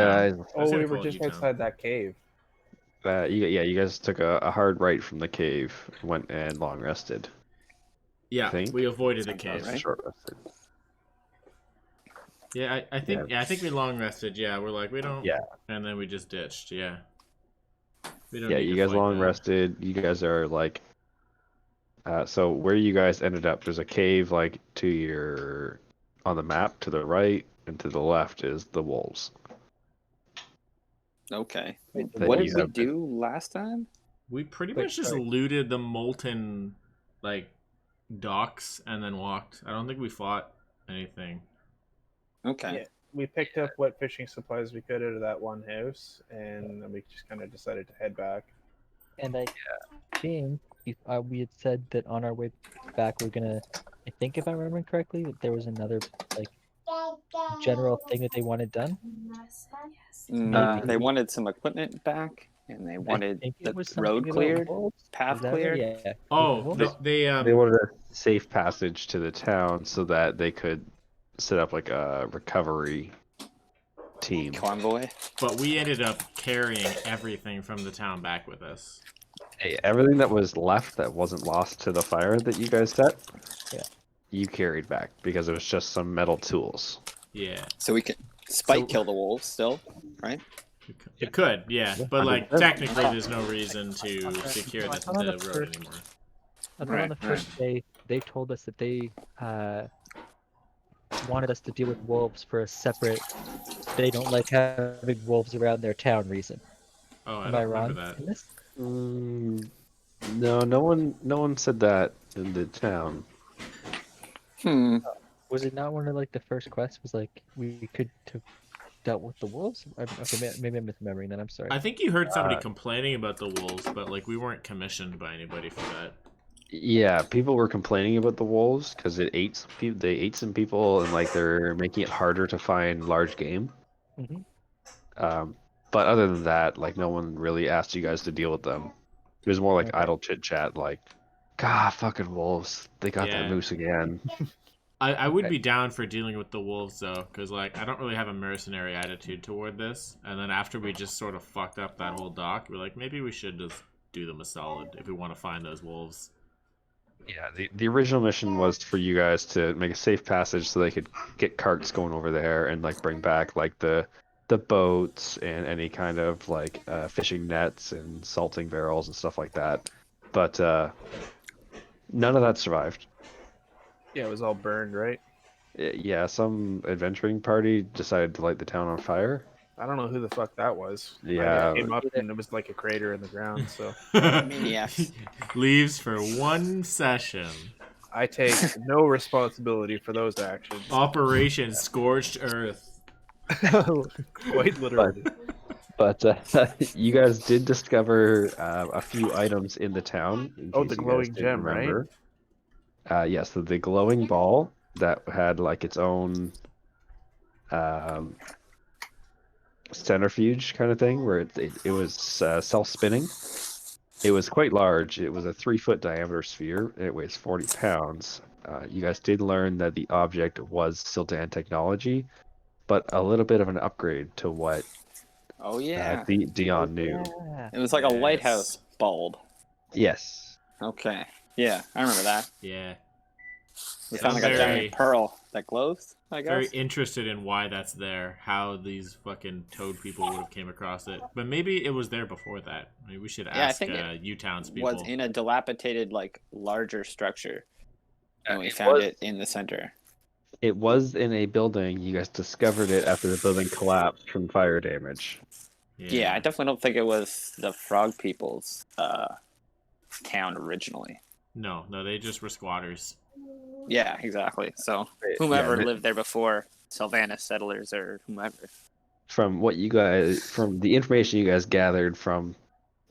guys, Oh, gonna we were call it just U-Town. outside that cave. you guys took a hard right from the cave, went and long rested. Yeah, think. we avoided the Sounds about cave. right. Short rested. Yeah, I think I think we long rested. Yeah, we're like we don't. Yeah. And then we just ditched. Yeah. We don't Yeah, need you to guys fight long that. rested. You guys are like, so where you guys ended up, there's a cave like to your on the map to the right, and to the left is the wolves. Okay. That What you did we have been- do last time? We pretty Wait, much just sorry. looted the molten like docks and then walked. I don't think we fought anything. Okay. Yeah, we picked up what fishing supplies we could out of that one house, and then we just kind of decided to head back. And I think we had said that on our way back we're gonna. I think if I remember correctly, that there was another like general thing that they wanted done. They wanted some equipment back, and they I wanted think the it was something road about cleared, wolves. path Is that right? cleared. Yeah. Oh, Wolves? they They wanted a safe passage to the town so that they could set up like a recovery team. Convoy. but we ended up carrying everything from the town back with us. Hey, everything that was left that wasn't lost to the fire that you guys set, Yeah. you carried back because it was just some metal tools. Yeah. So we can spike So- kill the wolves still, right? It could, yeah. But like 100%. technically there's no reason to secure the On the road first- anymore. And then on Right, the first day, they told us that they wanted us to deal with wolves for a separate. They don't like having wolves around their town reason. Oh, I Am I don't wrong remember that. in this? No, no one said that in the town. Was it not one of like the first quests? Was like we could have dealt with the wolves? Okay, maybe I'm misremembering that. I'm sorry. I think you heard somebody complaining about the wolves, but like we weren't commissioned by anybody for that. Yeah, people were complaining about the wolves because it ate some people. They ate some people, and like they're making it harder to find large game. Mhm. But other than that, like no one really asked you guys to deal with them. It was more like Okay. idle chit chat, like, "God, fucking wolves! They got Yeah. that moose again." I would Okay. be down for dealing with the wolves though, because like I don't really have a mercenary attitude toward this. And then after we just sort of fucked up that whole dock, we're like maybe we should just do them a solid if we want to find those wolves. Yeah, the original mission was for you guys to make a safe passage so they could get carts going over there and like bring back like the boats and any kind of like fishing nets and salting barrels and stuff like that. But none of that survived. Yeah, it was all burned, right? Yeah, some adventuring party decided to light the town on fire. I don't know who the fuck that was. Yeah. I came up and it was like a crater in the ground. So Maniacs. Leaves for one session. I take no responsibility for those actions. Operation Scorched Earth. Quite literally. But you guys did discover a few items in the town. in Oh, case the you guys glowing didn't gem, right? remember. Yes, the glowing ball that had like its own centrifuge kind of thing, where it was self-spinning. It was quite large. It was a 3-foot diameter sphere, and it weighs 40 pounds. You guys did learn that the object was Sildan technology, but a little bit of an upgrade to what Oh yeah. Dion knew. Yeah. It was like a Yes. lighthouse bulb. Yes. Okay. Yeah, I remember that. Yeah. We So found like a very- giant pearl that glows, I guess. Very interested in why that's there, how these fucking toad people would have came across it. But maybe it was there before that. Maybe we should Yeah, I ask think it U-Town's people. was in a dilapidated, like, larger structure. And we It found was- it in the center. It was in a building. You guys discovered it after the building collapsed from fire damage. Yeah, I definitely don't think it was the frog people's town originally. No, they just were squatters. Yeah, exactly. So whomever lived there before, Sylvanas settlers or whomever. From the information you guys gathered from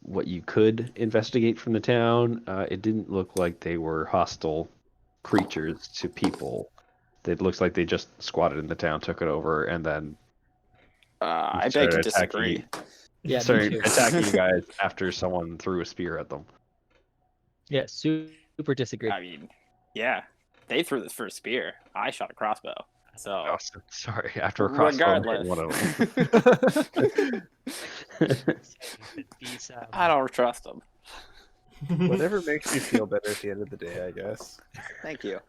what you could investigate from the town, it didn't look like they were hostile creatures to people. It looks like they just squatted in the town, took it over, and then I beg to started attacking disagree. Yeah, me started too. attacking you guys after someone threw a spear at them. Yeah, super disagree. I mean, yeah. They threw the first spear. I shot a crossbow. So Oh, sorry, after a crossbow, hit regardless, one of them. These, I don't trust them. Whatever makes you feel better at the end of the day, I guess. Thank you.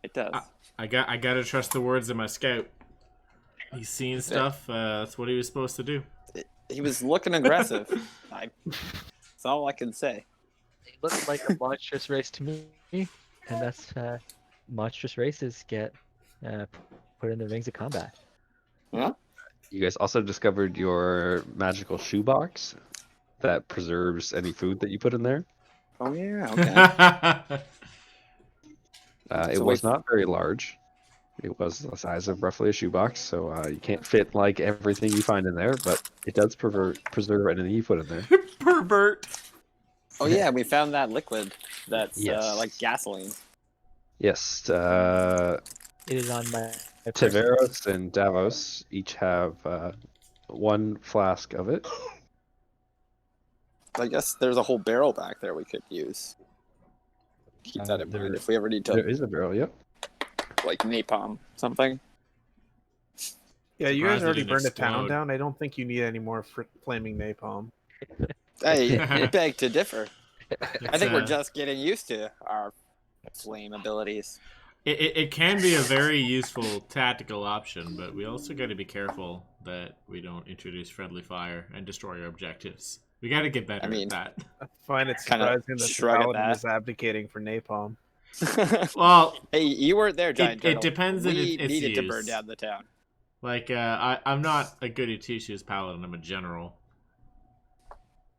It does. I gotta trust the words of my scout. He's seeing stuff. That's what he was supposed to do. He was looking aggressive. That's all I can say. It looked like a monstrous race to me, and that's monstrous races get put in the rings of combat. You guys also discovered your magical shoebox that preserves any food that you put in there. Oh yeah. Okay. It So was wait- not very large. It was the size of roughly a shoebox, so you can't fit like everything you find in there, but it does preserve anything you put in there. Pervert. Oh yeah, we found that liquid that's Yes. like gasoline. Yes, It is on my person. Taveros and Davos each have one flask of it. I guess there's a whole barrel back there we could use. Keep that in There- mind if we ever need There to, is a barrel, yep. like napalm something. Yeah, you guys Surprised it already didn't burned a town explode. down. I don't think you need any more flaming napalm. Hey, beg to differ. I think we're It's, just getting used to our flame abilities. It can be a very useful tactical option, but we also got to be careful that we don't introduce friendly fire and destroy our objectives. We got to get better I mean, at that. I find it Kinda surprising that the shrug at paladin that. is abdicating for napalm. Well, Hey, you weren't there, Giant it Turtle. depends on We its needed to use. burn down the town. like I'm not a goody two shoes paladin. I'm a general.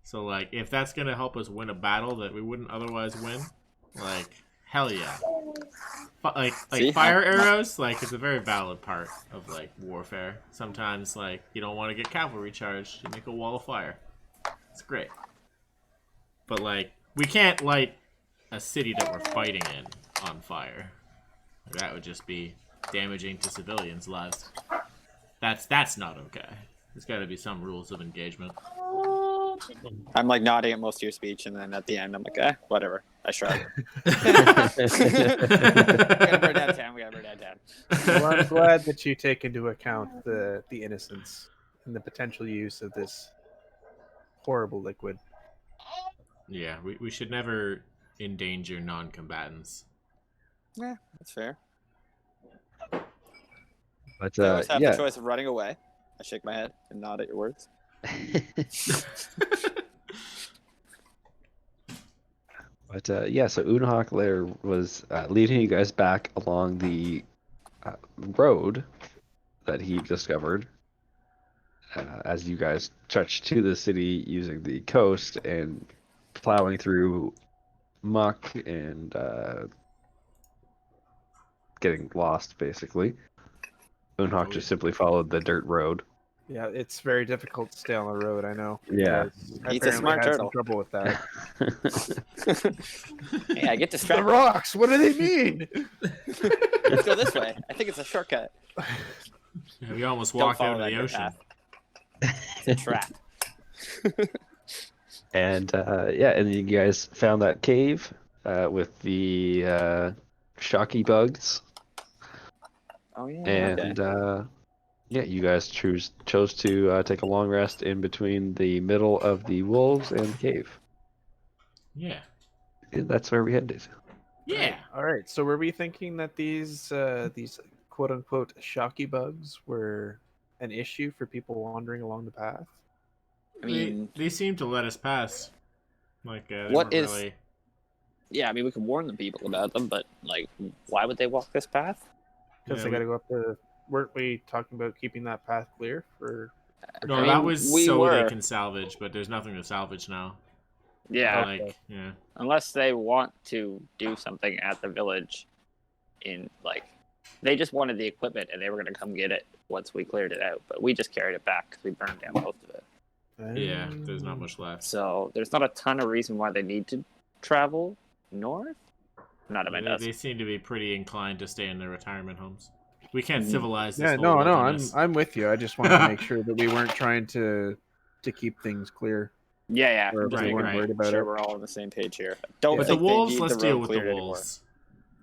So like, if that's gonna help us win a battle that we wouldn't otherwise win, like hell yeah. Like See? fire arrows, like it's a very valid part of like warfare. Sometimes like you don't want to get cavalry charged, you make a wall of fire. It's great. But like we can't light a city that we're fighting in on fire. That would just be damaging to civilians' lives. That's not okay. There's got to be some rules of engagement. I'm like nodding at most of your speech, and then at the end, I'm like, whatever. I shrug. We gotta burn down town. We gotta burn down town. Well, I'm glad that you take into account the innocence and the potential use of this horrible liquid. Yeah, we should never endanger non-combatants. Yeah, that's fair. But I always have yeah, the choice of running away. I shake my head and nod at your words. but yeah. So Unahak there was leading you guys back along the road that he discovered as you guys trekked to the city using the coast and plowing through muck and getting lost, basically. Unahak just simply followed the dirt road. Yeah, it's very difficult to stay on the road. I know. Yeah. I He's a smart had turtle. some trouble with that. Hey, I get The distracted. rocks. What do they mean? Let's go this way. I think it's a shortcut. Yeah, we almost Don't walked follow out of that the dirt ocean. path. It's a trap. And yeah, and you guys found that cave with the shocky bugs, Oh yeah. and okay. yeah, you guys chose to take a long rest in between the middle of the wolves and the cave. Yeah. And that's where we ended. Yeah. All right. So were we thinking that these quote unquote shocky bugs were an issue for people wandering along the path? I mean, they seem to let us pass. Like they What weren't is- really... yeah. I mean, we could warn the people about them, but like, why would they walk this path? Because Yeah, they we- got to go up the. Weren't we talking about keeping that path clear for? No, I mean, that was we so were. they can salvage, but there's nothing to salvage now. Yeah. Like, yeah. Unless they want to do something at the village, in like, they just wanted the equipment and they were gonna come get it once we cleared it out. But we just carried it back because we burned down most of it. Yeah, there's not much left. So there's not a ton of reason why they need to travel north. Not a They, minute. they seem to be pretty inclined to stay in their retirement homes. We can't Mhm. civilize this Yeah, whole no, wilderness. I'm with you. I just wanted to make sure that we weren't trying to keep things clear. Yeah. Or I'm just right, making right. worried about sure it. we're all on the same page here. Don't With think the wolves, they need let's the deal road with the cleared anymore. wolves.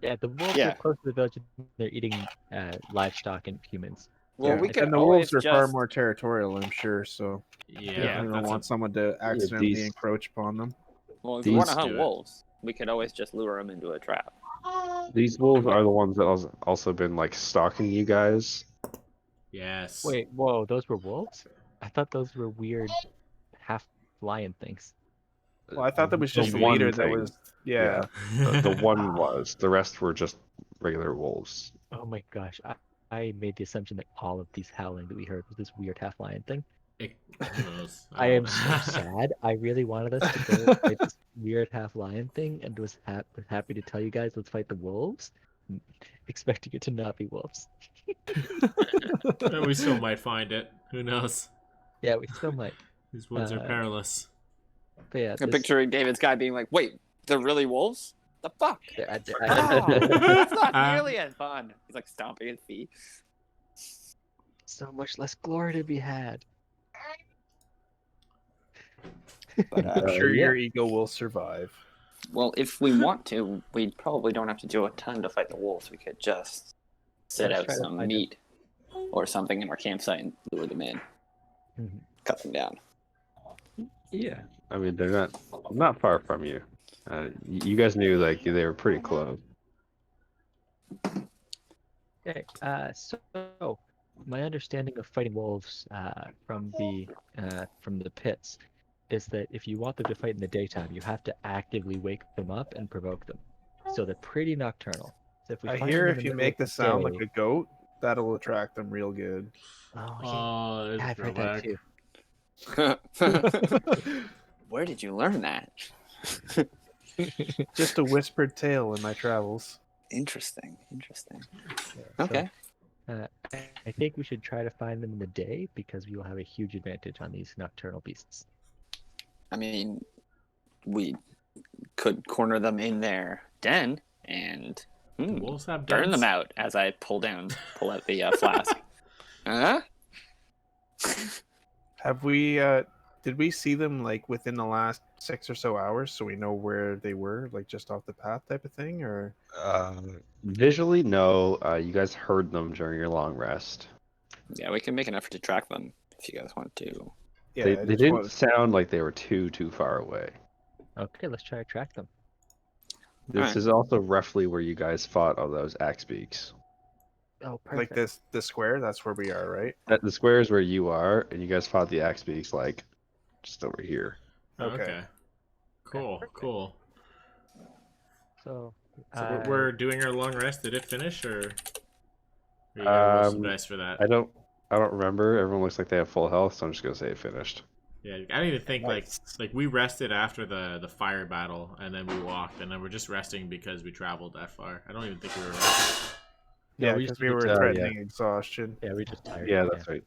Yeah, the wolves Yeah. are close to the village. And they're eating livestock and humans. Well, Yeah, we could and the always wolves are far just more territorial, I'm sure. So Yeah, we don't that's want a, someone to accidentally these- encroach upon them. well, if we want to These hunt do it. wolves, we could always just lure them into a trap. These wolves are the ones that also been like stalking you guys. yes. Wait, whoa, those were wolves? I thought those were weird half lion things. Well, I thought that was The just the one leader that thing. was. Yeah. The one was. The rest were just regular wolves. Oh my gosh, I made the assumption that all of these howling that we heard was this weird half lion thing. Who knows? I am so sad. I really wanted us to go fight this weird half lion thing and was happy to tell you guys, let's fight the wolves, expecting it to not be wolves. We still might find it. Who knows? Yeah, we still might. These woods are perilous. But yeah, I'm this, picturing David's guy being like, "Wait, they're really wolves? The fuck? I- Oh, that's not nearly as fun." He's like stomping his feet. so much less glory to be had. But I'm sure yeah. your ego will survive. well, if we want to, we probably don't have to do a ton to fight the wolves. We could just set Let's out try to some find it. meat or something in our campsite and lure them in, Mhm. cut them down. Yeah, I mean they're not far from you. You guys knew like they were pretty close. Okay, so my understanding of fighting wolves from the pits is that if you want them to fight in the daytime, you have to actively wake them up and provoke them. So they're pretty nocturnal. So if we I find hear them in if the you middle make of the sound like day- a goat, that'll attract them real good. oh, Oh, there's yeah, a I've heard that throwback. too. Where did you learn that? Just a whispered tale in my travels. Interesting. Interesting. So, Okay. I think we should try to find them in the day because we will have a huge advantage on these nocturnal beasts. I mean, we could corner them in their den and Do wolves have burn dens? them out as I pull out the flask. Huh? Have we? Did we see them like within the last 6 or so hours, so we know where they were, like just off the path type of thing, or? Visually, no. You guys heard them during your long rest. Yeah, we can make an effort to track them if you guys want to. Yeah, They I just didn't want- sound like they were too far away. Okay, let's try to track them. This Alright. is also roughly where you guys fought all those axe beaks. Oh, like perfect. the square. That's where we are, right? The square is where you are, and you guys fought the axe beaks like just over here. Okay. Okay. Cool. perfect. Cool. So, So we're doing our long rest. Did it finish, or you gotta roll some dice for that? I don't remember. Everyone looks like they have full health, so I'm just gonna say it finished. Yeah, I don't even think Nice. like we rested after the fire battle, and then we walked, and then we're just resting because we traveled that far. I don't even think we were resting. No, Yeah, we because just we were yeah. threatening exhaustion. yeah, we just tired. Yeah, that's right.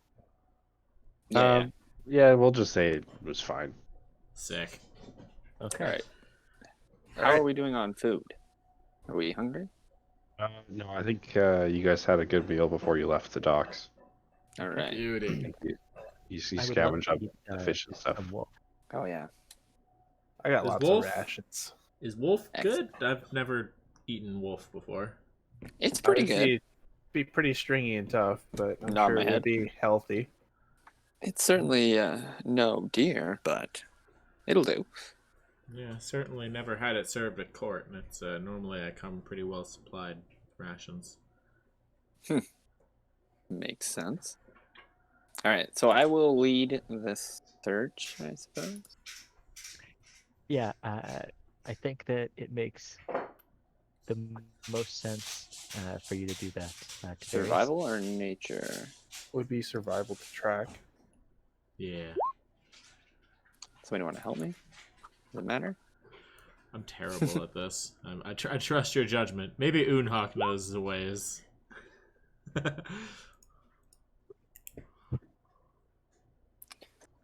Yeah. Yeah, we'll just say it was fine. Sick. Okay. All right. How Alright. are we doing on food? Are we hungry? No, I think you guys had a good meal before you left the docks. All right. Beauty. You I would love scavenge to up eat, the fish and stuff. some wolf. Oh yeah. I got Is lots wolf- of rations. Is wolf good? Excellent. I've never eaten wolf before. It's pretty It'd good. Be pretty stringy and tough, but I'm Nod sure my it'd head. be healthy. It's certainly no deer, but it'll do. Yeah, certainly never had it served at court, and it's normally I come pretty well supplied with rations. Makes sense. All right, so I will lead this search, I suppose. Yeah, I think that it makes the most sense for you to do that. To Survival or nature? Would be survival to track. Yeah, Somebody want to help me? Does it matter? I'm terrible at this. I trust your judgment. Maybe Unhawk knows the ways.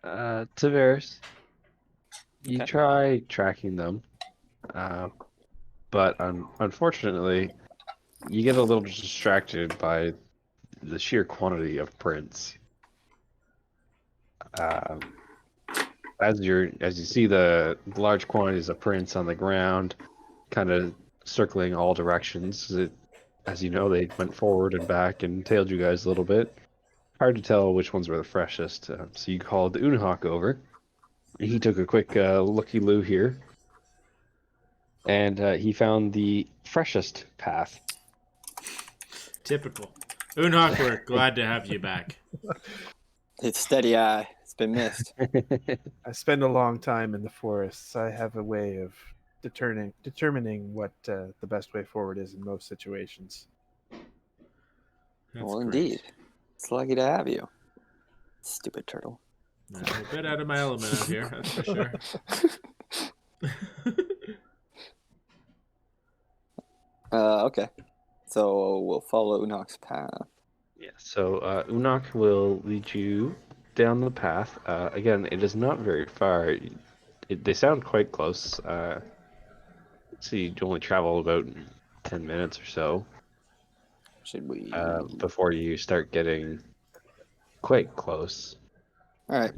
Tavares, you Okay. try tracking them, but unfortunately, you get a little distracted by the sheer quantity of prints. As you see the large quantities of prints on the ground, kind of circling all directions. As you know, they went forward and back and tailed you guys a little bit. Hard to tell which ones were the freshest. So you called Unhawk over. He took a quick looky-loo here, and he found the freshest path. Typical. Unhawk, we're glad to have you back. It's steady eye. It's been missed. I spend a long time in the forests. I have a way of determining what the best way forward is in most situations. That's Well, great. indeed. It's lucky to have you. Stupid turtle. I'm a bit out of my element out here, that's for sure. Okay. So we'll follow Unok's path. Yeah, so Unok will lead you down the path. Again, it is not very far. They sound quite close. So you only travel about 10 minutes or so Should we? before you start getting quite close. All right.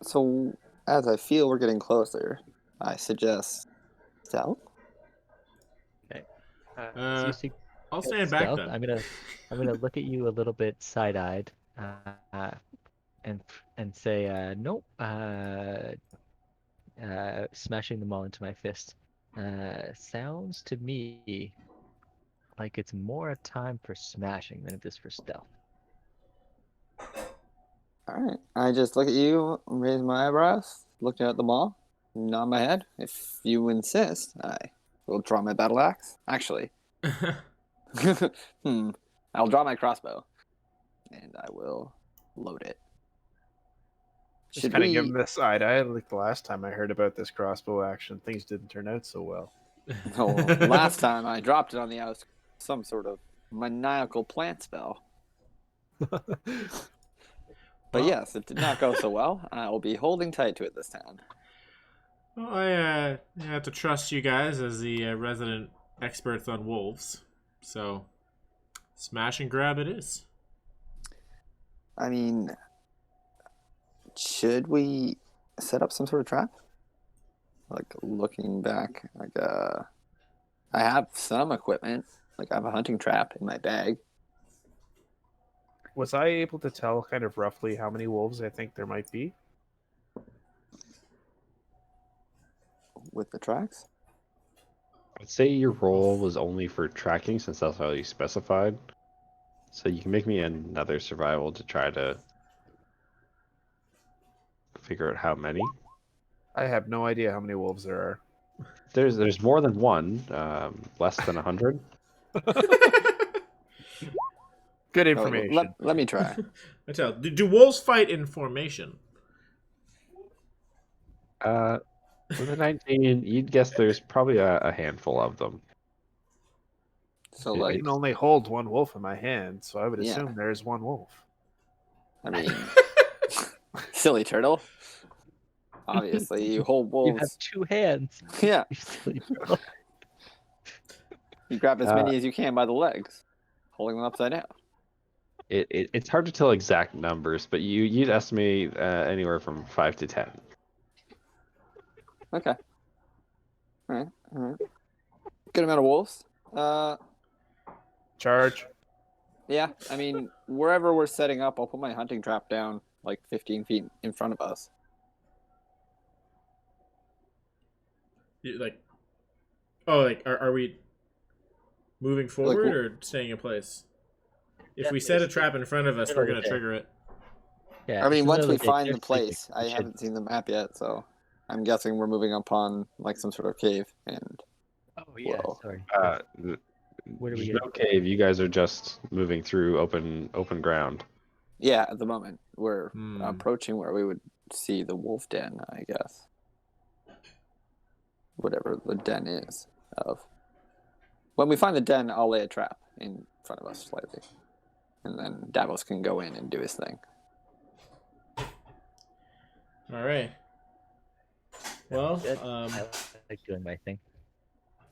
So as I feel we're getting closer, I suggest stealth. So you see I'll stand back stealth, then. I'm gonna look at you a little bit side-eyed, and say, nope. Smashing them all into my fist. Sounds to me like it's more a time for smashing than it is for stealth. All right. I just look at you, raise my eyebrows, look at them all, nod my head. If you insist, I will draw my battle axe. Actually, I'll draw my crossbow, and I will load it. Just kind of give him the side eye. Like the last time I heard about this crossbow action, things didn't turn out so well. Oh, last time I dropped it on the outskirts, some sort of maniacal plant spell. But Well- yes, it did not go so well. I will be holding tight to it this time. Well, I have to trust you guys as the resident experts on wolves. So, smash and grab it is. I mean, should we set up some sort of trap? Like looking back, I have some equipment. Like I have a hunting trap in my bag. Was I able to tell kind of roughly how many wolves I think there might be? With the tracks? I'd say your role was only for tracking since that's how you specified. So you can make me another survival to try to figure out how many. I have no idea how many wolves there are. There's more than one, less than 100. Good Oh, information. let me try. I tell. Do wolves fight in formation? With a 19, you'd guess there's probably a handful of them. So Yeah, I like, can only hold one wolf in my hand, so I would Yeah. assume there's one wolf. I mean, silly turtle. Obviously, you hold You have wolves. 2 hands. Yeah, You silly girl. you grab as many as you can by the legs, holding them upside down. It's hard to tell exact numbers, but you'd estimate anywhere from 5 to 10. Okay. All right. Good amount of wolves. Charge. Yeah, I mean, wherever we're setting up, I'll put my hunting trap down like 15 feet in front of us. Are we moving forward or staying in place? If we set a trap in front of us, we're gonna trigger it. Yeah, I mean, it's once another we day. find They're the place, sleeping. I We should- haven't seen the map yet, so I'm guessing we're moving upon like some sort of cave. And Oh yeah, Whoa. sorry. Th- What are we There's gonna no cave. You guys are just moving through open ground. yeah, at the moment we're Hmm. approaching where we would see the wolf den, I guess. Whatever the den is of. When we find the den, I'll lay a trap in front of us slightly, and then Davos can go in and do his thing. All right. Well, Good. I like doing my thing.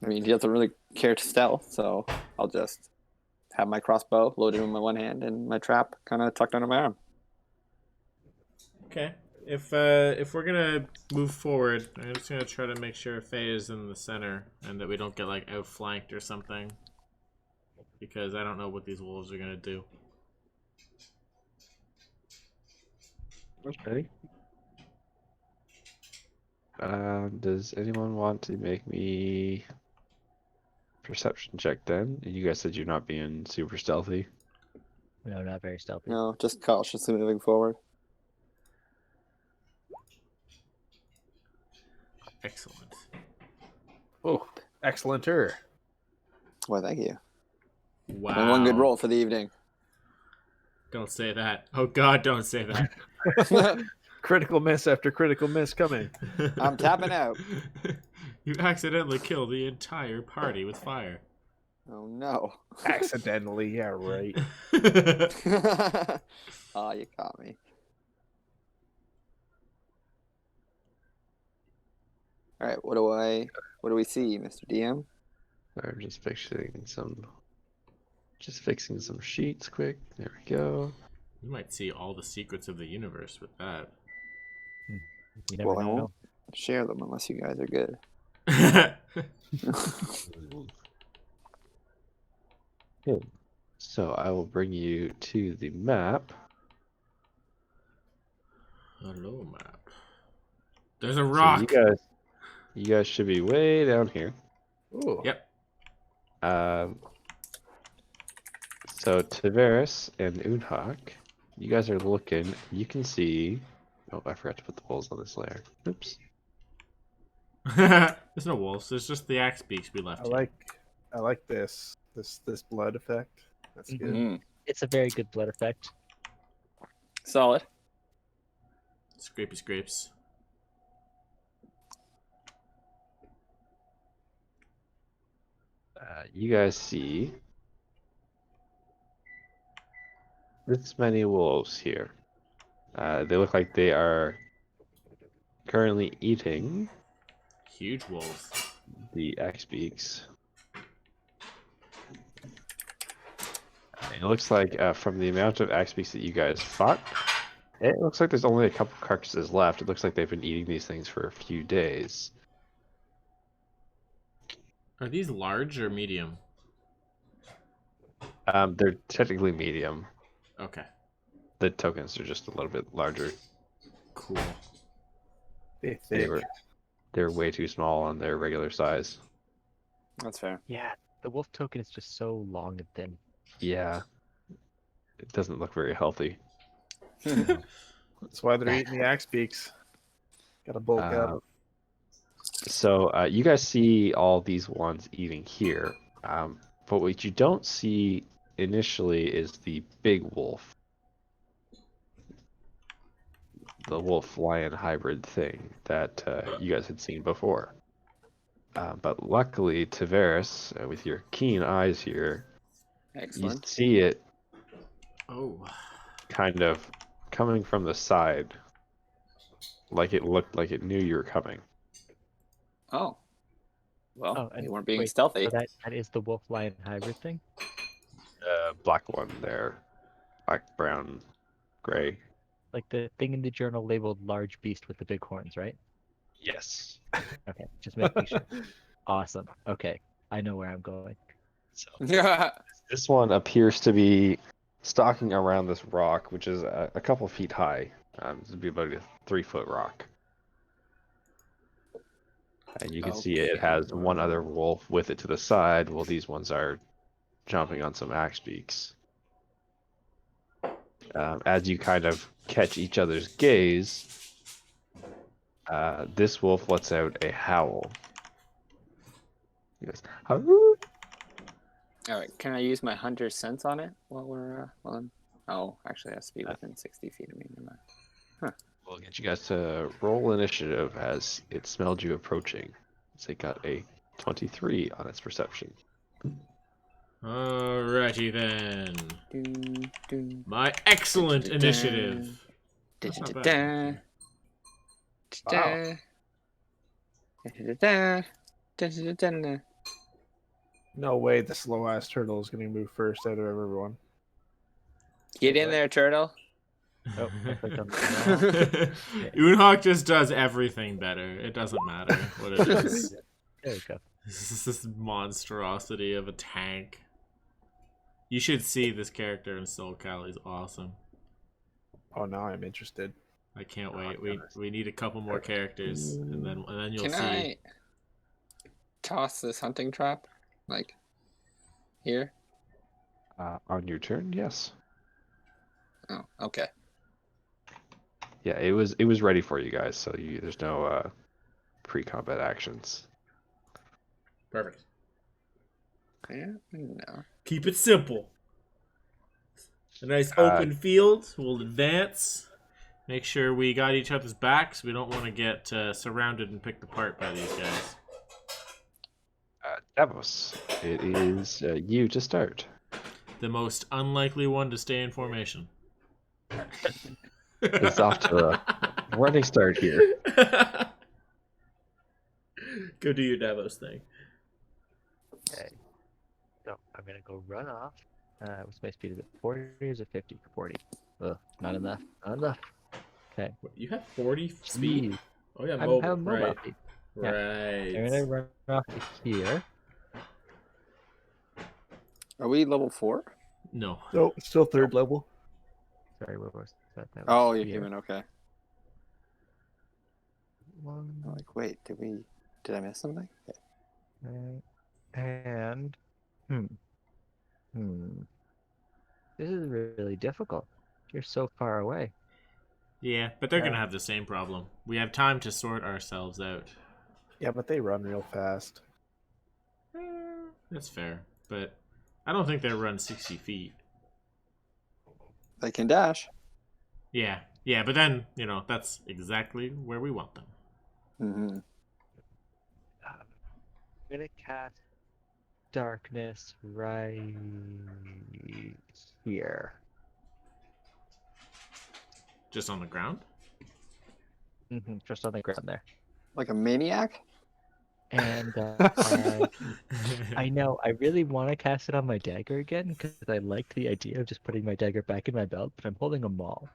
I mean, he doesn't really care to stealth, so I'll just have my crossbow loaded in my one hand and my trap kind of tucked under my arm. okay. if we're gonna move forward, I'm just gonna try to make sure Faye is in the center and that we don't get like outflanked or something. Because I don't know what these wolves are gonna do. Okay. Does anyone want to make me perception check then? You guys said you're not being super stealthy. No, not very stealthy. No, just cautiously moving forward. Excellent. Oh, excellenter. Well, thank you. Wow. And one good roll for the evening. Don't say that. Oh God, don't say that. Critical miss after critical miss coming. I'm tapping out. You accidentally killed the entire party with fire. Oh no. Accidentally, yeah, right. Oh, you caught me. All right, what do we see, Mr. DM? I'm just fixing some sheets quick. There we go. You might see all the secrets of the universe with that. You never Well, I know. won't share them unless you guys are good. Good. So I will bring you to the map. Hello, map. There's a So rock. you guys should be way down here. Ooh. Yep. So Tavares and Unhak, you guys are looking. You can see. Oh, I forgot to put the wolves on this layer. Oops. There's no wolves. There's just the axe beaks we left. I like this blood effect. That's good. Mm. It's a very good blood effect. Solid. Scrapey scrapes. You guys see this many wolves here. They look like they are currently eating Huge wolves. the axe beaks. It looks like from the amount of axe beaks that you guys fought, it looks like there's only a couple carcasses left. It looks like they've been eating these things for a few days. Are these large or medium? They're technically medium. Okay. The tokens are just a little bit larger. Cool. They're way too small on their regular size. That's fair. Yeah, the wolf token is just so long and thin. Yeah. It doesn't look very healthy. That's why they're eating the axe beaks. Gotta bulk up. So you guys see all these ones eating here. But what you don't see initially is the big wolf. The wolf-lion hybrid thing that you guys had seen before. But luckily, Tavares, with your keen eyes here, Excellent. you see it Oh. kind of coming from the side. Like it looked like it knew you were coming. Oh. Well, Oh, and you weren't being wait, stealthy. So that is the wolf lion hybrid thing? Black one there. Black, brown, gray. Like the thing in the journal labeled large beast with the big horns, right? Yes. Okay, just making sure. Awesome. Okay, I know where I'm going. So Yeah. this one appears to be stalking around this rock, which is a couple feet high. This would be about a 3-foot rock. And you can see it Okay. has one other wolf with it to the side, while these ones are jumping on some axe beaks. As you kind of catch each other's gaze, this wolf lets out a howl. He goes, "Hoo!" All right. Can I use my hunter's sense on it while we're on? Oh, actually, it has to be within 60 feet of me. Never mind. We'll get you guys to roll initiative as it smelled you approaching. So it got a 23 on its perception. Alrighty then. Doo, doo, My excellent da, da, initiative. da, That's not da, bad. da, da, da, da, da, da, da, da. No way the slow ass turtle is gonna move first out of everyone. Get in there, turtle. Oh, I clicked on the wrong. Unhawk just does everything better. It doesn't matter what it is. There we go. This is this monstrosity of a tank. You should see this character in Soul Cal. He's awesome. Oh, now I'm interested. I can't wait. We need a couple more characters, and then you'll Can see. I toss this hunting trap, like here? On your turn, yes. Oh, okay. Yeah, it was ready for you guys, so there's no pre-combat actions. Perfect. Yeah, no. Keep it simple. A nice open field. We'll advance. Make sure we got each other's backs. We don't want to get surrounded and picked apart by these guys. Davos, it is you to start. The most unlikely one to stay in formation. It's off to a running start here. Go do your Davos thing. Okay. So I'm gonna go run off. What's my speed? Is it 40 or is it 50? 40. Ugh, not enough. Not enough. Okay. You have 40 speed? Jeez. Oh yeah, I'm mobile. mobile Right. speed. Yeah. Right. I'm gonna run off to here. Are we level 4? No. So still third level. Sorry, where was that? That Oh, was you're here. human. Okay. One, I'm like, wait, did I miss something? Okay. right, and this is really difficult. You're so far away. Yeah, but they're Yeah. gonna have the same problem. We have time to sort ourselves out. Yeah, but they run real fast. That's fair, but I don't think they run 60 feet. They can dash. Yeah, but then, that's exactly where we want them. Mm-hmm. I'm gonna cast darkness right here. Just on the ground? Just on the ground there. Like a maniac? And I know I really want to cast it on my dagger again because I liked the idea of just putting my dagger back in my belt, but I'm holding a maul.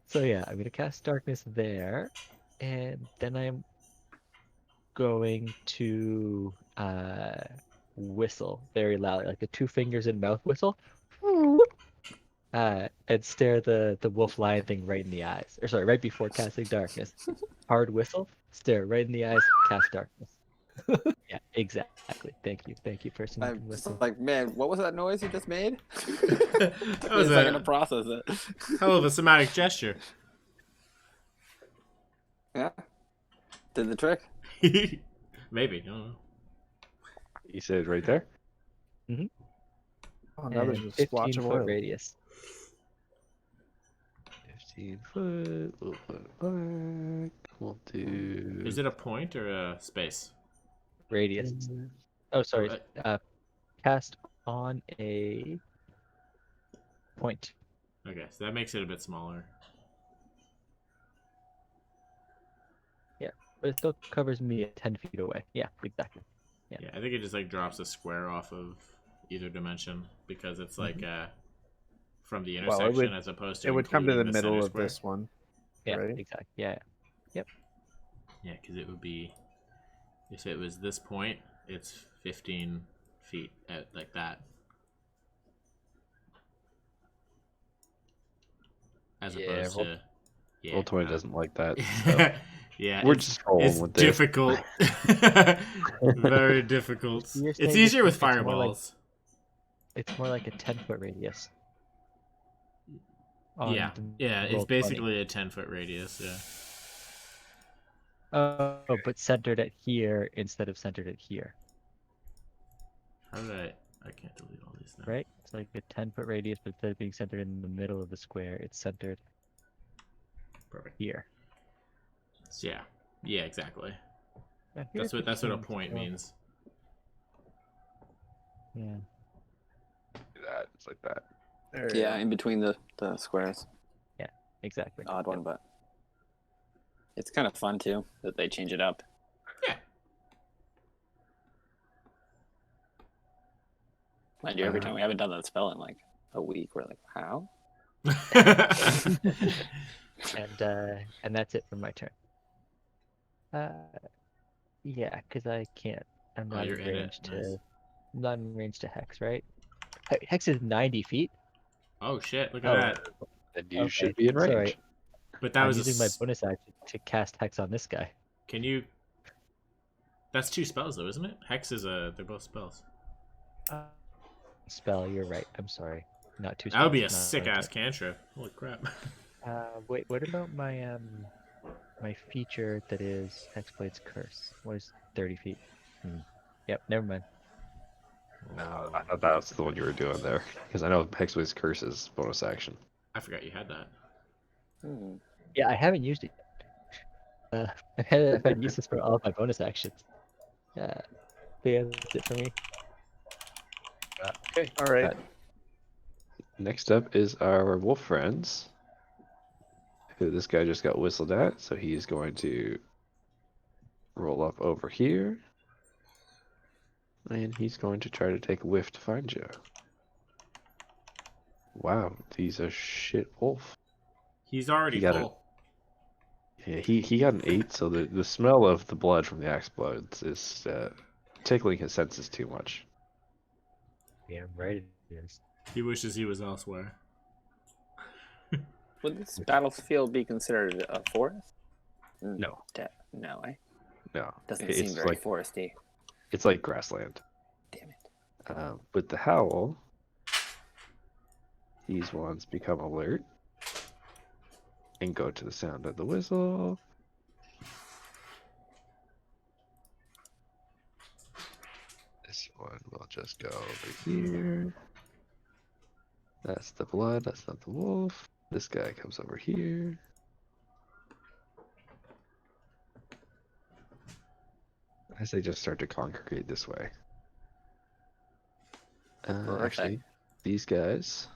So yeah, I'm gonna cast darkness there, and then I'm going to whistle very loudly, like a 2 fingers in mouth whistle. And stare the wolf lion thing right in the eyes. Or sorry, right before casting darkness. Hard whistle, stare right in the eyes, cast darkness. Yeah, exactly. Thank you, person who I'm can just whistle. like, man, what was that noise you just made? That was a second to process it. hell of a somatic gesture. Yeah. Did the trick. Maybe. I don't know. You said it right there. Oh, now there's And a splotch 15 of foot oil. radius. 15 foot. We'll put it back. We'll do. Is it a point or a space? Radius. Oh, sorry. Right. Cast on a point. Okay, so that makes it a bit smaller. But it still covers me at 10 feet away. Yeah, exactly. Yeah, I think it just drops a square off of either dimension because it's from the Well, intersection as opposed to It would come to the including middle center of square. this one. Yeah, Right. exactly. Yeah. Yeah, because it would be, if it was this point, it's 15 feet out like that. As opposed to, Roll 20 doesn't like that. yeah, We're just rolling it's with this. difficult. Very difficult. You're It's saying easier with it's more like- fireballs. It's more like a 10-foot radius. Yeah, it's roll 20. basically a 10-foot radius. Yeah. Oh, but centered at here instead of centered at here, How did I can't delete all these now. right? It's like a 10-foot radius, but instead of being centered in the middle of the square, it's centered Perfect. here. Yeah, exactly. Yeah, here's That's the what a change, point so- means. Yeah. Do that. It's like that. There you Yeah, go. in between the squares. Exactly. Odd one, but it's kind of fun too that they change it up. Mind you, every time we haven't done that spell in like a week, we're like, how? And that's it for my turn. Yeah, because I can't. I'm Oh, not you're in in it. range Nice. to. I'm not in range to Hex, right? Hex is 90 feet. Oh shit! Look at Oh, that. Then you okay. should be in Sorry. range. But that I'm was using my bonus action to cast Hex on this guy. Can you? That's 2 spells though, isn't it? Hex is a. They're both spells. Spell, you're right. I'm sorry. Not two That would be a spells, not sick ass attack. cantrip. Holy crap! Wait, what about my feature that is Hexblade's Curse? What is 30 feet? Yep, never mind. No, I thought that was the one you were doing there. Because I know Hexblade's Curse is bonus action. I forgot you had that. Yeah, I haven't used it yet. I've had uses for all of my bonus actions. Yeah, that's it for me. Okay. All right. Next up is our wolf friends. Who this guy just got whistled at, so he's going to roll up over here. And he's going to try to take a whiff to find you. Wow, he's a shit wolf. He's already He got full. Yeah, he got an 8, so the smell of the blood from the axe bloods is tickling his senses too much. Yeah, I'm right. It is. He wishes he was elsewhere. Would this battlefield be considered a forest? No. No, eh? No, Doesn't it's seem very like foresty. it's like grassland. Damn it. With the howl, these ones become alert and go to the sound of the whistle. This one will just go over here. That's the blood, that's not the wolf. This guy comes over here. As they just start to congregate this way. Actually, these guys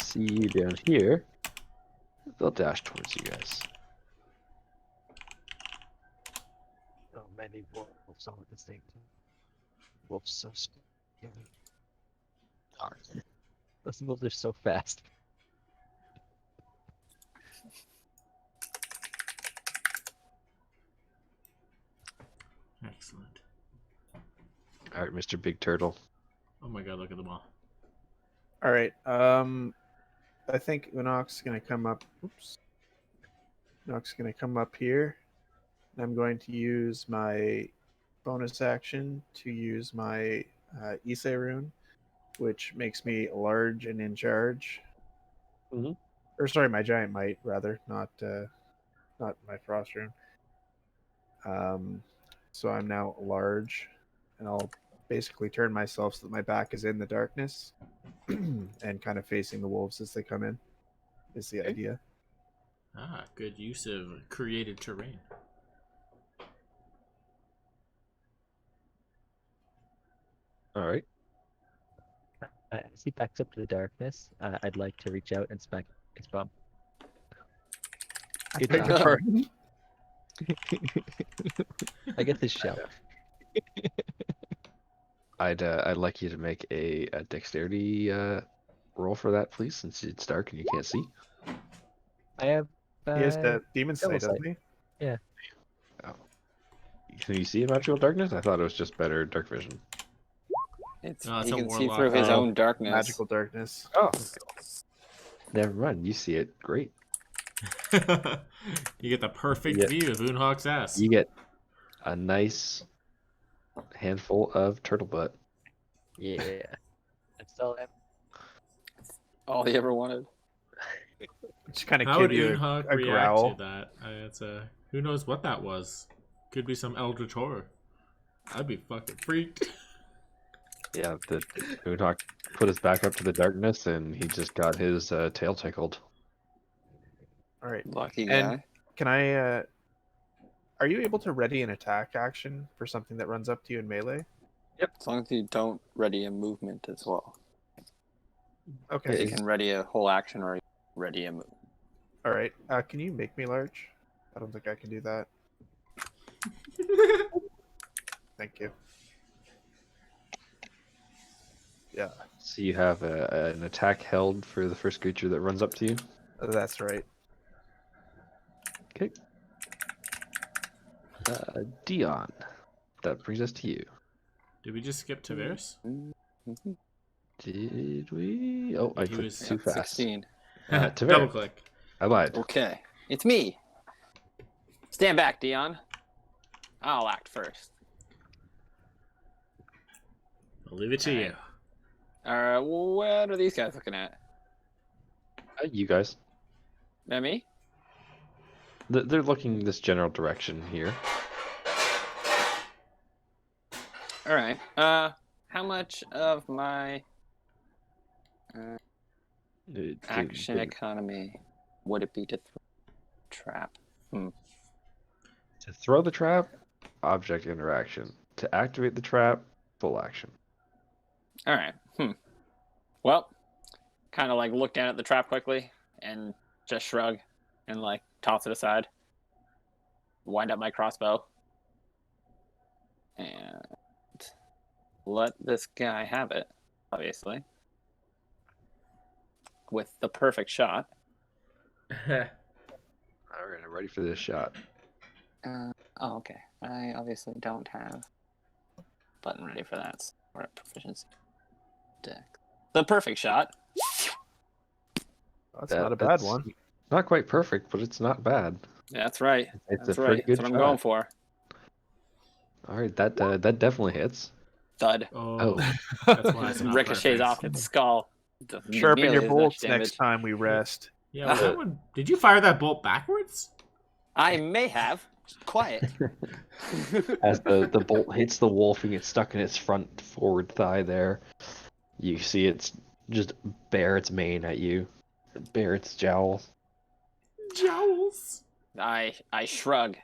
see you down here. They'll dash towards you guys. So many wolves all at the same time. Wolves so scary. Darn. Those wolves are so fast. Excellent. All right, Mr. Big Turtle. Oh my god, look at them all. All right. I think Unok's gonna come up. Oops. Unok's gonna come up here. And I'm going to use my bonus action to use my Issei rune, which makes me large and in charge. Mhm. Or sorry, my giant might rather, not my frost rune. So I'm now large, and I'll basically turn myself so that my back is in the darkness and kind of facing the wolves as they come in. Is the idea. Ah, good use of created terrain. All right. As he backs up to the darkness, I'd like to reach out and smack his bum. Good Beg your job. pardon? I get his shell. I'd like you to make a dexterity roll for that, please, since it's dark and you can't see. I have. He has the demon Devil sight, doesn't he? Can you see in magical darkness? I thought it was just better dark vision. It's, No, it's he a can see warlock. through his Oh, own darkness. Magical darkness. Oh, never mind. You see it. Great. You get the perfect Yeah. view of Unhawk's ass. You get a nice handful of turtle butt. Yeah. That's all I have. All he ever wanted. Just kind of How would give you Unhawk a react growl. to that? It's who knows what that was? Could be some eldritch horror. I'd be fucking freaked. Yeah, the Moonhawk put his back up to the darkness and he just got his tail tickled. All right. Lucky And guy. can I? Are you able to ready an attack action for something that runs up to you in melee? As long as you don't ready a movement as well. Okay. You can ready a whole action or ready a move. All right. Can you make me large? I don't think I can do that. Thank you. Yeah, So you have an attack held for the first creature that runs up to you. that's right. Okay. Dion, that brings us to you. Did we just skip Tavares? Did we? Oh, I He clicked was too fast. 16. Tavares. Double click. I lied. Okay, it's me. Stand back, Dion. I'll act first. I'll leave it to you. What are these guys looking at? You guys. At me? They're looking this general direction here. All right. How much of my action economy would it be to trap? To throw the trap, object interaction. To activate the trap, full action. All right. Well, kind of like look down at the trap quickly and just shrug and like toss it aside. Wind up my crossbow and let this guy have it, obviously, with the perfect shot. All right, I'm ready for this shot. Okay. I obviously don't have a button ready for that. So we're at proficiency deck. The perfect shot. That's not a bad one. Not quite perfect, but it's not bad. That's right. It's That's a right. pretty good That's what shot. I'm going for. All right, that definitely hits. Thud. Oh, that's why it's not Ricochets perfect. off its skull. Doesn't do Sharpen nearly your as much bolts damage. next time we rest. Yeah, was that one? Did you fire that bolt backwards? I may have. Quiet. As the bolt hits the wolf and gets stuck in its front forward thigh there, you see it's just bare its mane at you, bare its jowls. Jowls. I shrug,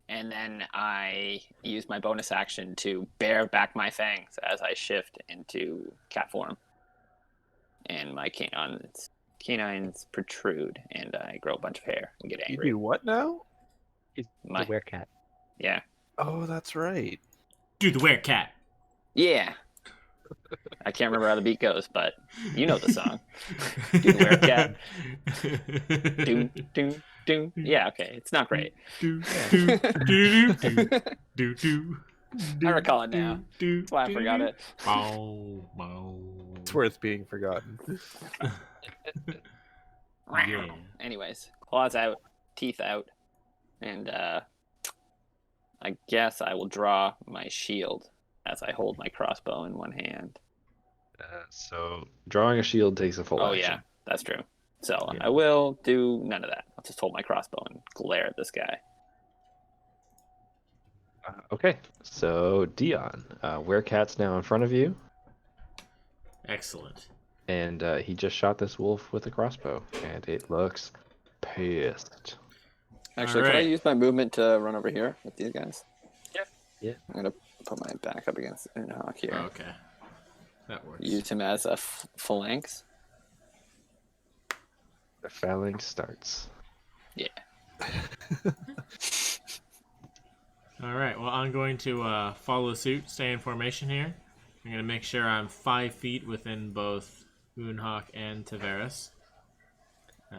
and then I use my bonus action to bear back my fangs as I shift into cat form. And my canines protrude, and I grow a bunch of hair and get You angry. do what now? He's My- the werecat. Yeah. Oh, that's right. Do the werecat. Yeah. I can't remember how the beat goes, but you know the song. Do the werecat. Doom, doom, doom. Yeah, okay. It's not great. Do, do, do, do, do, do. I recall it now. Do, That's why I forgot it. Bow, bow. It's worth being forgotten. Yeah. Anyways, claws out, teeth out, and I guess I will draw my shield as I hold my crossbow in one hand. So drawing a shield takes a full Oh action. yeah, that's true. So Yeah. I will do none of that. I'll just hold my crossbow and glare at this guy. Okay, so Dion, Werecat's now in front of you, Excellent. and he just shot this wolf with a crossbow, and it looks pissed. Actually, can I Alright. use my movement to run over here with these guys? Yeah. Yeah. I'm gonna put my back up against Unhawk here. Okay. That works. Use him as a phalanx. The phalanx starts. Yeah. All right. Well, I'm going to follow suit, stay in formation here. I'm going to make sure I'm 5 feet within both Moonhawk and Tavares,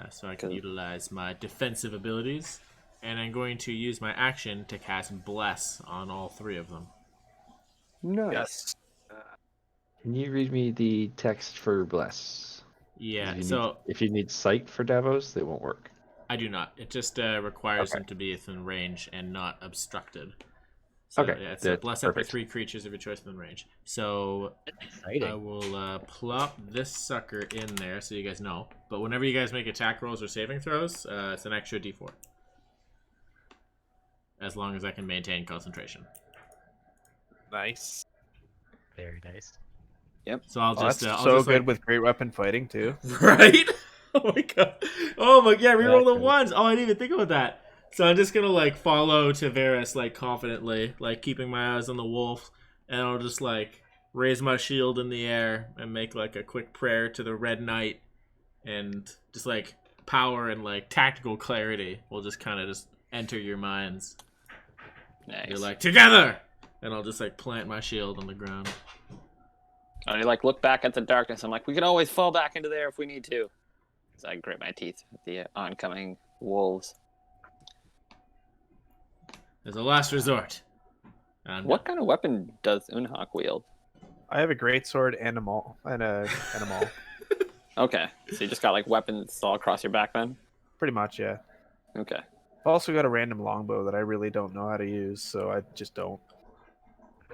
so I can Cool. utilize my defensive abilities. And I'm going to use my action to cast Bless on all 3 of them. Nice. Yes. Can you read me the text for Bless? Yeah. If you So need, if you need sight for Davos, they won't work. I do not. It just requires Okay. them to be within range and not obstructed. So, Okay, yeah, it's a that's bless up for perfect. 3 creatures of your choice within range. So Exciting. I will plop this sucker in there so you guys know. But whenever you guys make attack rolls or saving throws, it's an extra d4. As long as I can maintain concentration. Nice. Very nice. So I'll Oh, just that's I'll so just, good like, with great weapon fighting too. right? Oh my god. Oh my yeah, reroll the Exactly. ones. Oh, I didn't even think about that. So I'm just gonna like follow Tavares like confidently, like keeping my eyes on the wolf, and I'll just like raise my shield in the air and make like a quick prayer to the Red Knight, and just like power and like tactical clarity will just kind of just enter your minds. Nice. You're like together, and I'll just like plant my shield on the ground. I like look back at the darkness. I'm like, we can always fall back into there if we need to. So I grit my teeth at the oncoming wolves. As a last resort. And What kind of weapon does Unhak wield? I have a greatsword and a maul and a maul. Okay, so you just got like weapons all across your back then. Pretty much, yeah. Okay. I've also got a random longbow that I really don't know how to use, so I just don't.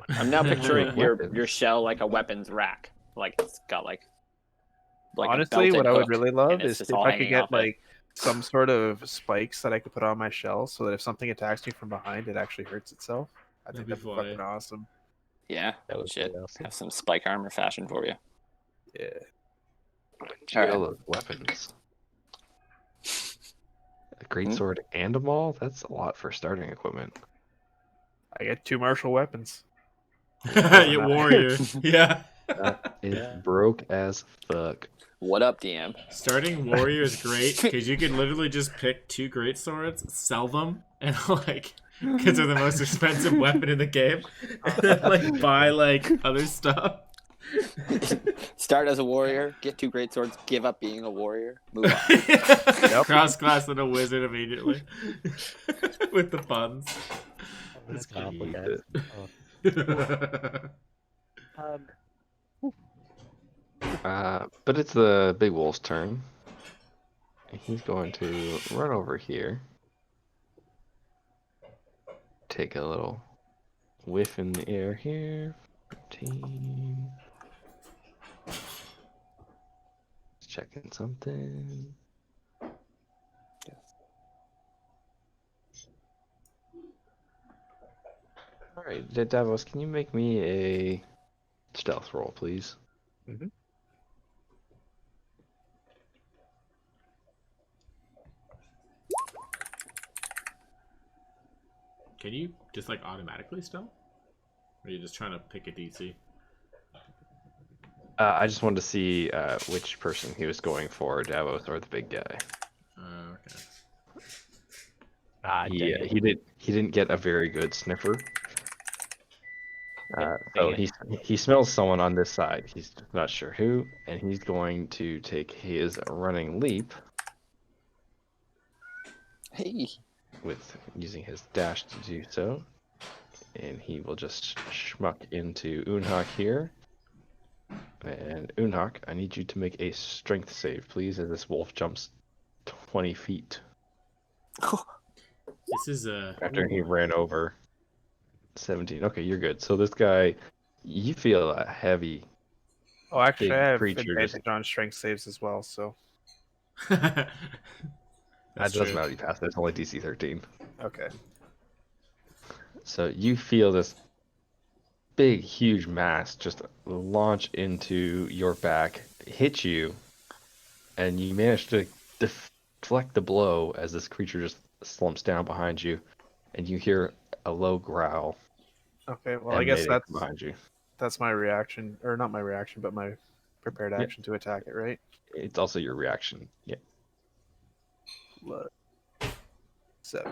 I'm now picturing your Weapons. shell like a weapons rack. Like it's got like a Honestly, what belted I would hook, really and love it's is just if all I could hanging get off it. like some sort of spikes that I could put on my shell, so that if something attacks me from behind, it actually hurts itself. I That'd think be that'd be funny. fucking awesome. Yeah, That would shit. be awesome. Have some spike armor fashion for you. Yeah. All those weapons. A great sword and a maul? That's a lot for starting equipment. I get 2 martial weapons. you warrior. Yeah. That is Yeah. broke as fuck. What up, DM? Starting warrior is great because you can literally just pick 2 great swords, sell them, and like because they're the most expensive weapon in the game, and then like buy like other stuff. Start as a warrior, get 2 great swords, give up being a warrior, move on. Cross class and a wizard immediately with the funds. That's Just keep complicated. it. Oh, But it's the big wolf's turn. He's going to run over here. Take a little whiff in the air here. 15. Just checking something. Alright, Davos, can you make me a stealth roll, please? Mhm. Can you just like automatically stealth? Or are you just trying to pick a DC? I just wanted to see which person he was going for, Davos or the big guy. Okay. dang it. He didn't get a very good sniffer. So Dang he smells someone on this side. He's not sure who, and he's going to take his running leap Hey. with using his dash to do so, and he will just schmuck into Unhak here. And Unhak, I need you to make a strength save, please, as this wolf jumps 20 feet This is a. after he ran over 17. Okay, you're good. So this guy, you feel a heavy. Oh, actually, Big I have creature advantage just- on strength saves as well, so That That's doesn't true. matter. You passed. It's only DC 13. okay. So you feel this big, huge mass just launch into your back, hit you, and you manage to deflect the blow as this creature just slumps down behind you, and you hear a low growl. Okay, well, I guess emanating from behind you. that's my reaction, or not my reaction, but my prepared Yeah. action to attack it, right? It's also your reaction. Yeah. 7.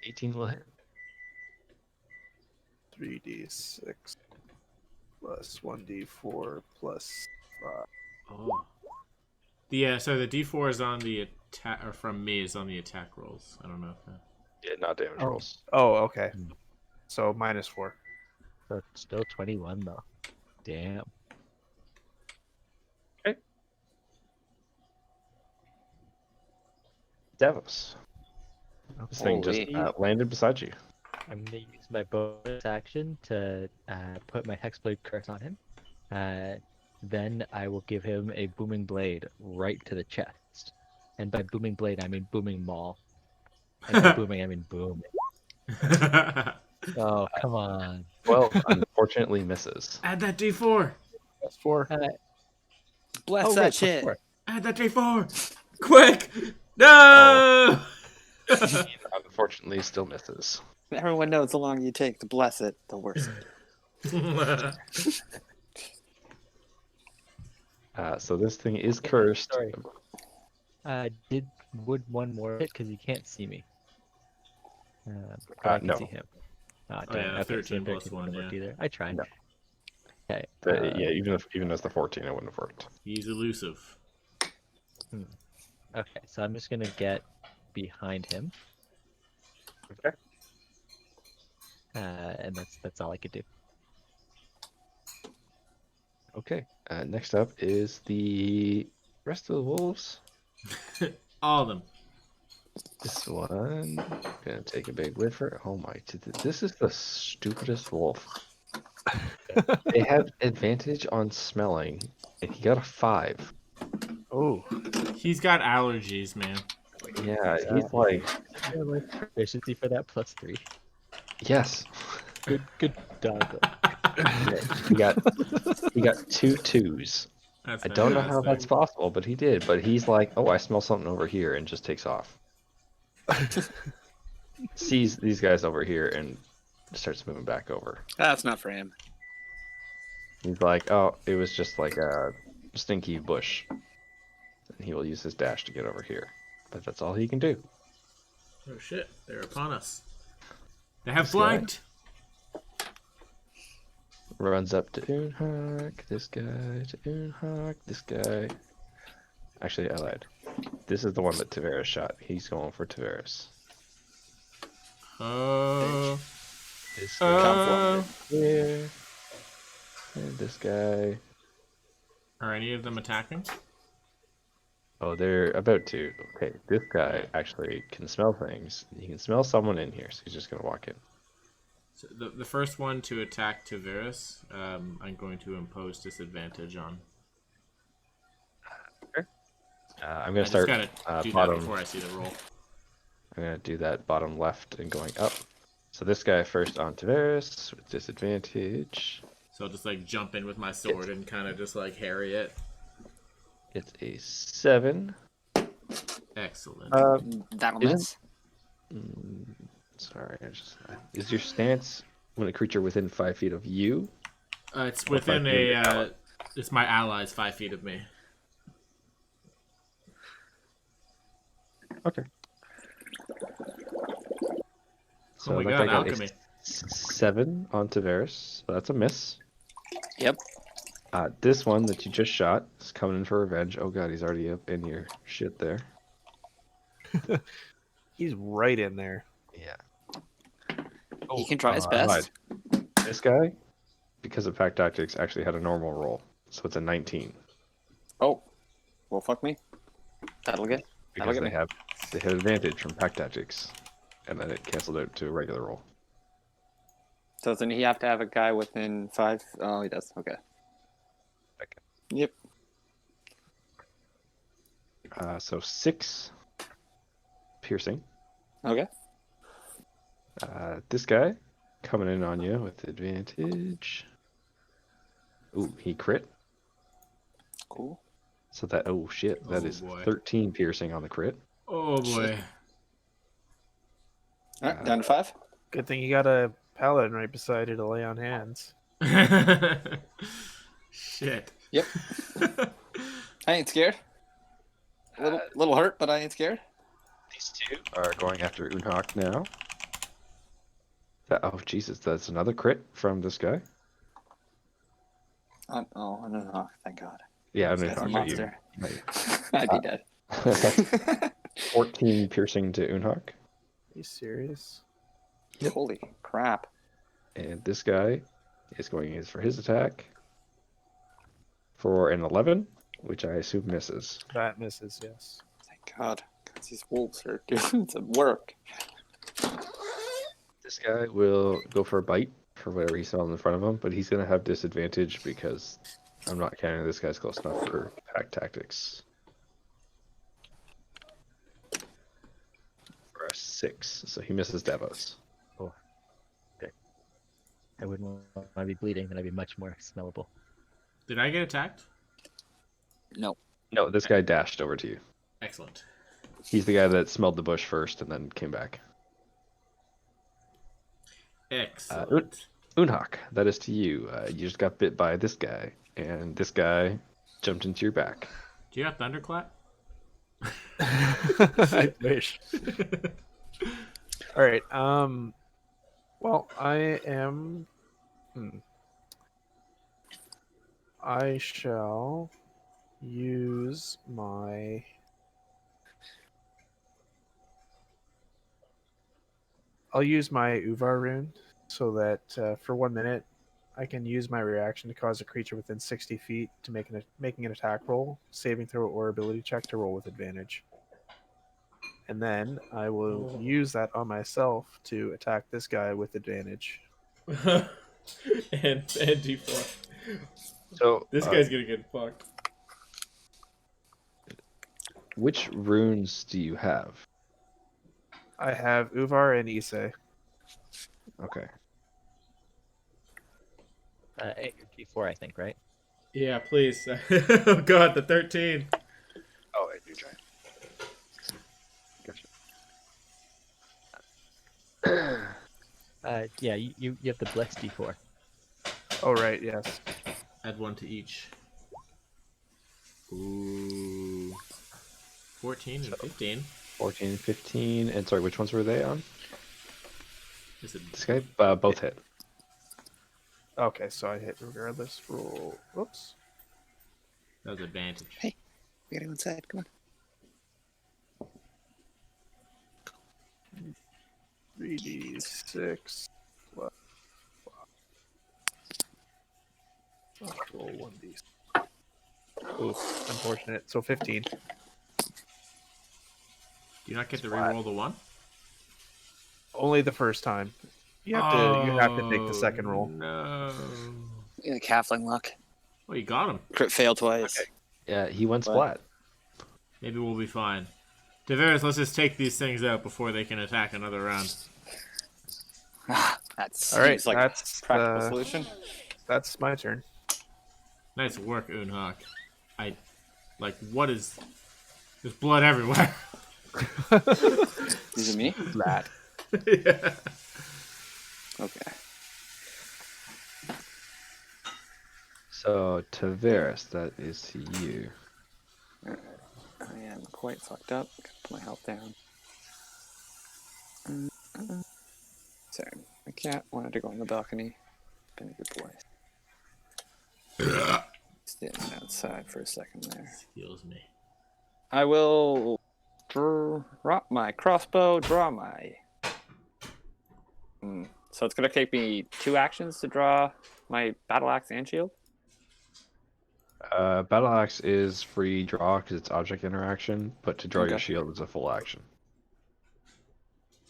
18 will hit. 3d6 plus 1d4 plus 5. Oh. Yeah, so the D4 is on the attack, or from me is on the attack rolls. I don't know if that. Yeah, not damage Oh. rolls. Oh, okay. Hmm. So -4. So it's still 21 though. Damn. Davos. This thing just Holy. landed beside you. I'm gonna use my bonus action to put my Hexblade curse on him. Then I will give him a booming blade right to the chest. And by booming blade, I mean booming maul. And by booming, I mean booming. Oh, come on. Well, unfortunately misses. Add that D4. That's 4. Bless Oh, that right, shit. +4. Add that D4. Quick. No. Unfortunately, still misses. Everyone knows the longer you take, the bless it, the worse. So this thing is cursed. Sorry. Would one more hit because you can't see me? But I can no. see him. Oh, Oh, yeah, dang. Okay, 13 so plus 13 1, wouldn't work yeah. either. I tried. No. Okay. Yeah, even as the 14, it wouldn't have worked. He's elusive. Okay, so I'm just gonna get behind him, Okay. and that's all I could do. Okay. Next up is the rest of the wolves. All of them. This one, gonna take a big whiffer. Oh my, this is the stupidest wolf. They have advantage on smelling, and he got a 5. Oh, He's got allergies, man. Yeah, he's like, Yeah, like proficiency for that +3. yes. Good dog. Yeah, he got 2 2s. That's I don't know how fantastic. that's possible, but he did. But he's like, oh, I smell something over here, and just takes off. Sees these guys over here and starts moving back over. That's not for him. He's like, oh, it was just like a stinky bush. And he will use his dash to get over here. But that's all he can do. Oh shit, they're upon us. They have This guy. flanked. Runs up to Unhawk, this guy to Unhawk, this guy. Actually, I lied. This is the one that Tavares shot. He's going for Tavares. This guy here. And this guy. Are any of them attacking? Oh, they're about to. Okay, this guy actually can smell things. He can smell someone in here, so he's just going to walk in. So the first one to attack Tavares, I'm going to impose disadvantage on. I'm going I to just start gotta do that bottom. before I see the roll. I'm going to do that bottom left and going up. So this guy first on Tavares with disadvantage. So I'll just like jump in with my sword and kind of just like harry it. It's a 7. Excellent. That'll Isn't- miss. Sorry, is your stance when a creature within 5 feet of you? It's or within 5 feet of the ally? it's my allies 5 feet of me. Okay. So Oh my that god, guy got a alchemy. 7 on Tavares. So that's a miss. Yep. This one that you just shot is coming in for revenge. Oh god, he's already up in your shit there. he's right in there. Yeah. He can try his I best. lied. This guy, because of Pack Tactics, actually had a normal roll. So it's a 19. Oh, well, fuck me. That'll get Because get they me. have advantage from Pack Tactics. And then it canceled out to a regular roll. So doesn't he have to have a guy within 5? Oh, he does. Okay. Okay. Yep. So 6 piercing. Okay. This guy coming in on you with advantage. Ooh, he crit. Cool. So that, oh shit, that Oh, is boy. 13 piercing on the crit. Oh boy. All right, down to 5. Good thing you got a paladin right beside you to lay on hands. Shit. Yep. I ain't scared. Little hurt, but I ain't scared. These two are going after Unhawk now. Oh Jesus, that's another crit from this guy. Oh, no, thank God. Yeah, This guy's a Unhawk. monster. You, I'd be dead. that's 14 piercing to Unhawk. Are you serious? Yep. Holy crap. And this guy is going in for his attack for an 11, which I assume misses. That misses, yes. Thank God. 'Cause these wolves are doing some work. This guy will go for a bite for whatever he saw in front of him, but he's going to have disadvantage because I'm not counting this guy's close enough for Pack Tactics. For a 6, so he misses Davos. I wouldn't want to be bleeding, then I'd be much more smellable. Did I get attacked? No. No, this guy dashed over to you. Excellent. He's the guy that smelled the bush first and then came back. Excellent. Unhawk, that is to you. You just got bit by this guy, and this guy jumped into your back. Do you have thunderclap? I wish. All right. Well, I am. I shall use my. I'll use my Uvar rune so that for 1 minute, I can use my reaction to cause a creature within 60 feet to making an attack roll, saving throw, or ability check to roll with advantage. And then I will use that on myself to attack this guy with advantage. and D4. So This guy's gonna get fucked. which runes do you have? I have Uvar and Issei. Okay. D4, I think, right? Yeah, please. Oh god, the 13. Oh, I do try. Gotcha. Yeah, you have the Blitz D4. Oh, right, yes. Add one to each. Ooh. 14 and 15. 14 and 15. And sorry, which ones were they on? Is it This guy? Both hit. Okay, so I hit regardless. Roll. Whoops. that was advantage? Hey. We gotta go inside. Come on. 3d6 plus. Roll 1d. Oof, unfortunate. So 15. Do you not get to Splat. reroll the one? Only the first time. You have to take the second roll. No. Yeah, halfling luck. Oh, you got him. Crit fail twice. Yeah, he went What? splat. Maybe we'll be fine. Tavares, let's just take these things out before they can attack another round. That seems All right, like that's a practical solution. That's my turn. Nice work, Unhawk. What is... There's blood everywhere. Is it me? That. Yeah. Okay. So, Tavares, that is you. I am quite fucked up. Gotta put my health down. Sorry, my cat wanted to go on the balcony. Been a good boy. Standing outside for a second there. Heals me. I will drop my crossbow, draw my... So it's going to take me 2 actions to draw my battle axe and shield? Battle Axe is free draw because it's object interaction, but to draw your Okay. shield is a full action.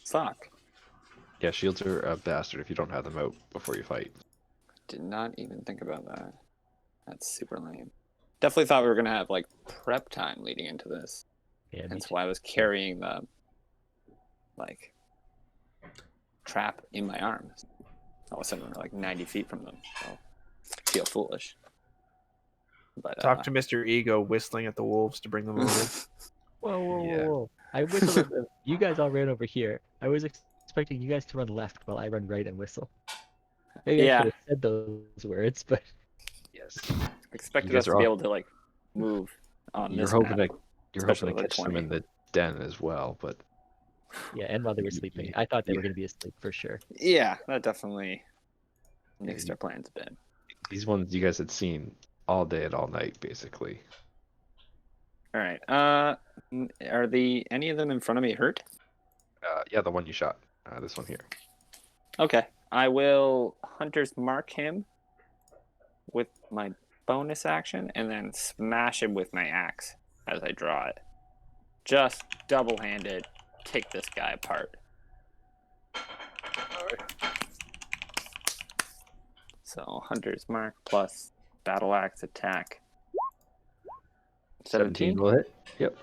Fuck. Yeah, shields are a bastard if you don't have them out before you fight. Did not even think about that. That's super lame. Definitely thought we were going to have, like, prep time leading into this. Yeah, me That's too. why I was carrying the, like, trap in my arms. All of a sudden we're like 90 feet from them. So I feel foolish. But Talk to Mr. Ego whistling at the wolves to bring them over. Whoa, whoa, Yeah. whoa! I whistled. At them. You guys all ran over here. I was expecting you guys to run left while I run right and whistle. Maybe I Yeah. should have said those words, but Yes. expected You us guys to are be all- able to like move on You're this hoping map. to you're especially hoping to with catch them 20. in the den as well, but yeah. And while they were sleeping, I thought they were going to be asleep for sure. Yeah, that definitely makes our plans a bit. these ones you guys had seen all day and all night, basically. All right. Are any of them in front of me hurt? Yeah, the one you shot. This one here. Okay. I will Hunter's Mark him with my bonus action and then smash him with my axe as I draw it. Just double-handed, take this guy apart. So Hunter's Mark plus Battle Axe attack. 17? will hit. Yep.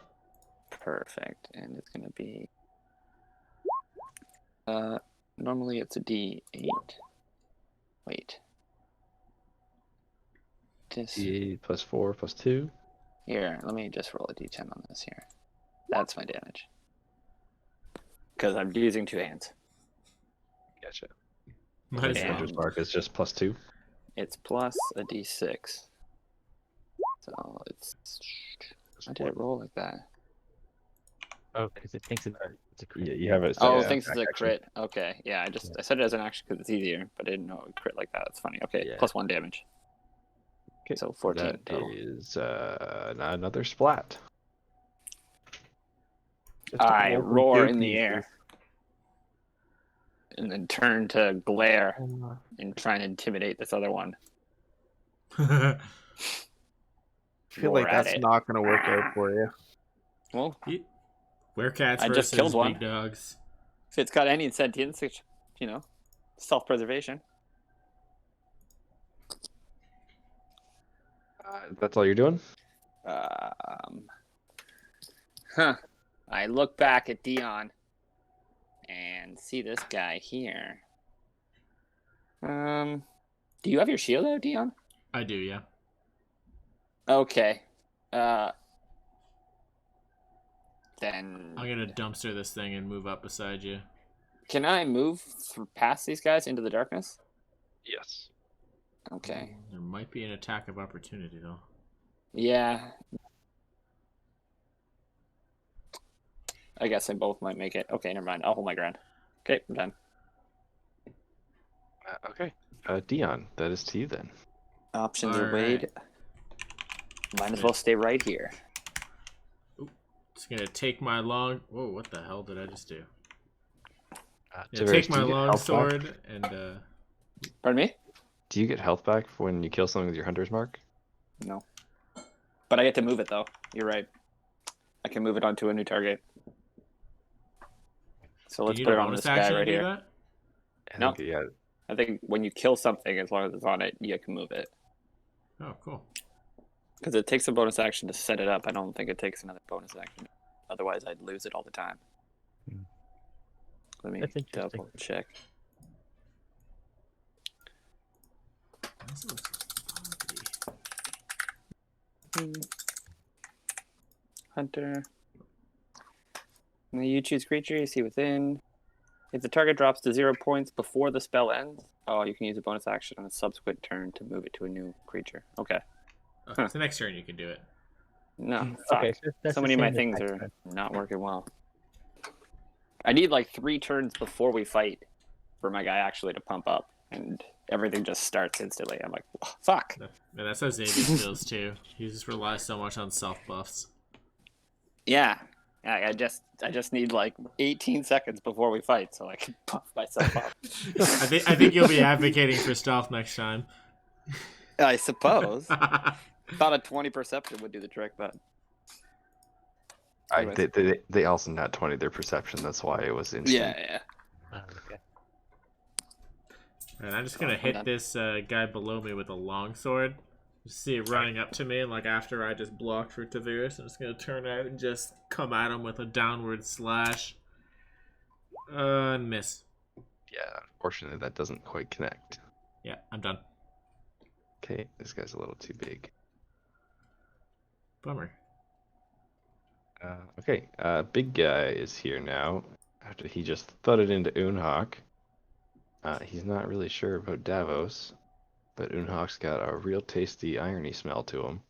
Perfect. And it's going to be... normally it's a D8. Wait. Just... D8 plus 4 plus 2. Here, let me just roll a D10 on this here. That's my damage. Because I'm using 2 hands. Gotcha. Nice Yeah. one. Hunter's Mark is just plus 2. It's plus a D6. So it's... Why did it roll like that? Oh, because it thinks it's a crit. Yeah, you have it. Oh, Yeah. it thinks it's a action. crit. Okay, yeah. I said it as an action because it's easier, but I didn't know it would crit like that. It's funny. Okay, Yeah. +1 damage. Okay, So 14 that total. is another splat. Just a I local roar in goatee, the air please. and then turn to glare Uh, and try and intimidate this other one. I feel Roar like at that's it. not going to work out for you. Well, Werecats I just versus killed one. big dogs. if it's got any sentience, it's, self-preservation. That's all you're doing? I look back at Dion and see this guy here. Do you have your shield out, Dion? I do, yeah. Okay. Then I'm gonna dumpster this thing and move up beside you. can I move past these guys into the darkness? Yes. Okay. There might be an attack of opportunity, though. Yeah. I guess they both might make it. Okay, never mind. I'll hold my ground. Okay, I'm done. Okay. Dion, that is to you then. Options All are weighed. Might as well stay right here. Just gonna take my long. Whoa! What the hell did I just do? Yeah, Tavares, take do my you get long health back? sword and Pardon me? Do you get health back when you kill someone with your hunter's mark? No. But I get to move it, though. You're right. I can move it onto a new target. So let's do you put need it a on bonus this guy action right to do here. that? I No. think, yeah. I think when you kill something, as long as it's on it, you can move it. Oh, cool. Because it takes a bonus action to set it up. I don't think it takes another bonus action. Otherwise, I'd lose it all the time. Hmm. Let me That's interesting. double check. This looks foggy. Hunter. And you choose creature, you see within. If the target drops to 0 points before the spell ends, you can use a bonus action on a subsequent turn to move it to a new creature. Okay. Okay, so next turn you can do it. No, fuck. Okay, so that's So the many of my same things attack are then. not working well. I need like 3 turns before we fight for my guy actually to pump up, and everything just starts instantly. I'm like, oh, fuck. And that's how Xavier feels too. He just relies so much on self buffs. Yeah. I just need like 18 seconds before we fight so I can buff myself up. I think you'll be advocating for stealth next time. I suppose. Thought a 20 perception would do the trick, but They also not 20 their perception. That's why it was instant. yeah. Okay. And I'm just gonna I'm hit done. this guy below me with a longsword. Just see it running up to me, and like after I just blocked for Tavir, I'm just gonna turn out and just come at him with a downward slash. And miss. Yeah, unfortunately, that doesn't quite connect. Yeah, I'm done. Okay, this guy's a little too big. Bummer. Okay, big guy is here now. After he just thudded into Unhawk. He's not really sure about Davos, but Unhawk's got a real tasty irony smell to him.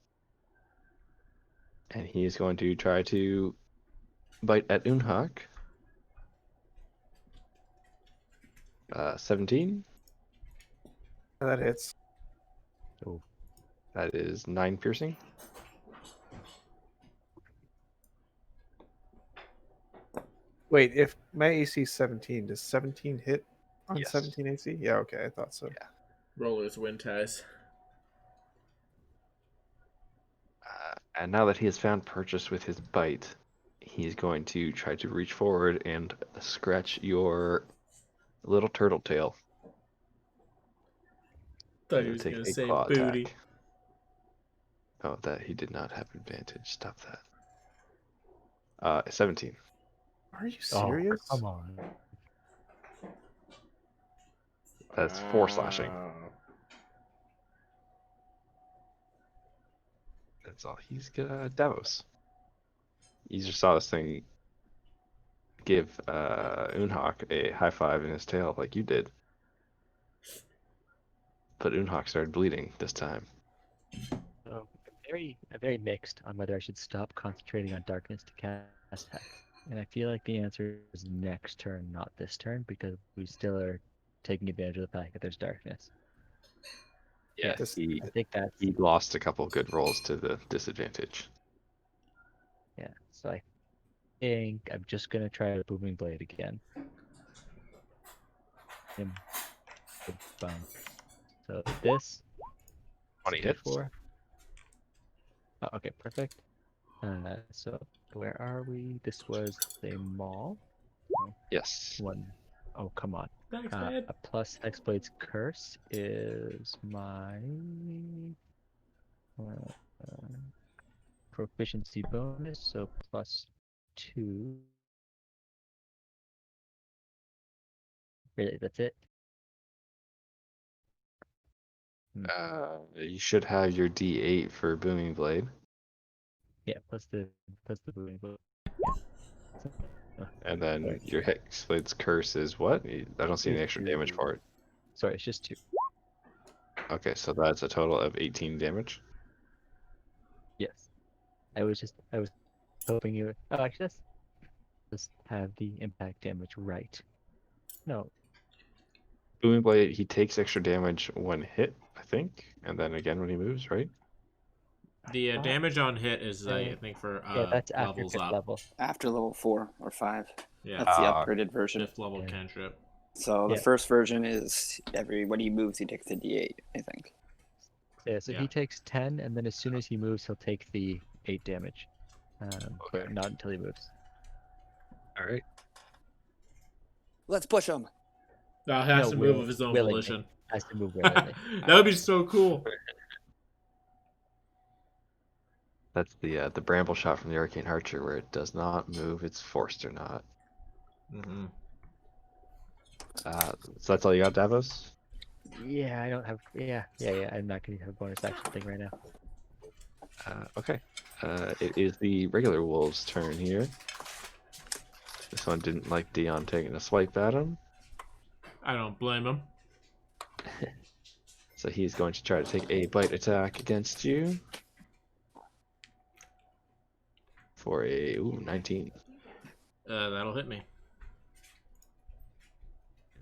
And he's going to try to bite at Unhawk. 17. That hits. That is 9 piercing. Wait, if my AC is 17, does 17 hit on Yes. 17 AC? Yeah, okay, I thought so. Yeah. Rollers win ties. And now that he has found purchase with his bite, he's going to try to reach forward and scratch your little turtle tail. Thought he He'll was take gonna a say claw booty. attack. Oh, that he did not have advantage. Stop that. 17. Are you serious? Oh, come on. That's 4 slashing. That's all he's got. Davos. You just saw this thing give Unhawk a high five in his tail like you did. But Unhawk started bleeding this time. So I'm very mixed on whether I should stop concentrating on darkness to cast hex. And I feel like the answer is next turn, not this turn, because we still are taking advantage of the fact that there's darkness. Yeah, This- I think that's he lost a couple good rolls to the disadvantage. yeah. So I think I'm just gonna try a booming blade again. Him, the bum. So this 20 hits. 4. Oh, okay, perfect. So where are we? This was the mall. Yes. One. Oh, come on. Thanks, man. A plus Hexblade's curse is my uh, proficiency bonus, so +2. Really, that's it. You should have your D8 for Booming Blade, Yeah, plus the booming blade. and then Right. your Hexblade's Curse is what? I don't see any Is extra damage to- for it. Sorry, it's just 2. Okay, so that's a total of 18 damage. Yes. I was hoping you. Oh, actually, let's just have the impact damage right. No, Booming Blade, he takes extra damage when hit, I think, and then again when he moves, right? The Uh, damage on hit is, I uh, think, for yeah, that's after levels 5th up. level. After level 4 or 5. Yeah, That's the Ah. upgraded version. 5th level Yeah. cantrip. So the Yeah. first version is when he moves, he takes the D8, I think. Yeah, so Yeah. he takes 10, and then as soon as he moves, he'll take the 8 damage. But Okay. not until he moves. All right. Let's push him. No, he has No, to move of his own willingly. volition. Has to move willingly. That would be so cool. That's the Bramble Shot from the Arcane Archer, where it does not move, it's forced or not. Mm-hmm. So that's all you got, Davos? Yeah, I don't have. Yeah. I'm not gonna have a bonus action thing right now. Okay. It is the regular wolves' turn here. This one didn't like Dion taking a swipe at him, I don't blame him. so he's going to try to take a bite attack against you for a 19. That'll hit me.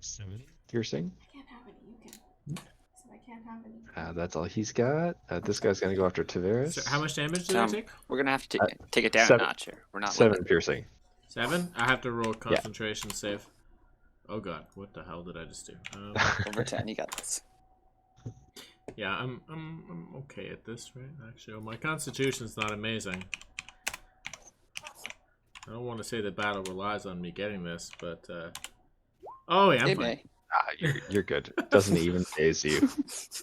7 piercing. Can't have any. You can. So I can't have any. That's all he's got. This guy's going to go after Tavares. So how much damage did I take? We're gonna have to take it down 7 a notch here. We're not 7 living. piercing. 7? I have to roll a concentration save. Oh god, what the hell did I just do? Over 10, you got this. Yeah, I'm okay at this, right? Actually, well, my constitution's not amazing. I don't want to say the battle relies on me getting this, but oh yeah, I'm Hey, fine. May. You're good. Doesn't even phase you.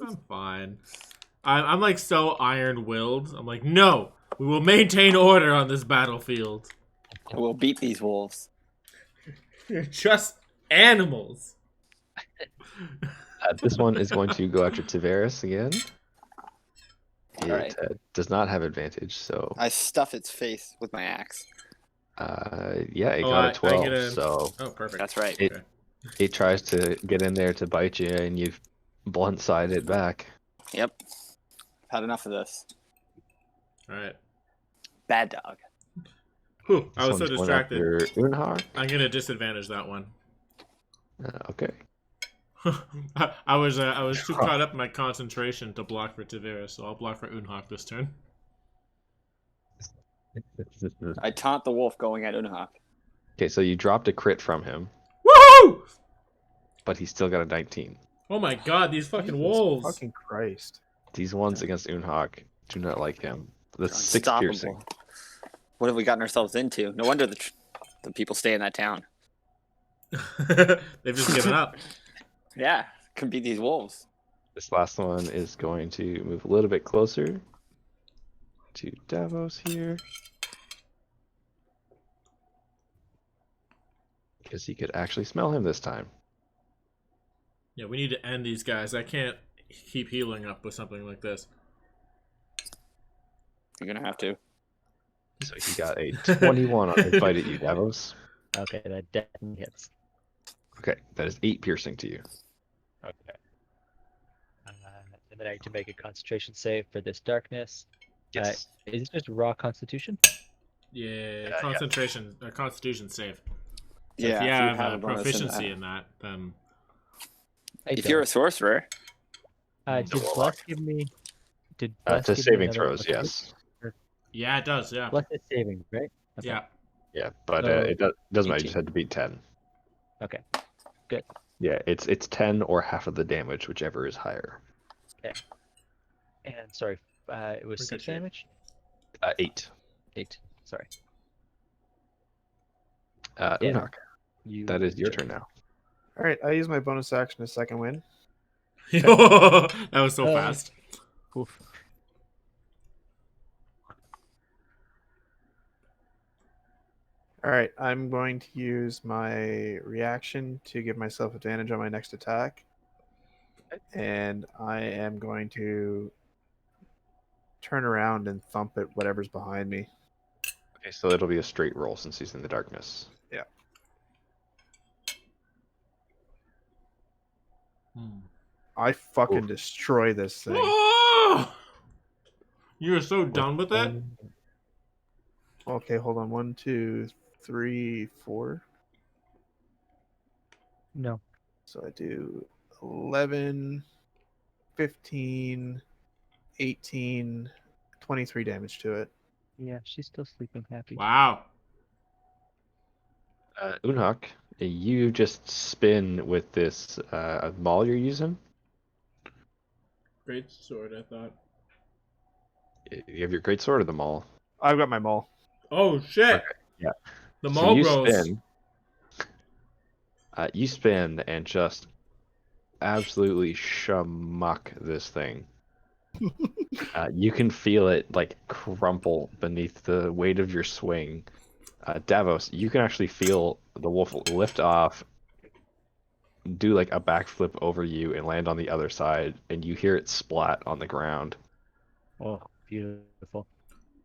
I'm fine. I'm like so iron-willed. I'm like, no, we will maintain order on this battlefield. We'll beat these wolves. You're just animals. This one is going to go after Tavares again. It Alright. does not have advantage, so I stuff its face with my axe. yeah, it Oh, got I a 12. get a- So Oh, perfect. That's right. It- it tries to get in there to bite you, and you blunt side it back. Yep. Had enough of this. All right. Bad dog. Whew, I This was so one's going distracted. after Unhar. I'm gonna disadvantage that one. Okay. I was too caught up in my concentration to block for Tavera, so I'll block for Unhawk this turn. I taunt the wolf going at Unhak. Okay, so you dropped a crit from him, Woohoo! but he's still got a 19. Oh my god, these fucking Jesus wolves! Fucking Christ. These ones against Unhawk do not like him. That's 6 Unstoppable. piercing. What have we gotten ourselves into? No wonder the people stay in that town. They've just given up. Yeah, could be these wolves. This last one is going to move a little bit closer to Davos here. Because he could actually smell him this time. Yeah, we need to end these guys. I can't keep healing up with something like this. You're gonna have to. So he got a 21 on his bite at you, Davos. Okay, that definitely hits. Okay, that is 8 piercing to you. Okay. And then I need to make a concentration save for this darkness. Yes. Is it just raw constitution? Yeah, yeah. concentration or constitution save. So Yeah, if you if have, a bonus proficiency that. in that, then If you're a sorcerer, Did warlock. Bless give me? Did Bless To give me saving another throws, +2? yes. yeah, it does. Yeah, Bless is saving, right? Okay. yeah. Yeah, but So, it doesn't matter. You 18. just had to beat 10. Okay. Yeah, it's 10 or half of the damage, whichever is higher. And sorry, it was 6 Ricochet. damage. 8. 8. Sorry. Unok, You. that is your turn now. All right, I use my bonus action to second win. That was so Oh. fast. Oof. All right, I'm going to use my reaction to give myself advantage on my next attack. And I am going to turn around and thump at whatever's behind me. Okay, so it'll be a straight roll since he's in the darkness. Yeah. I fucking destroy this thing. Oh! You're so done with it? Okay, hold on. 1, 2, 3, 4. No. So I do 11, 15, 18, 23 damage to it. Yeah, she's still sleeping happy. Wow. Unok, you just spin with this maul you're using. Great sword, I thought. You have your great sword or the maul? I've got my maul. Oh shit! Okay, yeah. The So mall you bros. spin. You spin and just absolutely shamuck this thing. You can feel it like crumple beneath the weight of your swing. Davos, you can actually feel the wolf lift off, do like a backflip over you, and land on the other side, and you hear it splat on the ground. Oh, beautiful.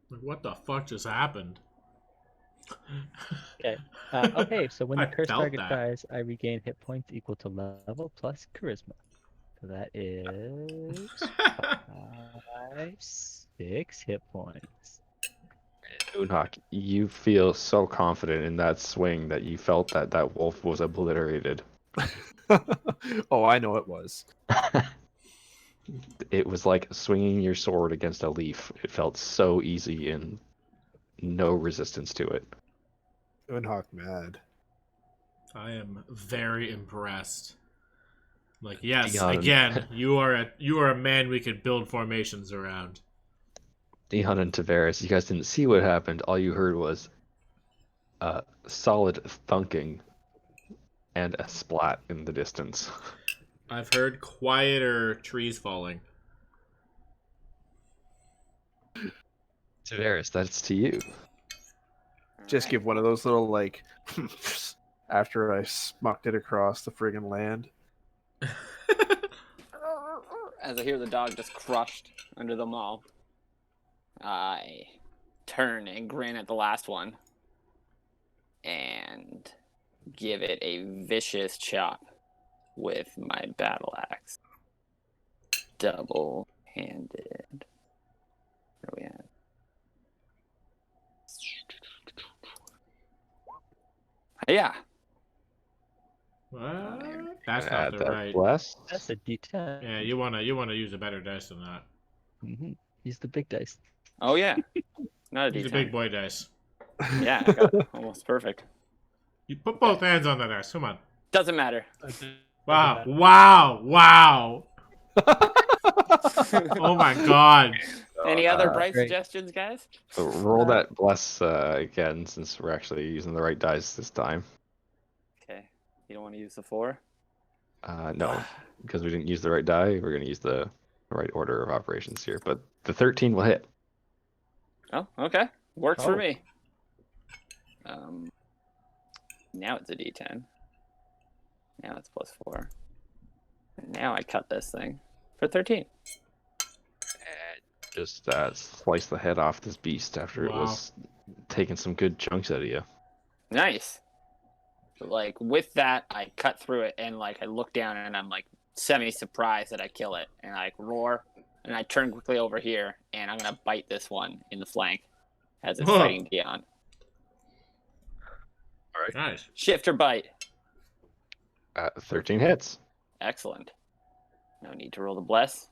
Like, what the fuck just happened? Okay. Okay, so when the I cursed felt target that. dies, I regain hit points equal to level plus charisma. So that is 5, 6 hit points. Unhawk, you feel so confident in that swing that you felt that that wolf was obliterated. Oh, I know it was. It was like swinging your sword against a leaf. It felt so easy and no resistance to it. Unhawk mad. I am very impressed. Like, yes, Dion. again, you are a man we could build formations around. Dion and Tavares, you guys didn't see what happened. All you heard was a solid thunking and a splat in the distance. I've heard quieter trees falling. Tavares, that's to you. Just give one of those little, like, after I smucked it across the friggin' land. as I hear the dog just crushed under the maul, I turn and grin at the last one and give it a vicious chop with my battle axe. Double-handed. Where are we at? Yeah. What? That's not Add the that right. bless. That's a D10. Yeah, you wanna use a better dice than that. Use the big dice. Oh, yeah. Not a Use D10. a big boy dice. Yeah, I got it. Almost perfect. You put both hands on the dice. Come on. Doesn't matter. Wow! Wow! Wow! Oh my god! Any other bright great. suggestions, guys? Roll that bless again, since we're actually using the right dice this time. Okay. You don't want to use the 4? No, because we didn't use the right die. We're going to use the right order of operations here. But the 13 will hit. Oh, okay. Works for Oh. me. Now it's a D10. Now it's +4. And now I cut this thing for 13. Just slice the head off this beast after it was taking some good chunks out of you. Nice. Like, with that, I cut through it, and, like, I look down, and I'm, like, semi-surprised that I kill it. And I, like, roar, and I turn quickly over here, and I'm going to bite this one in the flank as it's fighting Dion. right. Nice. Shift or bite. 13 hits. Excellent. No need to roll the bless.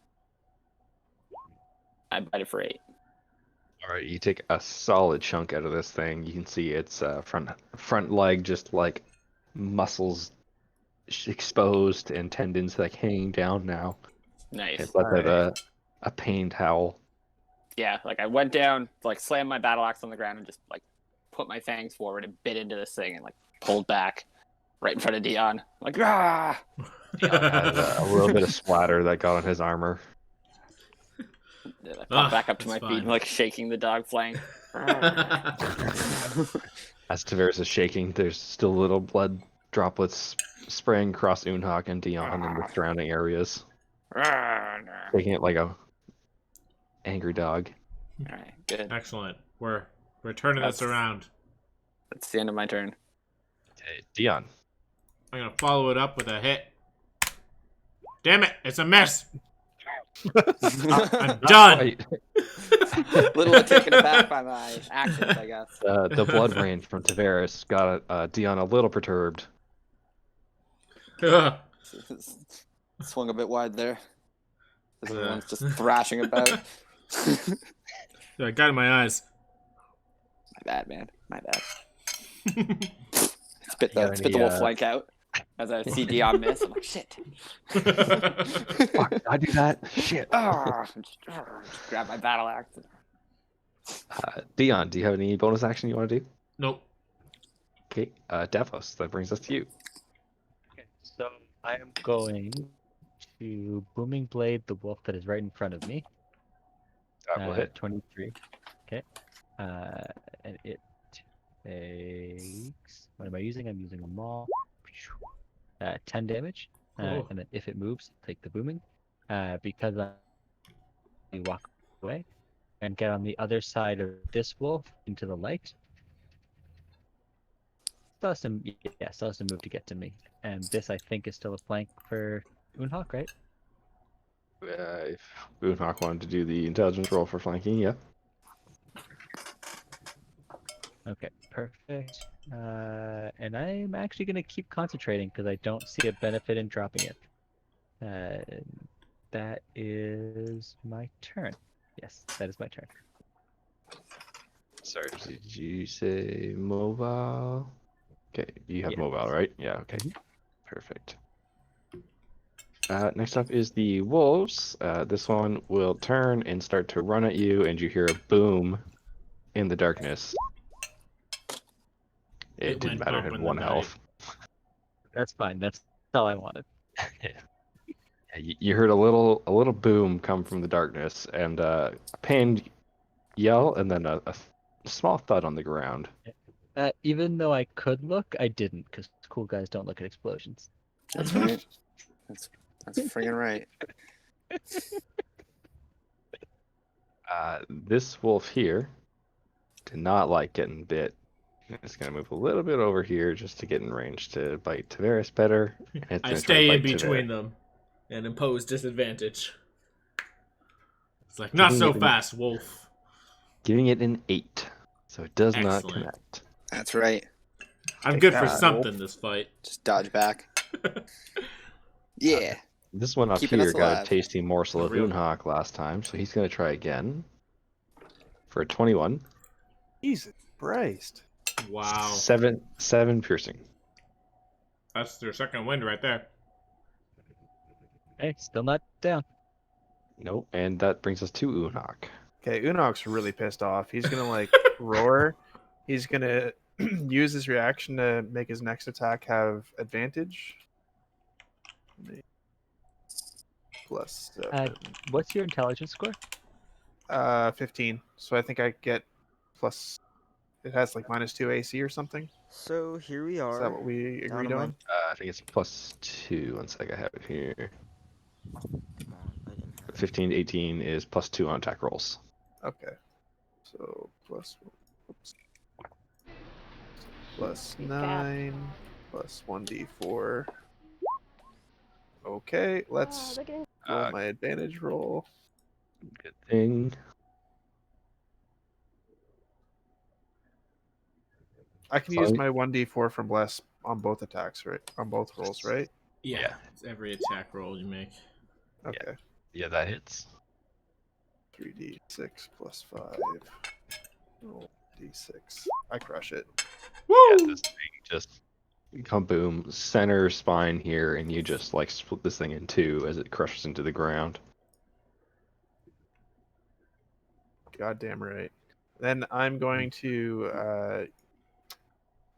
I bite it for 8. All right, you take a solid chunk out of this thing. You can see its front leg just like muscles exposed and tendons like hanging down now. Nice. It let out a pained howl. Yeah, like I went down, like slammed my battle axe on the ground and just like put my fangs forward and bit into this thing and like pulled back right in front of Dion. Like, ah! Dion had a little bit of splatter that got on his armor. Then I popped back up to my that's feet and fine. like shaking the dog flank. As Tavares is shaking, there's still little blood droplets spraying across Unhak and Dion and the surrounding areas, making it like a angry dog. All right, good. Excellent. We're turning this around. That's the end of my turn. Okay, Dion. I'm gonna follow it up with a hit. Damn it! It's a miss. I'm done. Wait, Little taken aback by my actions, I guess. the blood rain from Tavares got Dion a little perturbed. Swung a bit wide there. Everyone's just thrashing about. I got it in my eyes. My bad, man. My bad. Spit got the any, wolf flank out. As I see Dion miss, I'm like, shit. Fuck, I do that? Shit. Just grab my battle axe. Dion, do you have any bonus action you want to do? Nope. Okay, Davos, that brings us to you. Okay, so I am going to Booming Blade the wolf that is right in front of me. That will hit. 23. Okay. And it takes. What am I using? I'm using a maul. 10 damage. Oh. And then if it moves, take the booming. Because I walk away and get on the other side of this wolf into the light. Still has to move to get to me. And this, I think, is still a flank for Unhawk, right? If Unhak wanted to do the intelligence roll for flanking, yeah. Okay, perfect. And I'm actually going to keep concentrating because I don't see a benefit in dropping it. That is my turn. Yes, that is my turn. Sorry, did you say mobile? Okay, you have Yeah. mobile, right? Yeah, okay. Perfect. Next up is the wolves. This one will turn and start to run at you, and you hear a boom in the darkness. It didn't went matter, it bump had in the 1 night. health. That's fine. That's all I wanted. Yeah, you heard a little boom come from the darkness, and a pained yell, and then a small thud on the ground. Even though I could look, I didn't because cool guys don't look at explosions. That's right. That's friggin' right. This wolf here did not like getting bit. It's gonna move a little bit over here just to get in range to bite Tavares better. And it's I gonna try to stay in bite between Tavares. them and impose disadvantage. It's like, not so fast, wolf. Giving it an 8, so it does not Excellent. connect. That's right. I'm Take good for that, something this fight. Just dodge back. Yeah. This one up Keeping here us got a alive. tasty morsel For of real. Unhak last time, so he's gonna try again for a 21. Jesus Christ. Wow. 7 piercing. That's their second wind right there. Hey, still not down. Nope, and that brings us to Unhak. Okay, Unok's really pissed off. He's gonna like roar. He's gonna use his reaction to make his next attack have advantage. Plus What's your intelligence score? 15. So I think I get plus. It has like -2 AC or something. So here we are. Is that what we down agreed to my- on? I think it's +2. One sec, I have it here. Come on, I didn't have it. 15 to 18 is +2 on attack rolls. Okay. So plus. Oops. Plus 9 plus 1d4. Okay, let's roll my advantage roll. Good thing. I can So- use my 1d4 from bless on both attacks, right? On both rolls, right? Yeah, it's every attack roll you make. Okay. Yeah, that hits. 3d6 plus 5. Roll d6. I crush it. Yeah, this thing just come boom, center spine here, and you just like split this thing in two as it crushes into the ground. Goddamn right. Then I'm going to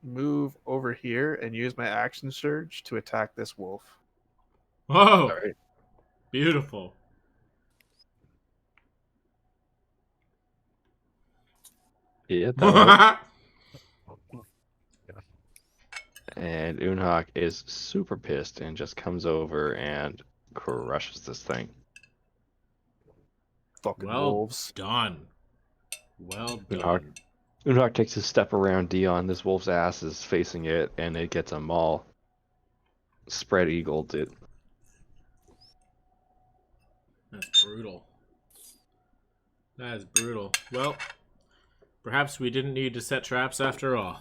move over here and use my action surge to attack this wolf. Whoa! All right. Beautiful. Yeah, that'll hit. And Unhak is super pissed and just comes over and crushes this thing. Fucking Well wolves. done. Well Unhak, done. Unhak takes a step around Dion. This wolf's ass is facing it, and it gets a maul. Spread eagled it. That's brutal. That is brutal. Well, perhaps we didn't need to set traps after all.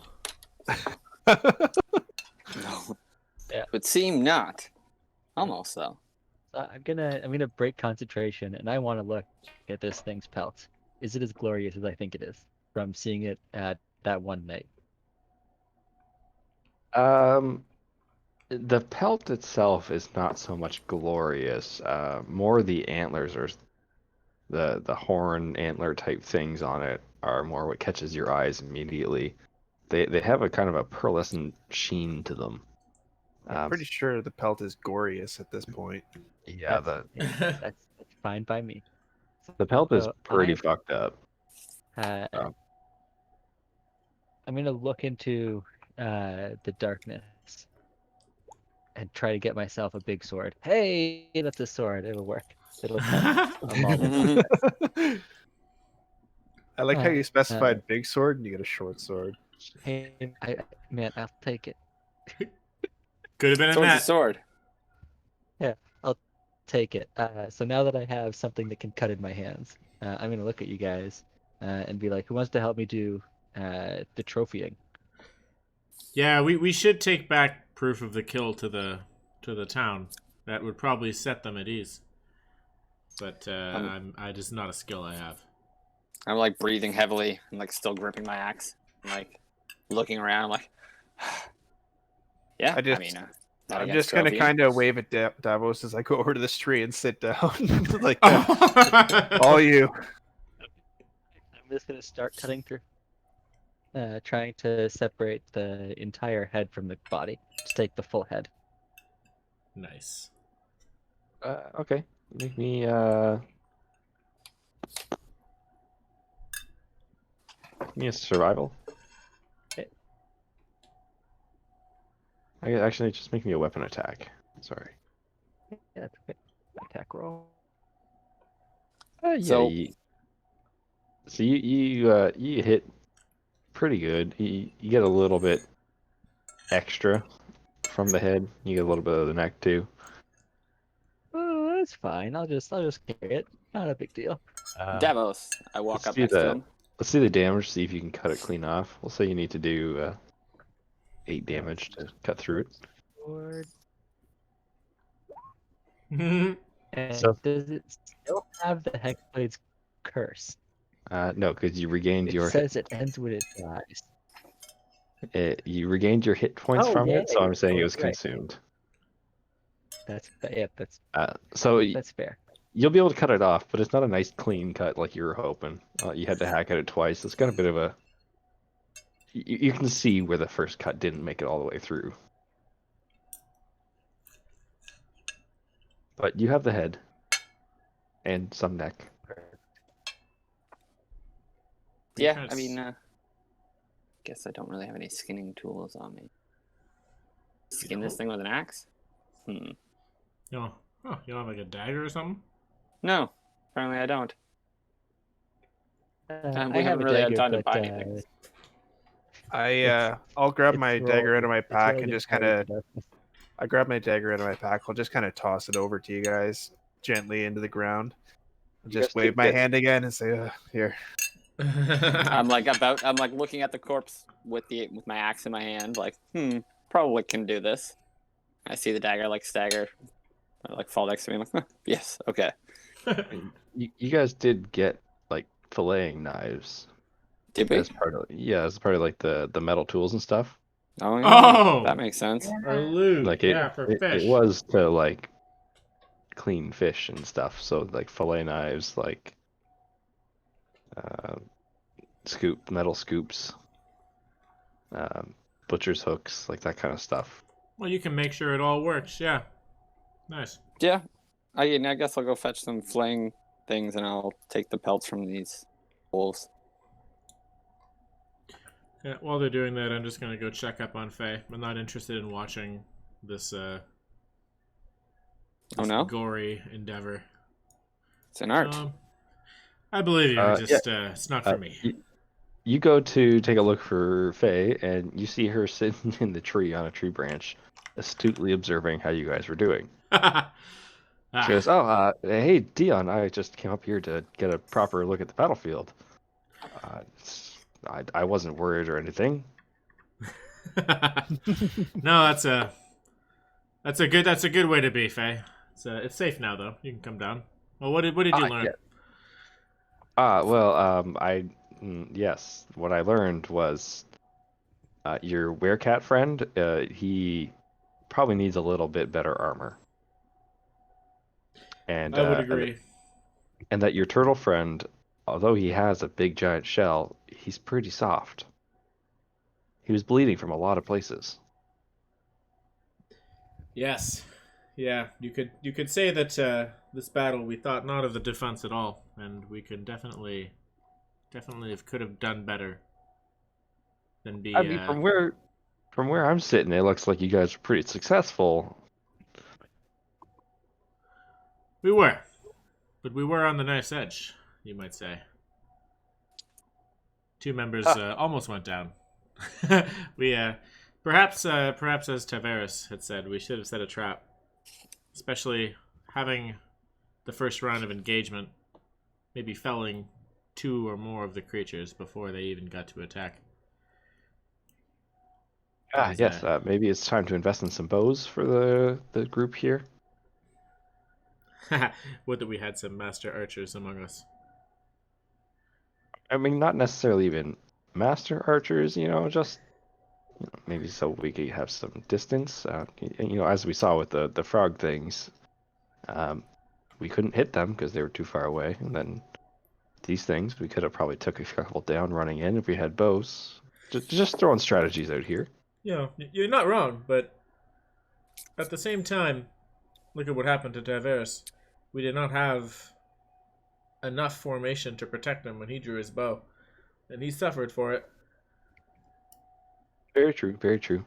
No. Yeah. Would seem not. Almost though. I'm gonna break concentration, and I want to look at this thing's pelt. Is it as glorious as I think it is from seeing it at that one night? The pelt itself is not so much glorious. More the antlers are the horn antler type things on it are more what catches your eyes immediately. They have a kind of a pearlescent sheen to them. I'm pretty sure the pelt is glorious at this point. Yeah, the That's fine by me. the pelt is So pretty I- fucked up. I'm gonna look into the darkness and try to get myself a big sword. Hey, that's a sword. It'll work. It'll cut a maul. I like how you specified Uh, big sword and you get a short sword. Hey, man, I'll take it. Could have been a Sword's a net. sword. Take it. So now that I have something that can cut in my hands, I'm gonna look at you guys and be like, "Who wants to help me do the trophying?" Yeah, we should take back proof of the kill to the town. That would probably set them at ease. But it is not a skill I have. I'm like breathing heavily and like still gripping my axe. I'm like looking around. I'm like, yeah. I just- mean, not I'm against just gonna trophying. kind of wave at Davos as I go over to this tree and sit down. Like, all you. I'm just gonna start cutting through, trying to separate the entire head from the body to take the full head. Nice. Okay, make me give me a survival. Okay. I actually just make me a weapon attack. Sorry. Yeah, that's okay. Attack roll. Yeah. So- So you hit pretty good. You get a little bit extra from the head. You get a little bit of the neck too. Oh, that's fine. I'll just carry it. Not a big deal. Davos. I walk let's up do next to that. him. Let's see the damage. See if you can cut it clean off. We'll say you need to do 8 damage to cut through it. Sword. Yeah, And So- does it still have the Hexblade's curse? No, because you regained It your says it ends when it dies. you regained your hit points Oh, from yeah, it. So I'm saying it you're was right. consumed. That's So that's fair. you'll be able to cut it off, but it's not a nice clean cut like you were hoping. You had to hack at it twice. It's got a bit of a. You can see where the first cut didn't make it all the way through. But you have the head and some neck. Yeah, I mean, guess I don't really have any skinning tools on me. Skin this thing with an axe? You don't have like a dagger or something? No, apparently I don't. We I haven't have a really had dagger, time to but buy anything. I'll grab it's my dagger out of my it's pack and relative just power kind of. to darkness. I grab my dagger out of my pack. I'll just kind of toss it over to you guys gently into the ground. I'll You just guys wave take my it. hand again and say, "Here." I'm like looking at the corpse with my axe in my hand, like, probably can do this. I see the dagger like stagger, like fall next to me. I'm like, yes, okay. You guys did get like filleting knives Did we? as part of like the metal tools and stuff. Oh yeah, Oh! that makes sense. A lube, Like for it fish. was to like clean fish and stuff. So like fillet knives, like metal scoops, butcher's hooks, like that kind of stuff. Well, you can make sure it all works. Yeah. Nice. Yeah, I guess I'll go fetch some flaying things, and I'll take the pelts from these wolves. Yeah, while they're doing that, I'm just gonna go check up on Faye. I'm not interested in watching this Oh no, gory endeavor. it's an art. I believe you. Yeah. It's not for me. You go to take a look for Faye, and you see her sitting in the tree on a tree branch, astutely observing how you guys were doing. She goes, "Oh, hey, Dion, I just came up here to get a proper look at the battlefield. I wasn't worried or anything." No, that's a good way to be, Faye. It's safe now though. You can come down. Well, what did you learn? Yeah. Yes, what I learned was your werecat friend, he probably needs a little bit better armor. And I would agree. And that your turtle friend, although he has a big giant shell, he's pretty soft. He was bleeding from a lot of places. Yes. Yeah, you could say that this battle we thought not of the defense at all, and we could definitely could have done better than be. I mean, from where I'm sitting, it looks like you guys are pretty successful. We were, but we were on the knife's edge, you might say. 2 members almost went down. We perhaps as Tavares had said, we should have set a trap, especially having the first round of engagement, maybe felling 2 or more of the creatures before they even got to attack. Yes. Maybe it's time to invest in some bows for the group here. Would that we had some master archers among us. I mean, not necessarily even master archers, just maybe so we could have some distance. As we saw with the frog things, we couldn't hit them because they were too far away. And then these things, we could have probably took a couple down running in if we had bows. Just throwing strategies out here. Yeah, you're not wrong, but at the same time, look at what happened to Tavares. We did not have enough formation to protect him when he drew his bow, and he suffered for it. Very true, very true.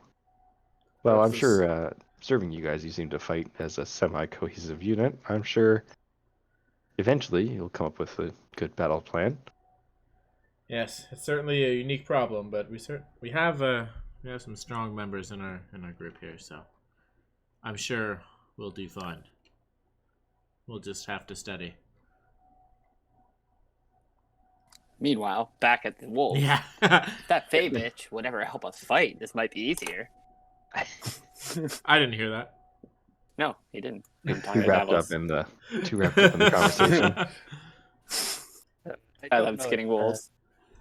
Well, I'm sure, serving you guys, you seem to fight as a semi-cohesive unit. I'm sure eventually you'll come up with a good battle plan. Yes, it's certainly a unique problem, but we have some strong members in our group here, so I'm sure we'll do fine. We'll just have to study. Meanwhile, back at the wolves. Yeah. That Faye bitch would never help us fight. This might be easier. I didn't hear that. No, he didn't. Too wrapped up in the conversation. I love skinning wolves.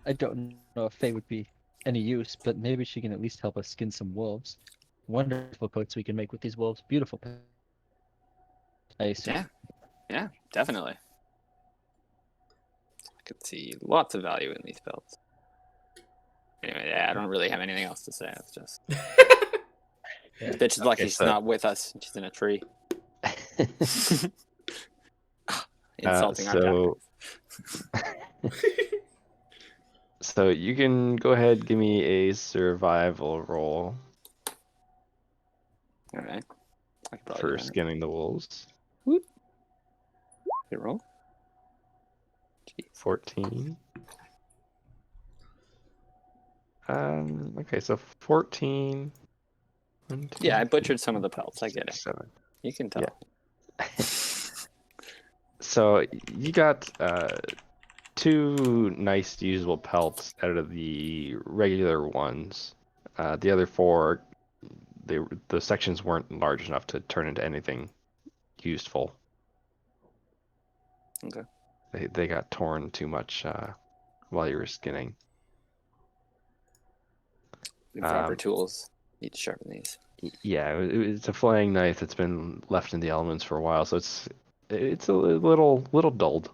I don't know if Faye would be any use, but maybe she can at least help us skin some wolves. Wonderful coats we can make with these wolves. Beautiful. I assume. Yeah, definitely. I could see lots of value in these belts. Anyway, yeah, I don't really have anything else to say. It's just this bitch is lucky she's not with us. She's in a tree. Insulting our tactics. So you can go ahead, give me a survival roll. All right. For skinning the wolves. Whoop. Good roll. 14. Okay, so 14. 1, 2, yeah, I butchered some of the pelts. I get it. 7. You can tell. Yeah. So you got two nice usable pelts out of the regular ones. The other four, the sections weren't large enough to turn into anything useful. Okay. They got torn too much while you were skinning. The proper tools. Need to sharpen these. Yeah, it's a flaying knife that's been left in the elements for a while, so it's a little dulled.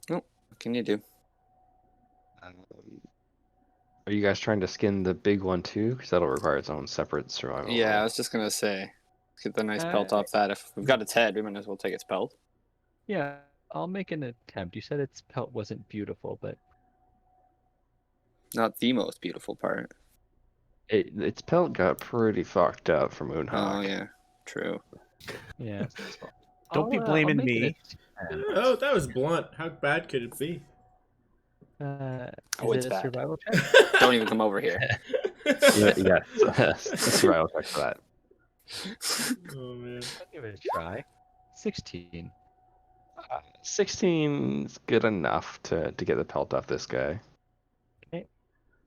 What can you do? Are you guys trying to skin the big one too? Because that'll require its own separate survival. Yeah, I roll. was just gonna say, get the nice pelt off that. If we've got its head, we might as well take its pelt. Yeah, I'll make an attempt. You said its pelt wasn't beautiful, but Not the most beautiful part. Its pelt got pretty fucked up from Moonhawk. Oh yeah, true. yeah. Don't be I'll blaming make me. an attempt. Oh, that was blunt. How bad could it be? Oh, Is it's it a bad. survival check? Don't even come over here. Yeah, survival check for that. Oh man. I'll give it a try. 16. 16 is good enough to get the pelt off this guy.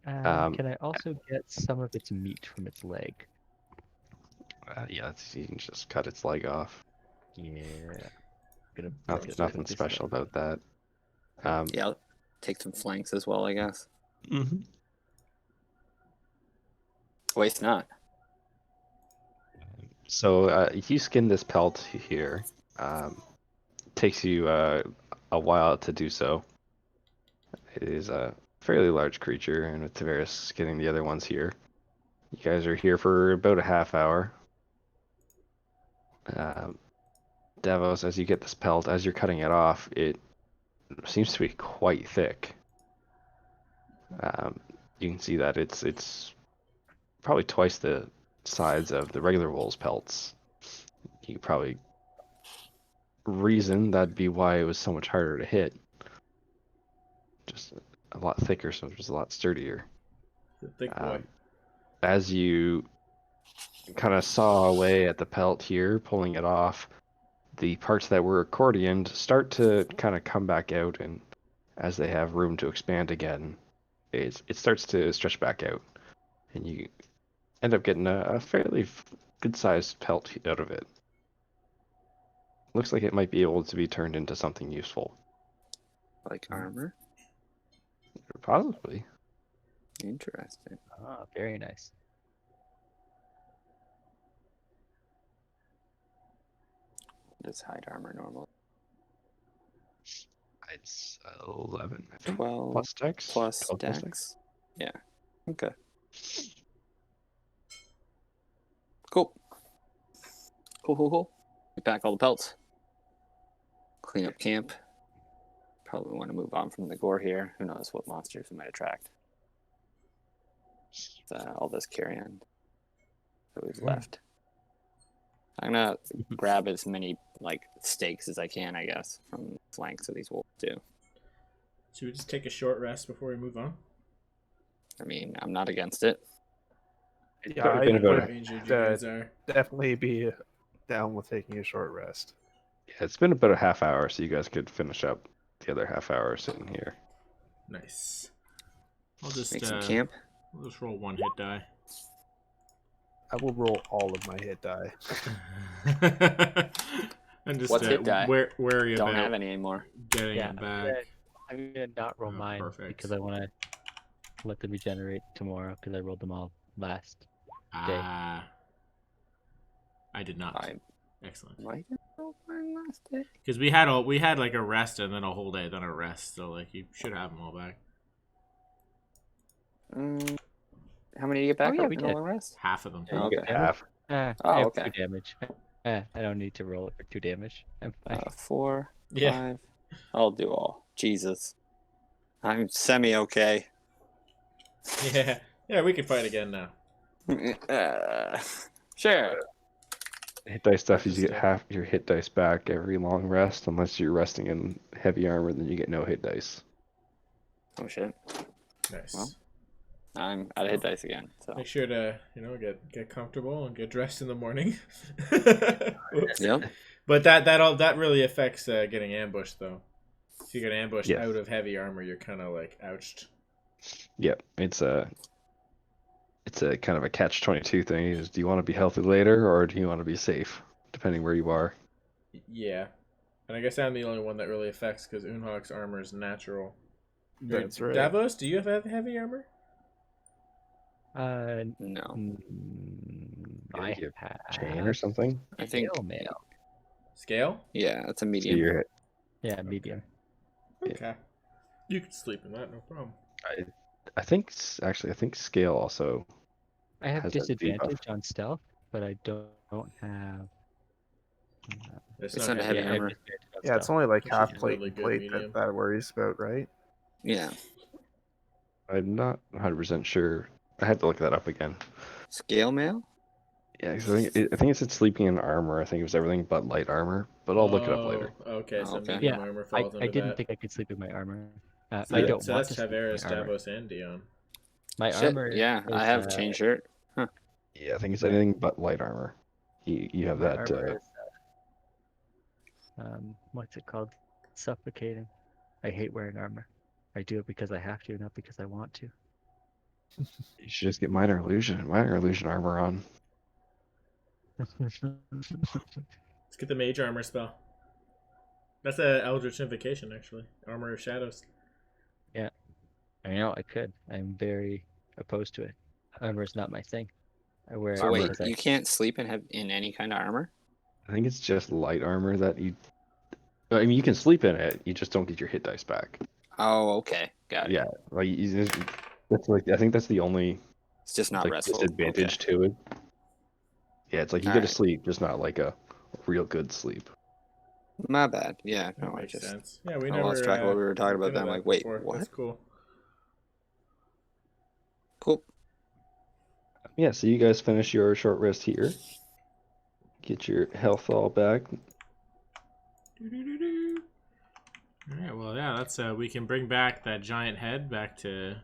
Can I also get some of its meat from its leg? Yeah, you can just cut its leg off. Yeah. Gonna break it Nothing with this special thing. about that. Yeah, I'll take some flanks as well, I guess. Mm-hmm. Waste not. So if you skin this pelt here, takes you a while to do so. It is a fairly large creature, and with Tavares skinning the other ones here, you guys are here for about a half hour. Davos, as you get this pelt, as you're cutting it off, it seems to be quite thick. You can see that it's probably twice the size of the regular wolf's pelts. You could probably reason that'd be why it was so much harder to hit. Just a lot thicker, so it was a lot sturdier. It's a thick boy. As you kind of saw away at the pelt here, pulling it off, the parts that were accordioned start to kind of come back out, and as they have room to expand again, it starts to stretch back out, and you end up getting a fairly good-sized pelt out of it. Looks like it might be able to be turned into something useful. Like armor. Possibly. Interesting. Oh, very nice. Does hide armor normally? It's 11, I think. 12 Plus dex? plus 12 plus dex. Yeah. Okay. Cool. Cool. Get back all the pelts. Clean up camp. Probably want to move on from the gore here. Who knows what monsters we might attract. All this carrion that we've left. I'm gonna grab as many like steaks as I can, I guess, from the flanks of these wolves too. Should we just take a short rest before we move on? I mean, I'm not against it. Yeah, I been about How would injured you guys are. definitely be down with taking a short rest. Yeah, it's been about a half hour, so you guys could finish up the other half hour sitting here. Nice. I'll just Make some camp. I'll just roll one hit die. I will roll all of my hit die. And just What's hit die? wary Don't about have any anymore. getting Yeah, it back. I'm gonna not roll Oh, mine perfect. because I want to let them regenerate tomorrow because I rolled them all last. Ah. I did not. I Excellent. might have rolled mine last day. Because we had like a rest and then a whole day, then a rest. So like you should have them all back. How many do you get back? Oh, yeah, up we in did. all the rest? Half of them. You get Okay. half. I Oh, have okay. 2 damage. I don't need to roll it for 2 damage. I'm fine. 4, Yeah. 5. I'll do all. Jesus. I'm semi-okay. Yeah. Yeah, we can fight again now. Sure. Hit dice stuff is you get half your hit dice back every long rest, unless you're resting in heavy armor, then you get no hit dice. Oh, shit. Nice. Well. I'm out of hit dice again. So. Make sure to, get comfortable and get dressed in the morning. Oops. Yep. But that really affects getting ambushed though. If you get ambushed Yes. out of heavy armor, you're kind of like ouched. Yep, it's a kind of a catch-22 thing. Is do you want to be healthy later or do you want to be safe, depending where you are? Yeah. And I guess I'm the only one that really affects because Unhawk's armor is natural. That's right. Davos, do you have heavy armor? No. I you have have chain or something. I think. scale mail. Scale? Yeah, that's a So medium. you're, Yeah, medium. Okay. You can sleep in that, no problem. I think scale also. I have Has that disadvantage debuff. on stealth, but I don't have. It's It's not not a heavy heavy I have armor. disadvantage on Yeah, it's stealth. only like Which half is plate really and good plate medium. that worries about, right? Yeah. I'm not 100% sure. I had to look that up again. Scale mail? Yeah, 'cause I think it said sleeping in armor. I think it was everything but light armor, but I'll look it up later. Okay, so Okay. medium Yeah, armor I falls under didn't that. think I could sleep in my armor. So, I Yeah. don't so want that's to sleep in Tavares, my armor. Davos, and Dion. My Shit, armor. yeah, I is, have chain shirt. Yeah, I think it's Right. anything but light armor. You have My that. armor is. What's it called? Suffocating. I hate wearing armor. I do it because I have to, not because I want to. You should just get minor illusion armor on. Let's get the mage armor spell. That's a Eldritch Invocation, actually. Armor of Shadows. Yeah, I know I could. I'm very opposed to it. Armor is not my thing. I wear So it wait, because I. you can't sleep in any kind of armor? I think it's just light armor that you. I mean, you can sleep in it. You just don't get your hit dice back. Oh, okay, got it. Yeah, like that's like I think that's the only It's just not like restful. disadvantage to it. Yeah, it's like you All get to right. sleep, just not like a real good sleep. Okay. My bad. Yeah, That no, I makes just sense. Yeah, we I never lost track of what we were talking about. been Then I'm at like, that wait, before. what? That's cool. Cool. Yeah, so you guys finish your short rest here. Get your health all back. Alright, well, yeah, that's we can bring back that giant head back to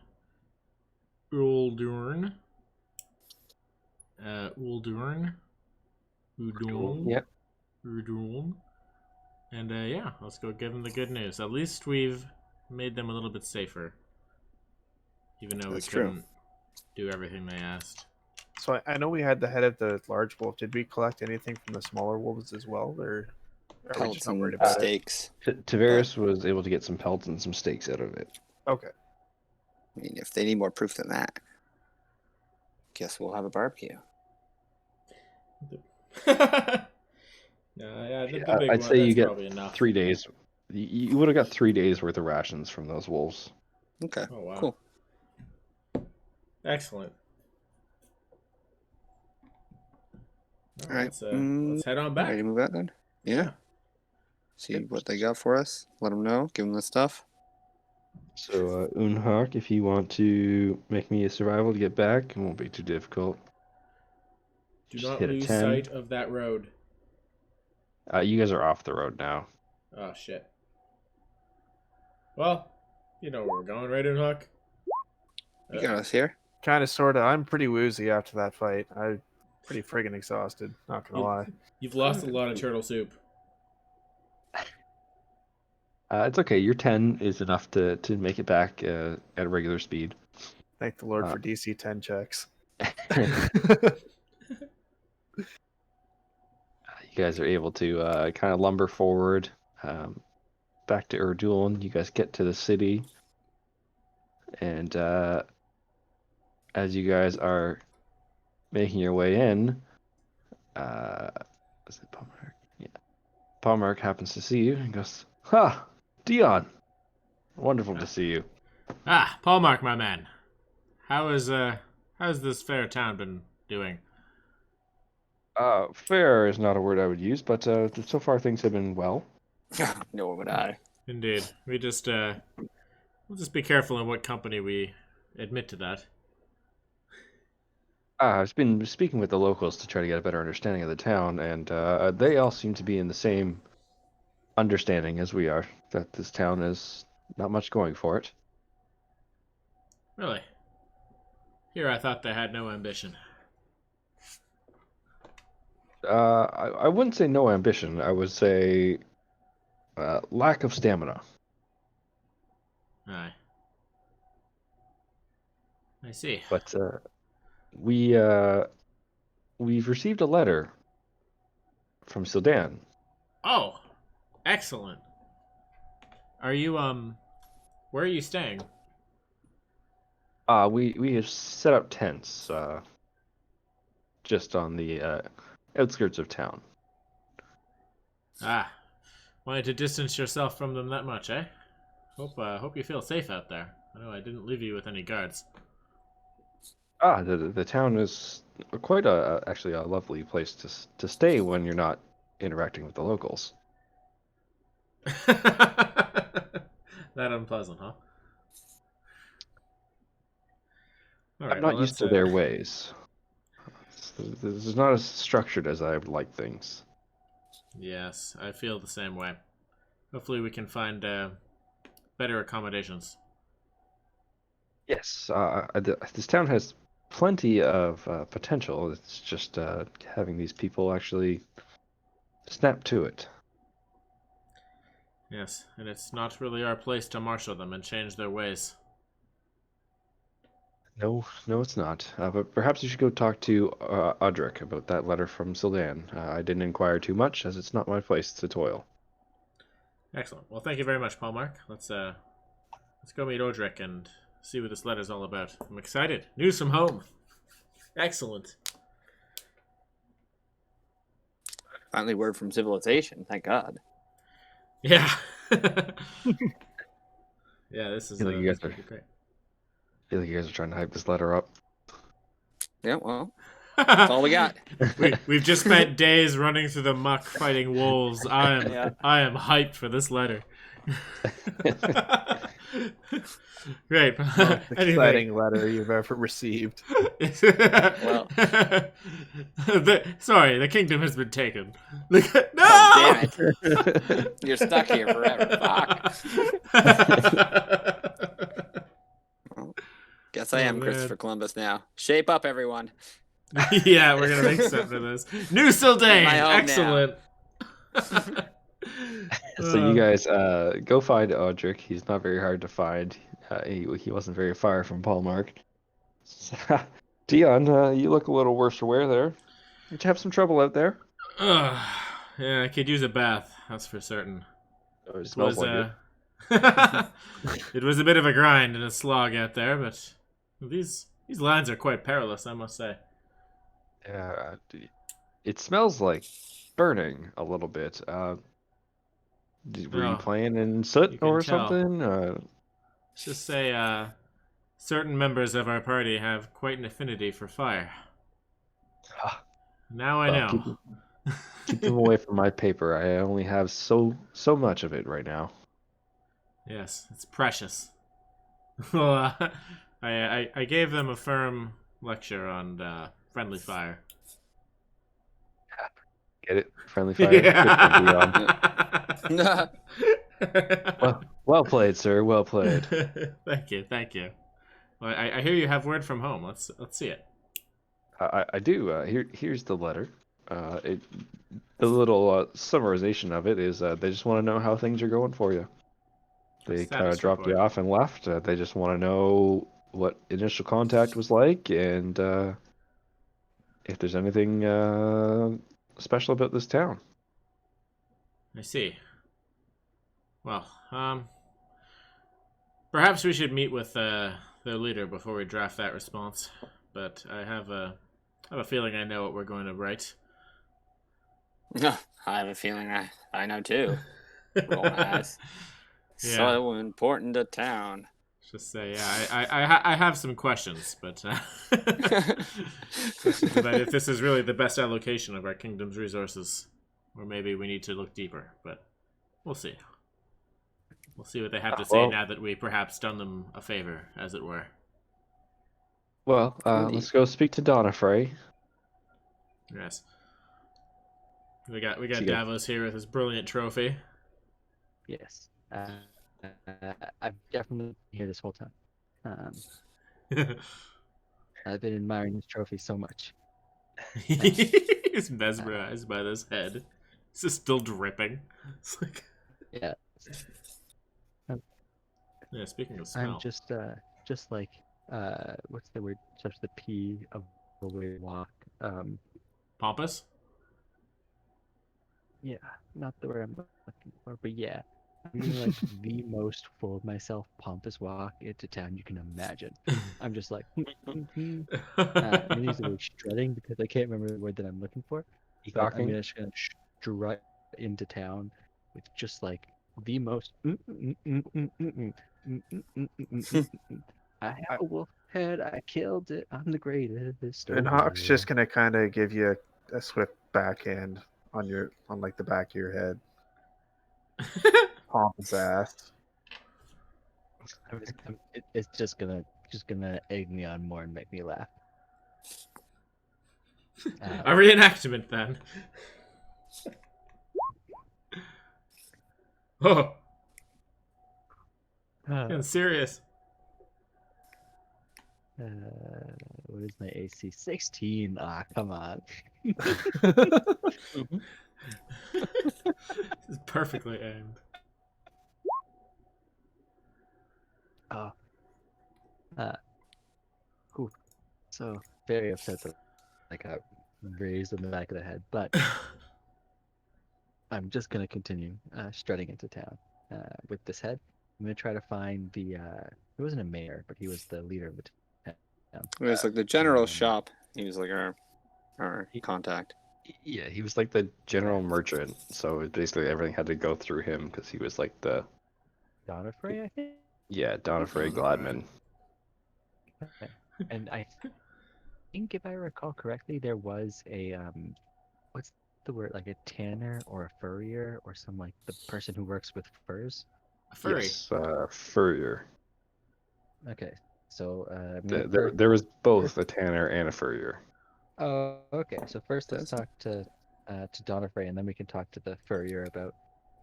Uldurn. Uldurn. Yep. Udurn. And yeah, let's go give them the good news. At least we've made them a little bit safer. Even though That's we true. couldn't do everything they asked. So I know we had the head of the large wolf. Did we collect anything from the smaller wolves as well, or are we Pelts just not and worried about it? steaks. Tavares was able to get some pelts and some steaks out of it. Okay. I mean, if they need more proof than that, guess we'll have a barbecue. Yeah, the Yeah, big I'd one, say you that's get probably enough. 3 days. You would have got 3 days worth of rations from those wolves. Okay, Oh, wow. cool. Excellent. All right, Let's head on back. Ready to move out then? Yeah. See Yep. what they got for us. Let them know. Give them the stuff. So, Unhawk, if you want to make me a survival to get back, it won't be too difficult. Do Just not hit a lose 10. sight of that road. You guys are off the road now. Oh, shit. Well, you know where we're going, right, Unhook? You got us here. Kind of, sort of. I'm pretty woozy after that fight. I'm pretty friggin' exhausted. Not gonna lie. You've lost a lot of turtle soup. It's okay. Your 10 is enough to make it back at a regular speed. Thank the Lord for DC 10 checks. You guys are able to kind of lumber forward back to Erduln. You guys get to the city, and as you guys are making your way in, is it Palmark? Yeah, Palmark happens to see you and goes, "Ha, Dion, wonderful to see you." Ah, Paulmark, my man. How's this fair town been doing? Fair is not a word I would use, but so far things have been well. Nor would I. Indeed. We'll just be careful in what company we admit to that. I've been speaking with the locals to try to get a better understanding of the town, and they all seem to be in the same understanding as we are, that this town is not much going for it. Really? Here I thought they had no ambition. I wouldn't say no ambition. I would say lack of stamina. Aye. I see. But we've received a letter from Sildan. Oh, excellent. Are you where are you staying? We have set up tents just on the outskirts of town. Ah, wanted to distance yourself from them that much, eh? Hope you feel safe out there. I know I didn't leave you with any guards. The town is quite actually a lovely place to stay when you're not interacting with the locals. That unpleasant, huh? All I'm right, not well, used to their ways. This is not as structured as I would like things. Yes, I feel the same way. Hopefully we can find better accommodations. Yes, this town has plenty of potential. It's just having these people actually snap to it. Yes, and it's not really our place to marshal them and change their ways. No, it's not. But perhaps you should go talk to Audric about that letter from Sildan. I didn't inquire too much, as it's not my place to toil. Excellent. Well, thank you very much, Paul Mark. Let's go meet Odric and see what this letter's all about. I'm excited. News from home. Excellent. Finally, word from civilization. Thank God. Yeah. Yeah, this is Feel like you guys this is great. I feel like you guys are trying to hype this letter up. Yeah, well, that's all we got. We've just spent days running through the muck fighting wolves. I am hyped for this letter. Great. Most exciting letter you've ever received. Well. Sorry, the kingdom has been taken. No! Oh, damn it. You're stuck here forever. Fuck. Well, guess I am man. Christopher Columbus now. Shape up, everyone. Yeah, we're gonna make sense of this. New Sildane! My home Excellent. So you guys go find Audric. He's not very hard to find. He wasn't very far from Paul Mark. Dion, you look a little worse for wear there. Did you have some trouble out there? Yeah, I could use a bath. That's for certain. Oh, it smells like it. It was a bit of a grind and a slog out there, but these lands are quite perilous, I must say. Yeah, it smells like burning a little bit. Were you playing in soot you can or tell. something? Let's just say certain members of our party have quite an affinity for fire. Now I know. Keep them away from my paper. I only have so much of it right now. Yes, it's precious. Well, I gave them a firm lecture on friendly fire. Get it? Friendly fire? Yeah. Well played, sir. Well played. Thank you. Well, I hear you have word from home. Let's see it. I do. Here's the letter. The little summarization of it is they just want to know how things are going for you. They kind of dropped you off and left. They just want to know what initial contact was like and if there's anything special about this town. I see. Well, perhaps we should meet with their leader before we draft that response. But I have a feeling I know what we're going to write. I have a feeling I know too. Roll my eyes. Yeah. So important to town. Just say, yeah, I have some questions, but questions about if this is really the best allocation of our kingdom's resources, or maybe we need to look deeper. But we'll see. We'll see what they have to say now that we perhaps done them a favor, as it were. Well, let's go speak to Donna Frey. Yes. We got Davos here with his brilliant trophy. Yes. I've definitely been here this whole time. I've been admiring this trophy so much. He's mesmerized by this head. It's just still dripping. It's like... Yeah. Yeah, speaking of smell. I'm just like, what's the word? Just the P of the way to walk. Pompous? Yeah, not the word I'm looking for, but yeah. I'm doing like the most full of myself pompous walk into town you can imagine. I'm just like, I'm gonna use the word strutting because I can't remember the word that I'm looking for. But I'm Peacocking? just gonna strut into town with just like the most. I have a wolf head. I killed it. I'm the greatest. And over Hawk's here." just gonna kind of give you a swift backhand on like the back of your head. Pomp his ass. It's just gonna egg me on more and make me laugh. A reenactment, then. Oh, getting serious. What is my AC? 16. Ah, come on. This is perfectly aimed. Oh. Whew. So very upset that I got raised on the back of the head, but I'm just gonna continue strutting into town with this head. I'm gonna try to find the. He wasn't a mayor, but he was the leader of the town. It was like the general Um, shop. He was like our contact. Yeah, he was like the general merchant, so basically everything had to go through him because he was like the Donifrey, I think. Donifrey Gladman. Okay. And I think, if I recall correctly, there was a what's the word? Like a tanner or a furrier or some like the person who works with furs. A furry. Yes, furrier. Okay, so I'm gonna There was both a tanner and a furrier. Oh, okay. So first, let's That's- talk to Donifrey, and then we can talk to the furrier about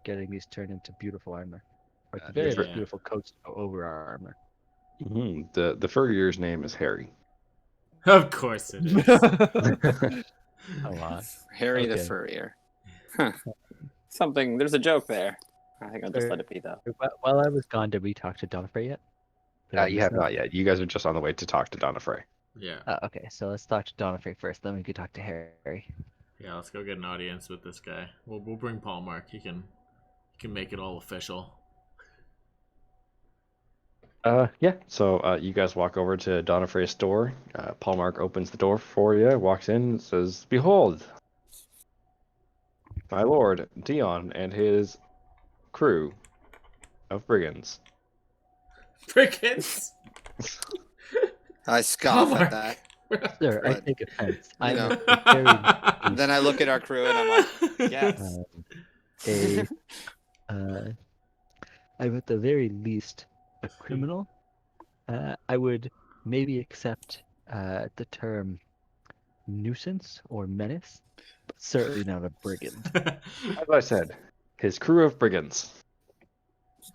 getting these turned into beautiful armor, like the very Yeah. beautiful coats to go over our armor. The furrier's name is Harry. Of course it is. Come on. Harry the Okay. Furrier. Huh. Something. There's a joke there. I think I'll just Sure. let it be though. While I was gone, did we talk to Donifrey yet? Did I You miss have that? not yet. You guys are just on the way to talk to Donifrey. Yeah. Okay, so let's talk to Donifrey first. Then we could talk to Harry. Yeah, let's go get an audience with this guy. We'll bring Paul Mark. He can make it all official. Yeah. So you guys walk over to Donifrey's store. Paul Mark opens the door for you, walks in, and says, "Behold, my lord Dion and his crew of brigands." Brigands. I scoff Homer. at that. Sir, I But, take offense. you I'm know. a very Then I look at our crew and I'm like, yes. I'm at the very least a criminal. I would maybe accept the term nuisance or menace, but certainly not a brigand. As I said, his crew of brigands.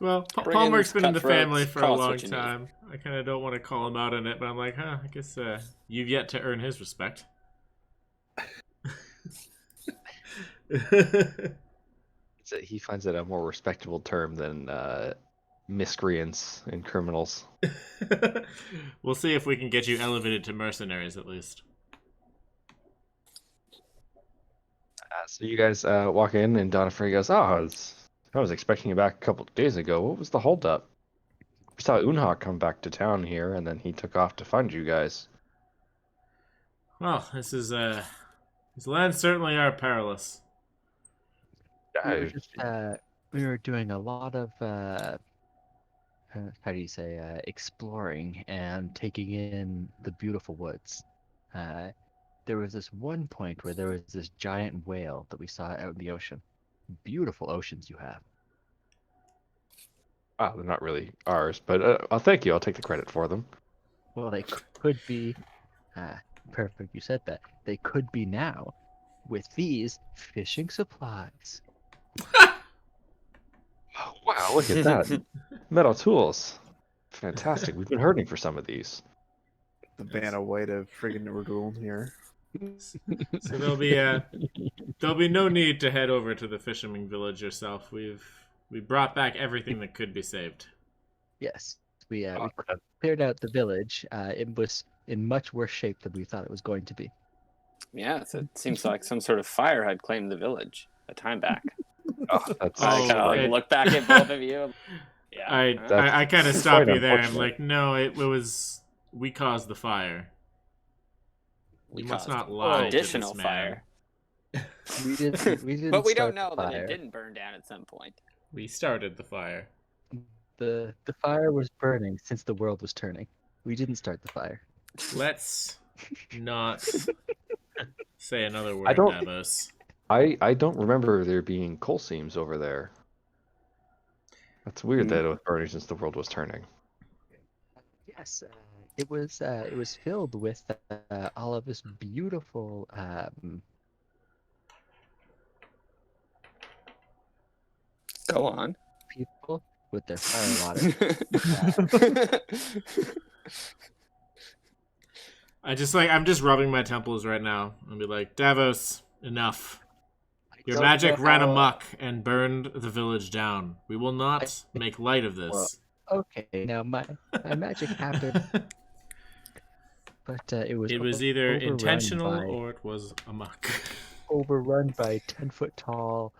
Well, Paul Brigands, Mark's been in the family cutthroats, for a call us long what you need. time. I kind of don't want to call him out on it, but I'm like, I guess you've yet to earn his respect. He finds it a more respectable term than miscreants and criminals. We'll see if we can get you elevated to mercenaries at least. So you guys walk in, and Donifrey goes, "Oh, I was expecting you back a couple of days ago. What was the holdup? We saw Unhak come back to town here, and then he took off to find you guys." Well, this land's certainly are perilous. We were doing a lot of how do you say exploring and taking in the beautiful woods. There was this one point where there was this giant whale that we saw out in the ocean. Beautiful oceans you have. They're not really ours, but I'll thank you. I'll take the credit for them. Well, they could be. Perfect. You said that. They could be now, with these fishing supplies. Oh, wow, look at that. Metal tools. Fantastic. We've been hurting for some of these. The Vanna White of friggin' Ragoon here. So there'll be no need to head over to the fisherman village yourself. We brought back everything that could be saved. Yes, we Oh, cleared out the village. It was in much worse shape than we thought it was going to be. Yeah, so it seems like some sort of fire had claimed the village a time back. that's I kind of like it- look back at both of you. Yeah. I That's I kind of quite stop you there. I'm unfortunate. like, no, it was we caused the fire. We You must caused not lie to additional this fire. man. We didn't. We didn't. But we start don't know the that fire. it didn't burn down at some point. We started the fire. The fire was burning since the world was turning. We didn't start the fire. Let's not say another word, I don't- Davos. I don't remember there being coal seams over there. That's weird that it was burning since the world was turning. Yes, it was filled with all of this beautiful Go on. people with their fire water. I'm just rubbing my temples right now and be like, Davos, enough. Your don't magic know ran how- amok and burned the village down. We will not make light of this. Okay, now my magic happened, but it was It was either overrun intentional by- or it was amok. overrun by 10-foot tall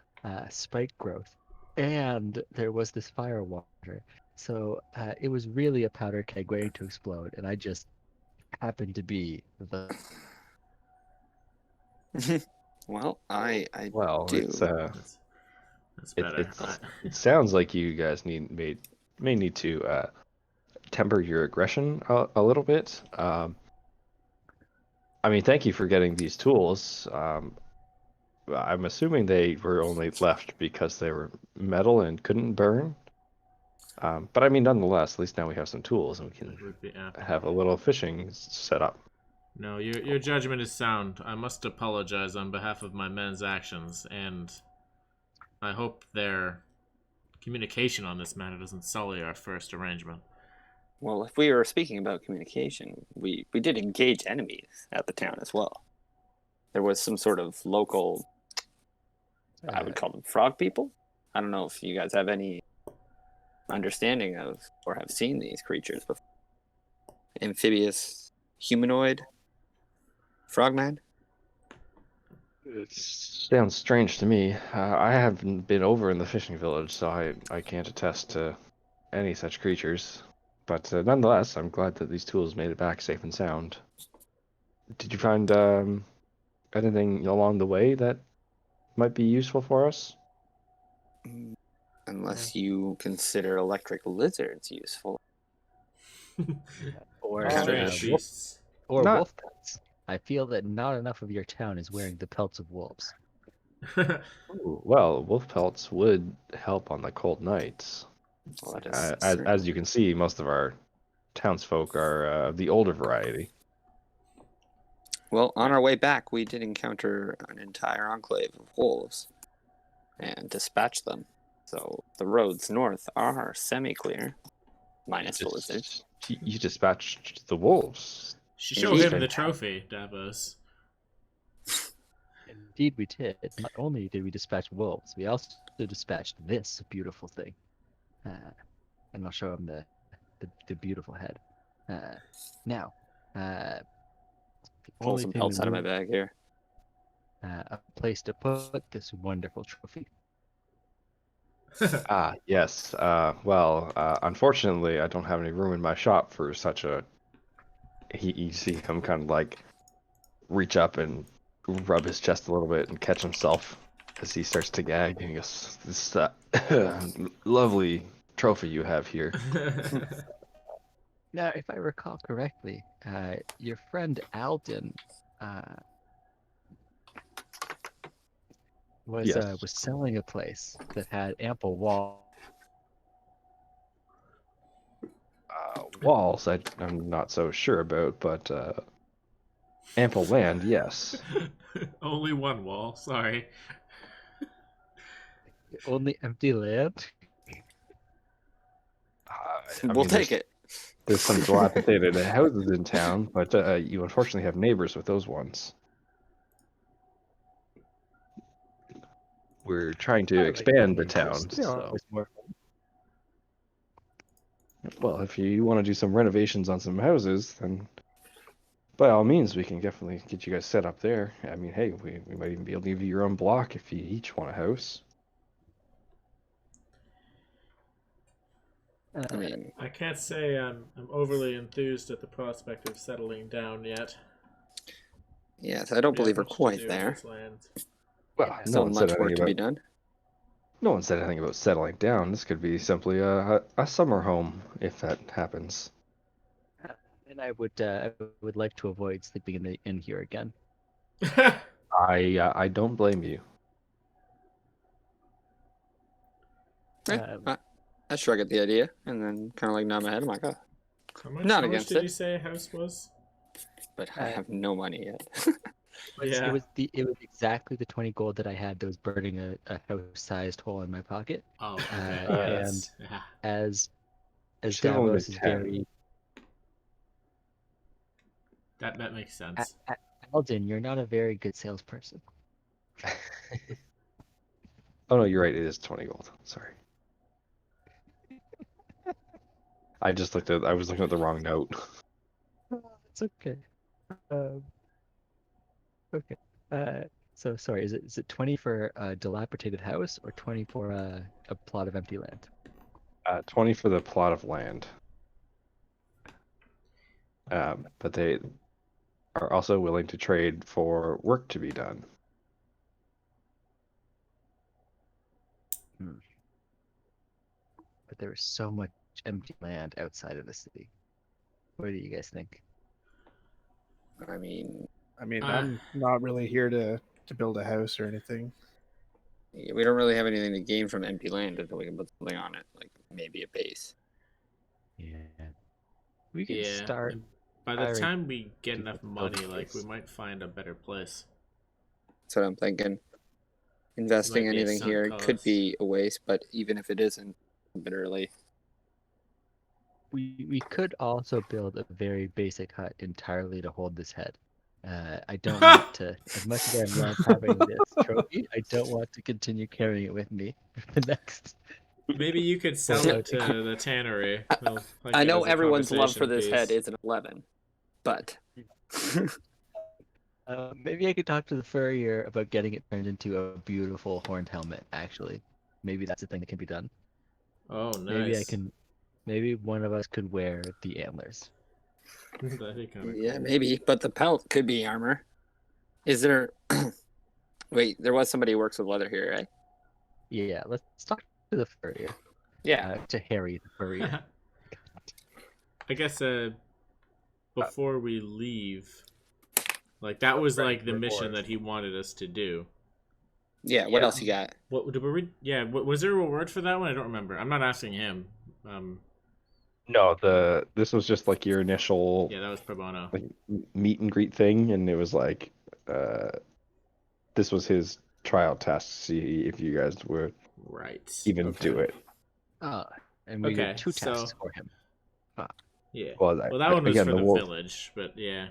spike growth, and there was this fire water. So it was really a powder keg waiting to explode, and I just happened to be the. Well, I Well, do. it's That's better. it sounds like you guys may need to temper your aggression a little bit. I mean, thank you for getting these tools. I'm assuming they were only left because they were metal and couldn't burn. But I mean, nonetheless, at least now we have some tools and we can have a little fishing set up. No, your judgment is sound. I must apologize on behalf of my men's actions, and I hope their communication on this matter doesn't sully our first arrangement. Well, if we were speaking about communication, we did engage enemies at the town as well. There was some sort of local, I would call them frog people. I don't know if you guys have any understanding of or have seen these creatures before. Amphibious, humanoid, frogman. It sounds strange to me. I haven't been over in the fishing village, so I can't attest to any such creatures. But nonetheless, I'm glad that these tools made it back safe and sound. Did you find anything along the way that might be useful for us? Unless you consider electric lizards useful. Or Strange beasts. or Not- wolf pelts. I feel that not enough of your town is wearing the pelts of wolves. Ooh, well, wolf pelts would help on the cold nights. Well, that is As you can see, most of our townsfolk are of the older variety. Well, on our way back, we did encounter an entire enclave of wolves and dispatch them. So the roads north are semi-clear, minus the lizards. You dispatched the wolves. Show him the trophy, Davos. Indeed, we did. Not only did we dispatch wolves, we also dispatched this beautiful thing. And I'll show him the beautiful head. Now, the Pull only some thing pelts we out of my need, bag here. a place to put this wonderful trophy. Ah, yes. Well, unfortunately, I don't have any room in my shop for such a. You see him kind of like reach up and rub his chest a little bit and catch himself as he starts to gag. And he goes, "This lovely trophy you have here." Now, if I recall correctly, your friend Alden was Yes. was selling a place that had ample wall. Walls, I'm not so sure about, but ample land, yes. Only one wall, sorry. Only empty land. We'll take it. There's some dilapidated houses in town, but you unfortunately have neighbors with those ones. We're trying to expand the town, so Well, if you want to do some renovations on some houses, then by all means, we can definitely get you guys set up there. I mean, hey, we might even be able to give you your own block if you each want a house. I mean, I can't say I'm overly enthused at the prospect of settling down yet. yes, I don't We have believe we're much to quite do with there. this land. Well, Yeah. no Still one said much anything work to be done. no one said anything about settling down. This could be simply a summer home if that happens. And I would like to avoid sleeping in the inn here again. I don't blame you. I shrug at the idea and then kind of like nod my head. I'm like, oh, How much, Not how much against did it. you say a house was? but I have no money yet. Yeah. It was exactly the 20 gold that I had that was burning a house-sized hole in my pocket. Oh, okay. Uh, Yeah, and that's, yeah. As Should have only Davos been is 10. very That makes sense. Alden, you're not a very good salesperson. Oh no, you're right. It is 20 gold. Sorry. I was looking at the wrong note. It's okay. Okay. So sorry, is it 20 for a dilapidated house or 20 for a plot of empty land? 20 for the plot of land. But they are also willing to trade for work to be done. But there is so much empty land outside of the city. What do you guys think? I mean, I'm not really here to build a house or anything. we don't really have anything to gain from empty land until we can put something on it, like maybe a base. Yeah. We can Yeah. start. and By the hiring time we get people enough to build money, a like we place. might find a better place. That's what I'm thinking. Investing Might be a anything sunk here could cost. be a waste, but even if it isn't, a bit early. We could also build a very basic hut entirely to hold this head. I don't want to, as much as I love having this trophy, I don't want to continue carrying it with me for the next. Maybe you could sell Well, it to the tannery. They'll like I it know as a everyone's love for conversation this head piece. is an 11, but Maybe I could talk to the furrier about getting it turned into a beautiful horned helmet. Actually, maybe that's a thing that can be done. Oh, Maybe I nice. can. Maybe one of us could wear the antlers. That'd be kind of yeah, cool. maybe. But the pelt could be armor. Is there? Wait, there was somebody who works with leather here, right? Yeah, let's talk to the furrier. Yeah. To Harry the furrier. I guess before we leave, like that was like the mission reward. that he wanted us to do. Yeah. What else you got? What did we read? Yeah, was there a reward for that one? I don't remember. I'm not asking him. No, this was just like your initial Yeah, that was pro bono. like meet and greet thing, and it was like this was his trial test to see if you guys would Right. even Okay. do it. And we Okay, did 2 tests so- for him. Yeah. Well, Well, that one was again, for the the wolf. village, but yeah.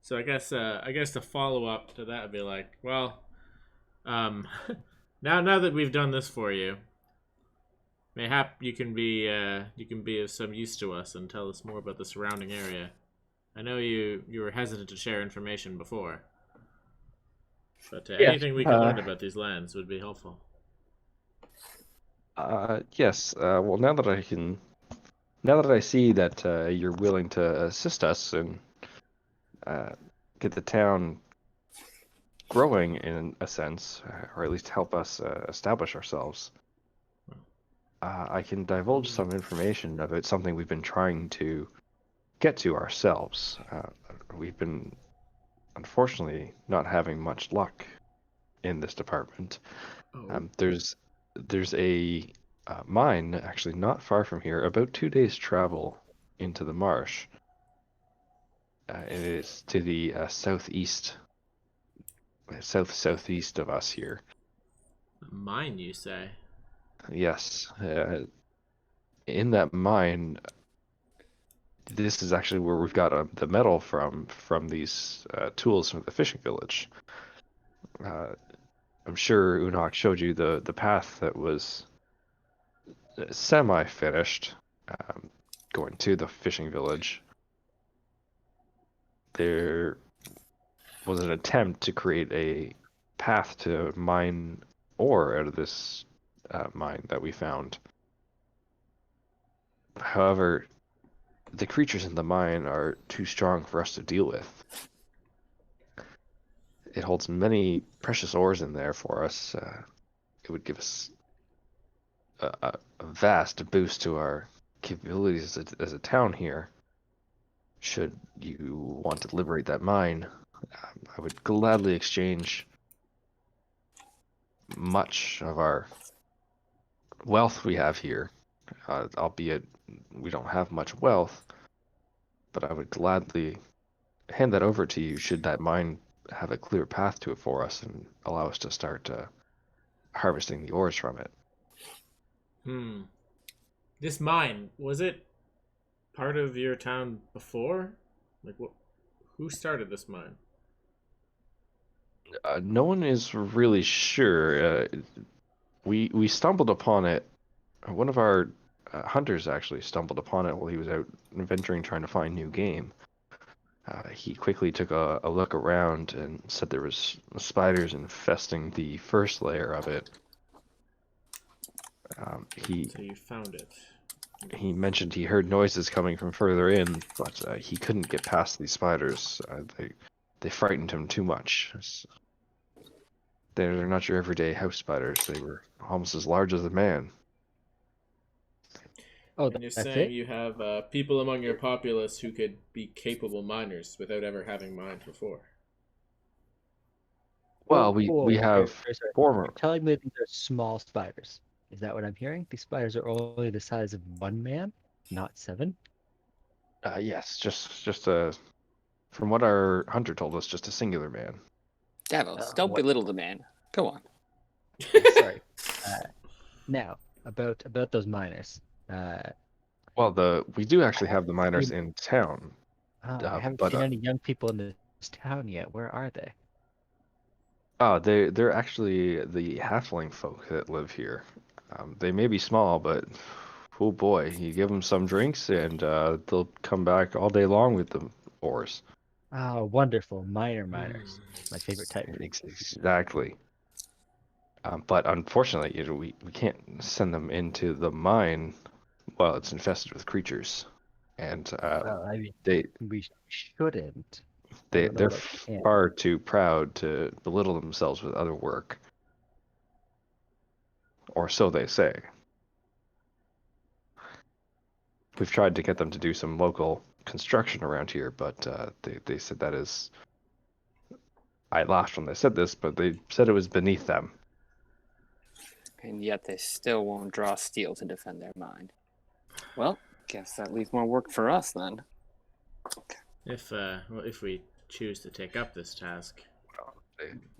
So I guess the follow up to that would be like, well, now that we've done this for you, mayhap you can be of some use to us and tell us more about the surrounding area. I know you were hesitant to share information before, but Yeah, anything we can learn about these lands would be helpful. Yes. Well, now that I see that you're willing to assist us and get the town growing in a sense, or at least help us establish ourselves, I can divulge some information about something we've been trying to get to ourselves. We've been, unfortunately, not having much luck in this department. Oh. There's a mine actually not far from here, about 2 days travel into the marsh. And it is to the southeast, southeast of us here. Mine, you say? Yes, in that mine, this is actually where we've got the metal from these tools from the fishing village. I'm sure Unok showed you the path that was semi-finished, going to the fishing village. There was an attempt to create a path to mine ore out of this mine that we found. However, the creatures in the mine are too strong for us to deal with. It holds many precious ores in there for us. It would give us a vast boost to our capabilities as a town here. Should you want to liberate that mine, I would gladly exchange much of our wealth we have here, albeit we don't have much wealth, but I would gladly hand that over to you should that mine have a clear path to it for us and allow us to start harvesting the ores from it. This mine, was it part of your town before? Like, who started this mine? No one is really sure. We stumbled upon it. One of our hunters actually stumbled upon it while he was out adventuring trying to find new game. He quickly took a look around and said there was spiders infesting the first layer of it. So you found it. He mentioned he heard noises coming from further in, but he couldn't get past these spiders. They frightened him too much. They're not your everyday house spiders. They were almost as large as a man. Oh, And you're that's saying it? you have people among your populace who could be capable miners without ever having mined before. Well, we have Sorry. former. You're telling me these are small spiders. Is that what I'm hearing? These spiders are only the size of one man, not 7? Yes, just a. From what our hunter told us, just a singular man. Davos, don't what- belittle the man. Go on. Sorry. Now, about those miners. Well, we do actually have the miners in town. I haven't but seen any young people in this town yet. Where are they? they're actually the halfling folk that live here. They may be small, but oh boy, you give them some drinks and they'll come back all day long with the ores. Oh, wonderful. Miners. My favorite type. Exactly. But unfortunately, we can't send them into the mine while it's infested with creatures. And Well, I mean, we shouldn't. I don't know they're about can. far too proud to belittle themselves with other work. Or so they say. We've tried to get them to do some local construction around here, but they said that is... I laughed when they said this, but they said it was beneath them. And yet they still won't draw steel to defend their mine. Well, guess that leaves more work for us then. If we choose to take up this task.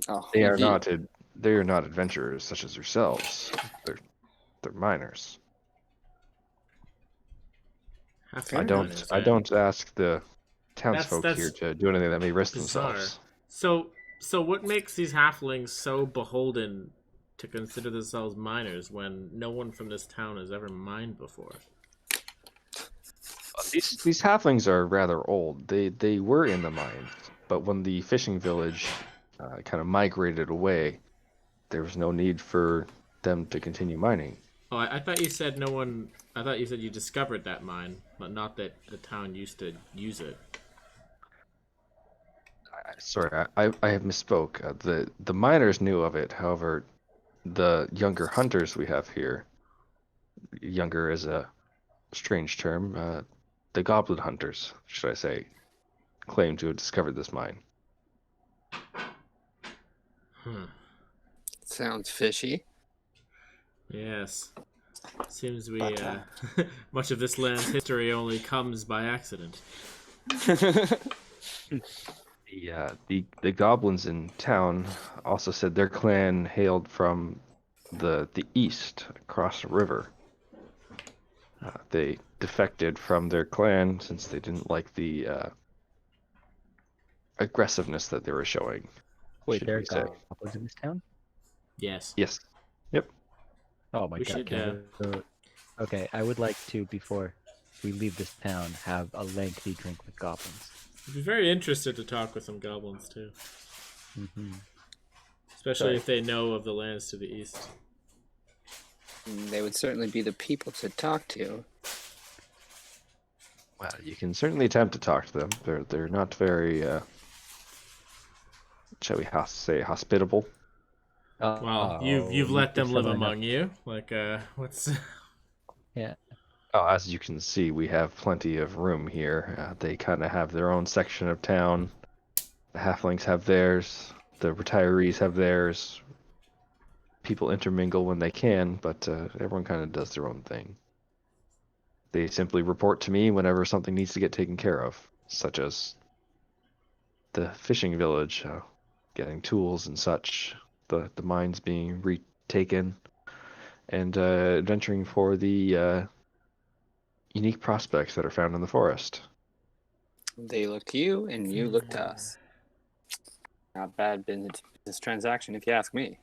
Oh, They are indeed. they are not adventurers such as yourselves. They're miners. Fair I don't ask the townsfolk That's here to do anything that may risk bizarre. themselves. So what makes these halflings so beholden to consider themselves miners when no one from this town has ever mined before? These halflings are rather old. They were in the mines, but when the fishing village kind of migrated away, there was no need for them to continue mining. Oh, I thought you said no one. I thought you said you discovered that mine, but not that the town used to use it. Sorry, I have misspoke. The miners knew of it. However, the younger hunters we have here, younger is a strange term, the goblin hunters, should I say, claim to have discovered this mine. Sounds fishy. Yes. Seems we much of this land's history only comes by accident. The goblins in town also said their clan hailed from the east across the river. They defected from their clan since they didn't like the aggressiveness that they were showing. Wait, should there are we say. goblins in this town? Yes. Yes. Yep. Oh my We god, should, can I go Okay, I would like to, before we leave this town, have a lengthy drink with goblins. I'd be very interested to talk with some goblins too, Mm-hmm. especially Sorry. if they know of the lands to the east. They would certainly be the people to talk to. Well, you can certainly attempt to talk to them. They're not very, shall we say, hospitable. Well, you've You let give them live someone enough. among you. Like, what's? Yeah. Oh, as you can see, we have plenty of room here. They kind of have their own section of town. The halflings have theirs. The retirees have theirs. People intermingle when they can, but everyone kind of does their own thing. They simply report to me whenever something needs to get taken care of, such as the fishing village, getting tools and such, the mines being retaken, and venturing for the unique prospects that are found in the forest. They look to you, and you look to us. Not bad business transaction, if you ask me.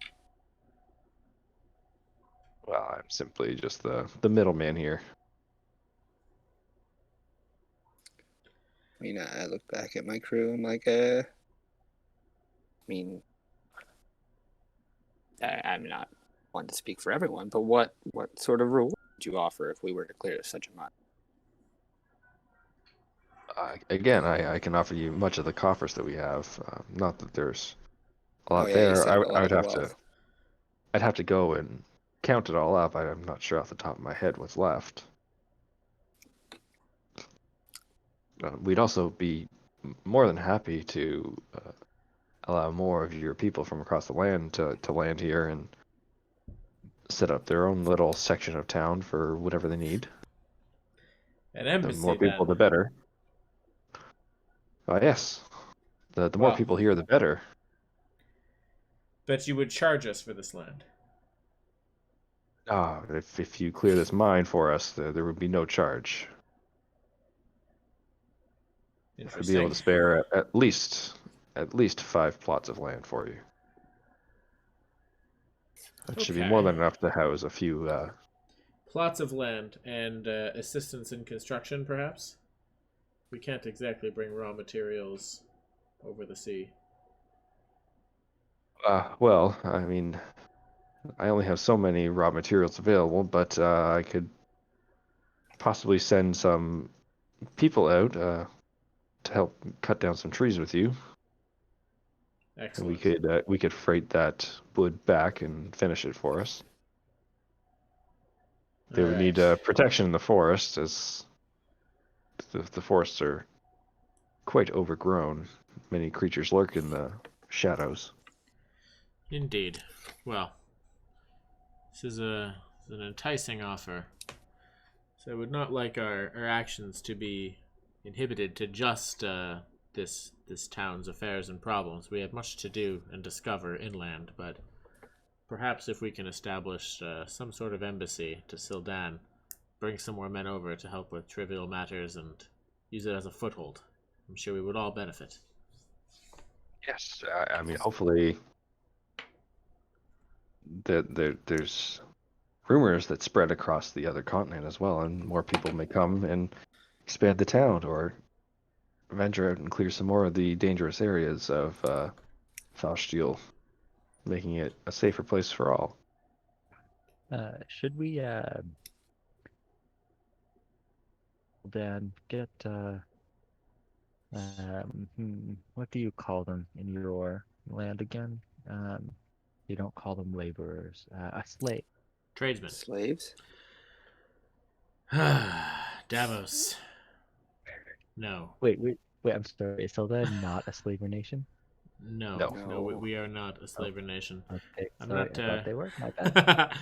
Well, I'm simply just the middleman here. I mean, I look back at my crew. I'm like, I mean, I'm not one to speak for everyone, but what sort of reward would you offer if we were to clear such a mine? Again, I can offer you much of the coffers that we have. Not that there's a Oh lot yeah, you there. said a I lot would of the have to. wealth. I'd have to go and count it all up. I'm not sure off the top of my head what's left. We'd also be more than happy to allow more of your people from across the land to land here and set up their own little section of town for whatever they need. An The embassy, more people, then. the better. Yes. The more Well, people here, the better. but you would charge us for this land. If you clear this mine for us, there would be no charge. I'd be able Interesting. to spare at least 5 plots of land for you. That should be more Okay. than enough to house a few. Plots of land and assistance in construction, perhaps? We can't exactly bring raw materials over the sea. Well, I mean, I only have so many raw materials available, but I could possibly send some people out to help cut down some trees with you, and Excellent. we could freight that wood back and finish it for us. They All would need right. protection in the forest, as the forests are quite overgrown. Many creatures lurk in the shadows. Indeed. Well, this is an enticing offer. So I would not like our actions to be inhibited to just this town's affairs and problems. We have much to do and discover inland, but perhaps if we can establish some sort of embassy to Sildan, bring some more men over to help with trivial matters and use it as a foothold, I'm sure we would all benefit. Yes, I mean, hopefully, there's rumors that spread across the other continent as well, and more people may come and expand the town or venture out and clear some more of the dangerous areas of Falshtille, making it a safer place for all. Should we then get what do you call them in your land again? You don't call them laborers. A slave. Tradesmen. Slaves? Davos. No. Wait. I'm sorry. Is Sildan not a slaver nation? No. No. No, we are not a slaver nation. Okay. I'm Sorry, not. I thought they were. My bad.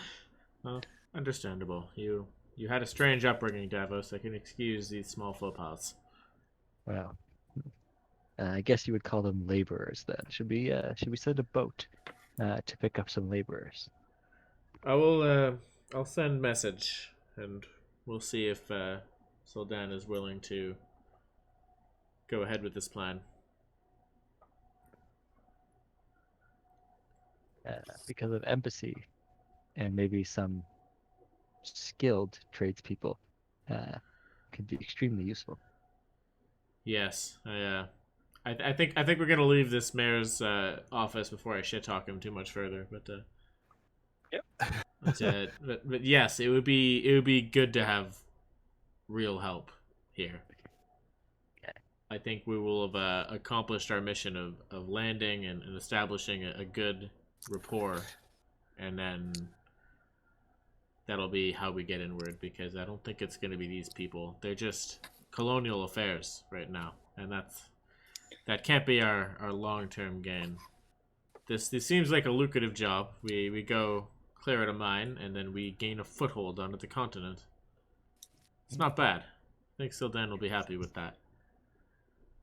Well, understandable. You had a strange upbringing, Davos. I can excuse these small faux pas. Well, I guess you would call them laborers then. Should we send a boat to pick up some laborers? I will. I'll send message, and we'll see if Soldan is willing to go ahead with this plan. Because of embassy and maybe some skilled tradespeople could be extremely useful. Yes, I think we're gonna leave this mayor's office before I shit talk him too much further. But but yes, it would be good to have real help here. I think we will have accomplished our mission of landing and establishing a good rapport, and then that'll be how we get inward, because I don't think it's going to be these people. They're just colonial affairs right now, and that can't be our long-term gain. This seems like a lucrative job. We go clear out a mine, and then we gain a foothold onto the continent. It's not bad. I think Sildan will be happy with that.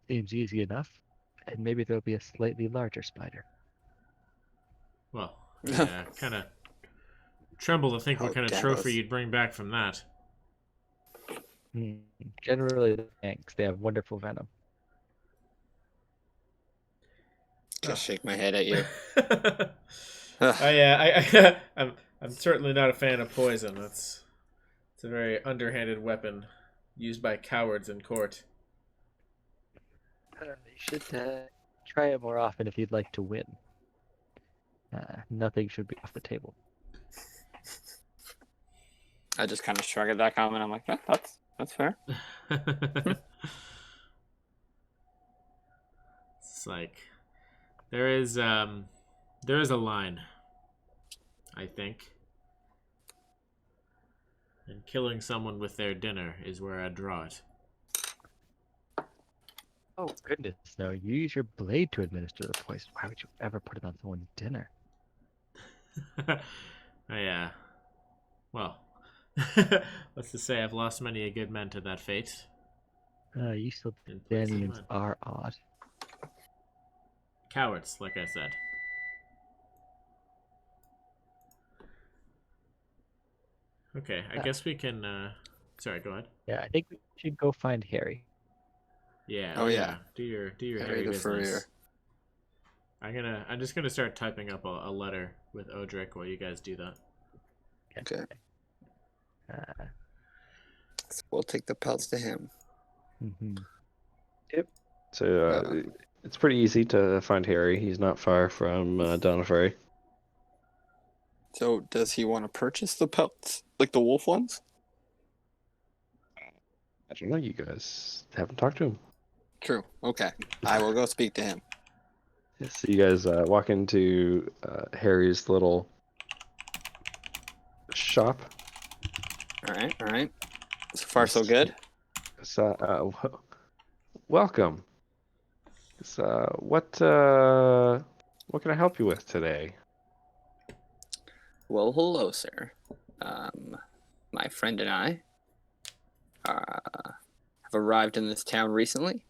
Seems easy enough, and maybe there'll be a slightly larger spider. Well, yeah, kind of tremble to think what How kind of jealous. trophy you'd bring back from that. Generally, the tanks, they have wonderful venom. Just shake my head at you. I'm certainly not a fan of poison. It's a very underhanded weapon used by cowards in court. You should try it more often if you'd like to win. Nothing should be off the table. I just kind of shrug at that comment. I'm like, yeah, that's fair. It's like there is a line, I think, and killing someone with their dinner is where I draw it. Oh goodness, no! You use your blade to administer the poison. Why would you ever put it on someone's dinner? Yeah. Well, let's just say I've lost many a good man to that fate. You still In place of Danians mine. are odd. Cowards, like I said. Okay, I guess we can. Sorry, go ahead. Yeah, I think we should go find Harry. Yeah. Oh, yeah. Do your Harry hairy the business. Furrier. I'm just gonna start typing up a letter with Odric while you guys do that. Okay. Uh, So we'll take the pelts to him. mhm. So it's pretty easy to find Harry. He's not far from Donneferry. So does he want to purchase the pelts? Like the wolf ones? I don't know. You guys haven't talked to him. True. Okay. I will go speak to him. Yeah, so you guys walk into Harry's little shop. All right. So far, so good. So, welcome. So, what can I help you with today? Well, hello, sir. My friend and I have arrived in this town recently,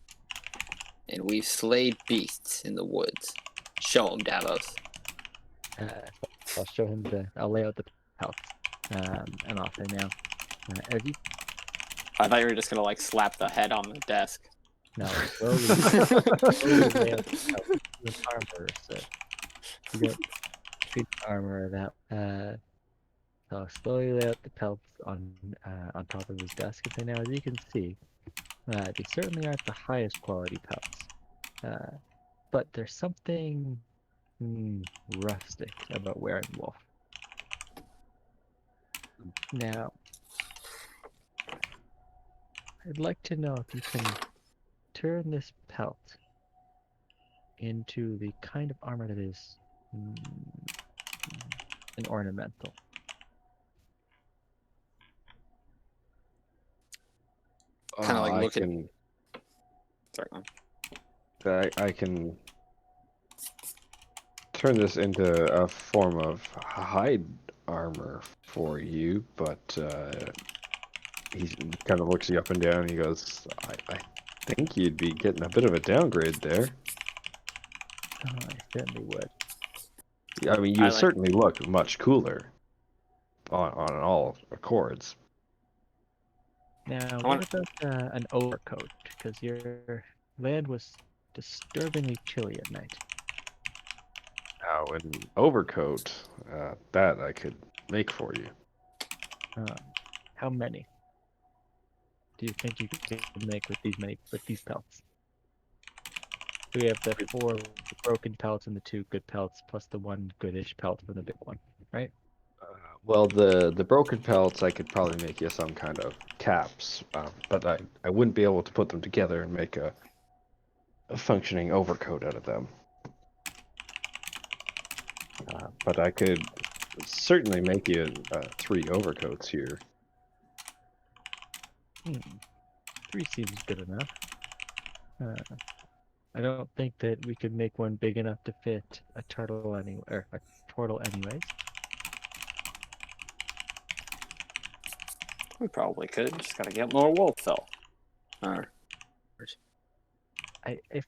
and we've slayed beasts in the woods. Show him, Davos. I'll show him I'll lay out the pelts. And I'll say now. As you I thought you were just gonna like slap the head on the desk. No, slowly lay out the pelts. The armor, so you got treat armor that. So I'll slowly lay out the pelts on top of his desk and say, now as you can see, they certainly aren't the highest quality pelts, but there's something rustic about wearing wolf. Now, I'd like to know if you can turn this pelt into the kind of armor that is an ornamental. Kind of like I looking. Sorry, man. I can turn this into a form of hide armor for you, but he kind of looks you up and down and he goes, I think you'd be getting a bit of a downgrade there. Oh, I certainly would. I mean, you certainly look much cooler on all accords. Now, what about an overcoat? Because your land was disturbingly chilly at night. Now, an overcoat, that I could make for you. How many do you think you could make with these pelts? We have the 4 broken pelts and the 2 good pelts, plus the 1 goodish pelt from the big one, right? Well, the broken pelts, I could probably make you some kind of caps, but I wouldn't be able to put them together and make a functioning overcoat out of them. But I could certainly make you 3 overcoats here. 3 seems good enough. I don't think that we could make one big enough to fit a turtle anyways. We probably could. Just gotta get more wolf fell. If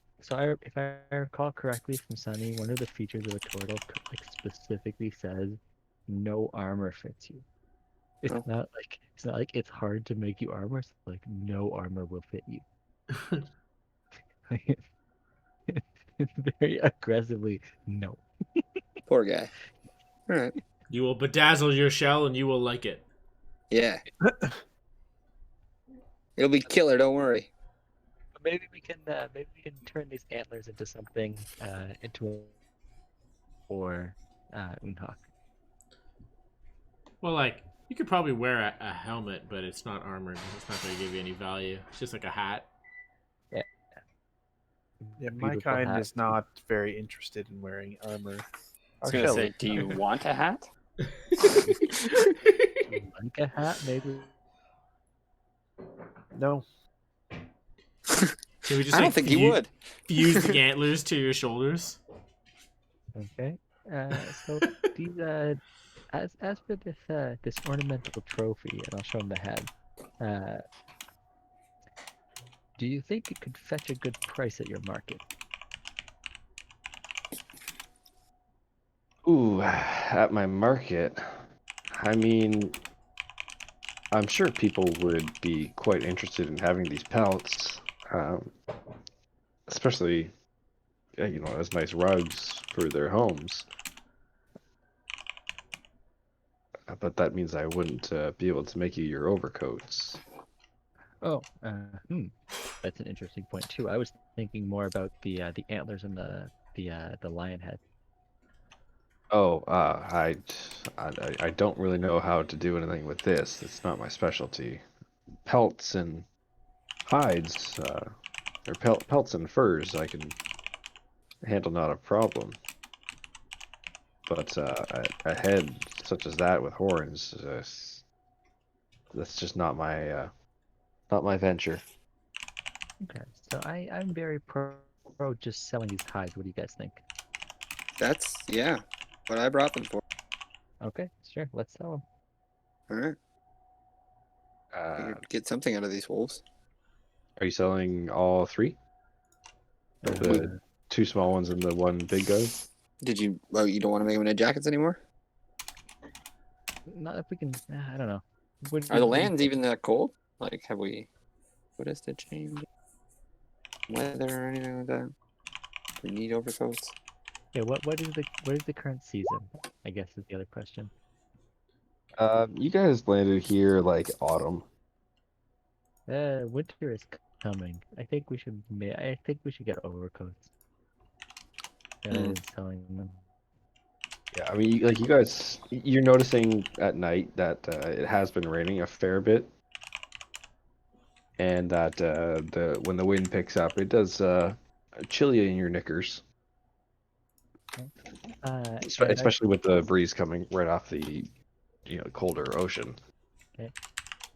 I recall correctly from Sunny, one of the features of a turtle specifically says no armor fits you. It's not like it's hard to make you armor. It's like no armor will fit you. It's very aggressively no. Poor guy. All right. You will bedazzle your shell and you will like it. Yeah. It'll be killer. Don't worry. Maybe we can turn these antlers into something or Unhawk. Well, like, you could probably wear a helmet, but it's not armored. It's not going to give you any value. It's just like a hat. Yeah, my Beautiful kind hat. is not very interested in wearing armor. I was gonna say, do you want a hat? Like a hat, maybe. No. Can we just, I don't think you would. Use the antlers to your shoulders? Okay. So these as for this ornamental trophy, and I'll show him the head. Do you think it could fetch a good price at your market? Ooh, at my market, I mean, I'm sure people would be quite interested in having these pelts, especially, as nice rugs for their homes. But that means I wouldn't be able to make you your overcoats. Oh, that's an interesting point too. I was thinking more about the antlers and the lion head. Oh, I don't really know how to do anything with this. It's not my specialty. Pelts and hides, or pelts and furs, I can handle not a problem. But a head such as that with horns, that's just not my venture. Okay, so I'm very pro just selling these hides. What do you guys think? That's what I brought them for. Okay, sure, let's sell them. All right. Figured get something out of these wolves. Are you selling all 3? The 2 small ones and the 1 big guy? Did you? Oh, you don't want to make them into jackets anymore? Not if we can. I don't know. Are the lands even that cold? Like, have we? What is the change? Weather or anything like that? We need overcoats. Yeah. What is the current season? I guess is the other question. You guys landed here like autumn. Winter is coming. I think we should. I think we should get overcoats. Selling them. Yeah, I mean, like you guys, you're noticing at night that it has been raining a fair bit, and that when the wind picks up, it does chill you in your knickers, especially with the breeze coming right off the colder ocean. Okay.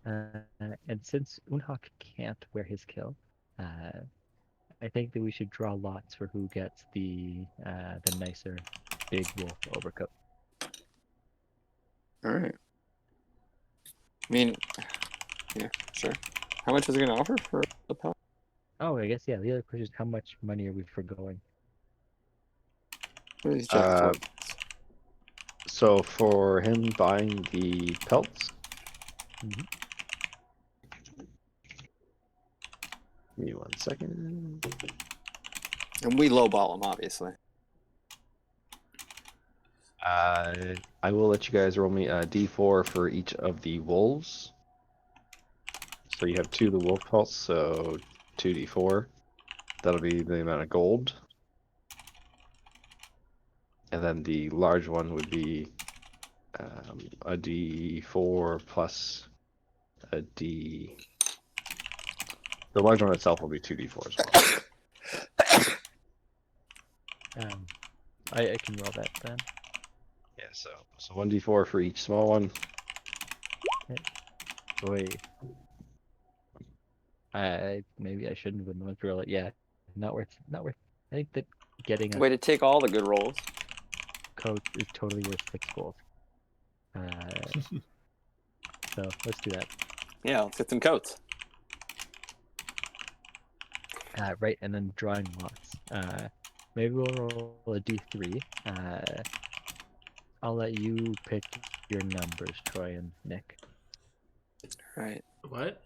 And since Unhawk can't wear his kill, I think that we should draw lots for who gets the nicer big wolf overcoat. All right. I mean, yeah, sure. How much is it going to offer for the pelt? Oh, I guess yeah. The other question is how much money are we forgoing? What are these jackets worth? So for him buying the pelts, Mhm. give me 1 second. And we lowball them, obviously. I will let you guys roll me a d4 for each of the wolves. So you have 2 of the wolf pelts, so 2d4. That'll be the amount of gold. And then the large one would be a d4 plus a d. The large one itself will be 2d4 as well. I can roll that then. Yeah, so 1d4 for each small one. Wait. Maybe I shouldn't have been to roll it. Yeah, not worth. I think that getting a Way to take all the good rolls. coat is totally worth 6 gold. So let's do that. Yeah, let's get some coats. Right, and then drawing lots. Maybe we'll roll a d3. I'll let you pick your numbers, Troy and Nick. Right. What?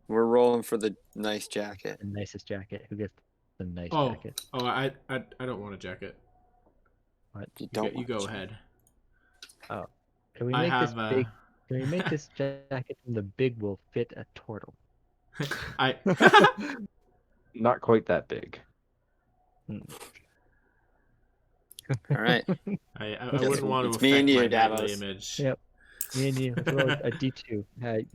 We're rolling for the nice jacket. The nicest jacket. Who gets the nice Oh, jacket? I don't want a jacket. What? You don't. You go want ahead. Can we I make this have big? Can we make this jacket from the big will fit a turtle? I Not quite that big. All right. I wouldn't want to It's affect me and you, my knightly Davos. image. Yep. Me and you. Let's roll a d2.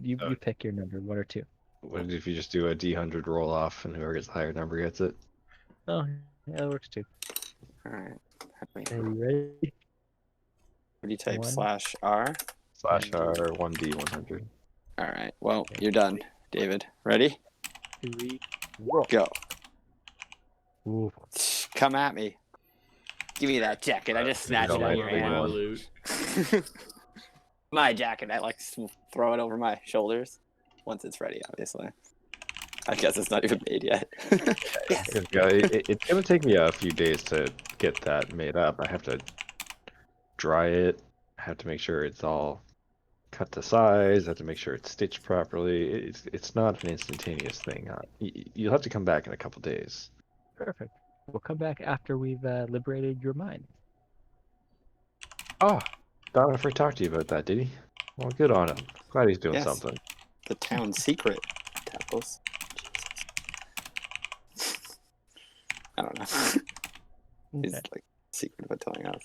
You pick your number, 1 or 2. What if you just do a d100 roll off and whoever gets the higher number gets it? Oh, yeah, that works too. All right. Are you ready? What do you type? 1. /R? /R 1d100. All right. Well, you're done, David. Ready? 3. Roll. Go. Ooh. Come at me. Give me that jacket. I just snatched it don't out of like your big hand. one. Loot. My jacket. I like throw it over my shoulders once it's ready. Obviously. I guess it's not even made yet. Yes. Yeah, it's gonna take me a few days to get that made up. I have to dry it. I have to make sure it's all cut to size. I have to make sure it's stitched properly. It's not an instantaneous thing. You'll have to come back in a couple days. Perfect. We'll come back after we've liberated your mind. Oh, Don never talked to you about that, did he? Well, good on him. Glad he's doing Yes. something. The town secret. Tackles. I don't know. He's Okay. like secret about telling us.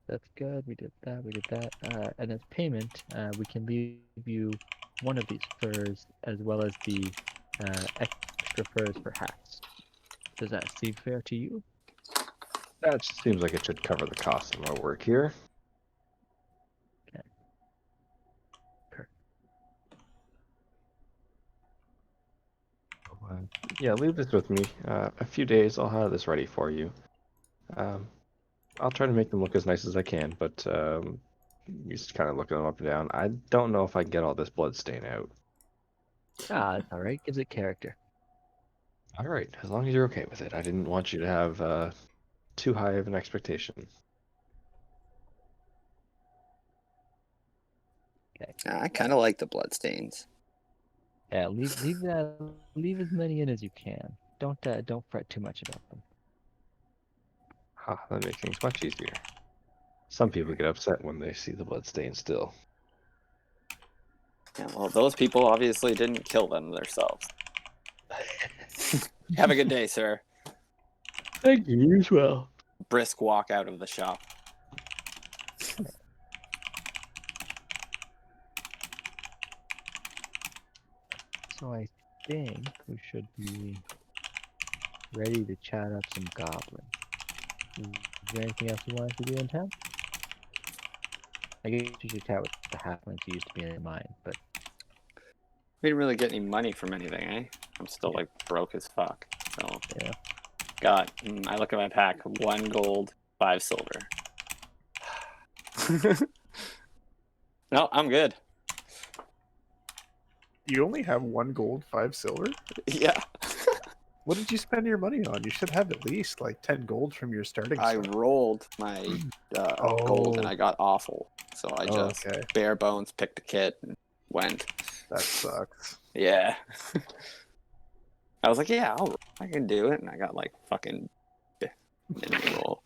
That's good. We did that. And as payment, we can leave you one of these furs as well as the extra furs for hats. Does that seem fair to you? That just seems like it should cover the cost of my work here. Okay. Perfect. Yeah, leave this with me. A few days, I'll have this ready for you. I'll try to make them look as nice as I can, but just kind of looking them up and down. I don't know if I can get all this blood stain out. That's all right. Gives it character. All right, as long as you're okay with it. I didn't want you to have too high of an expectation. I kind of like the bloodstains. Yeah, leave as many in as you can. Don't fret too much about them. That makes things much easier. Some people get upset when they see the blood stain still. Yeah, well, those people obviously didn't kill them themselves. Have a good day, sir. Thank you as well. Brisk walk out of the shop. So I think we should be ready to chat up some goblins. Is there anything else you wanted to do in town? I guess you should chat with the halflings who used to be in mine, but We didn't really get any money from anything, eh? I'm still like broke as fuck. So yeah. I look at my pack: 1 gold, 5 silver. No, I'm good. You only have 1 gold, 5 silver? Yeah. What did you spend your money on? You should have at least like 10 gold from your starting I start. rolled my gold and I got awful. So I just okay. bare bones picked a kit and went. That sucks. Yeah. I was like, yeah, I can do it, and I got like fucking mini roll.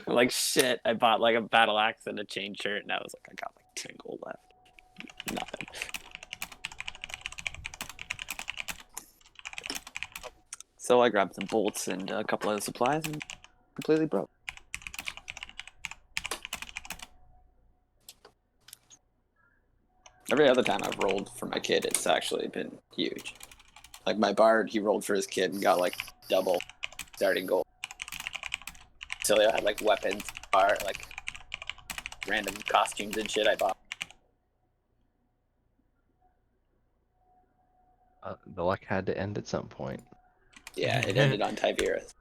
Like shit, I bought like a battle axe and a chain shirt, and I was like, I got like 10 gold left. Nothing. So I grabbed some bolts and a couple other supplies and completely broke. Every other time I've rolled for my kid, it's actually been huge. Like my bard, he rolled for his kid and got like double starting gold. Celia had like weapons, art, like random costumes and shit I bought. The luck had to end at some point. Yeah, it ended on Tiberius.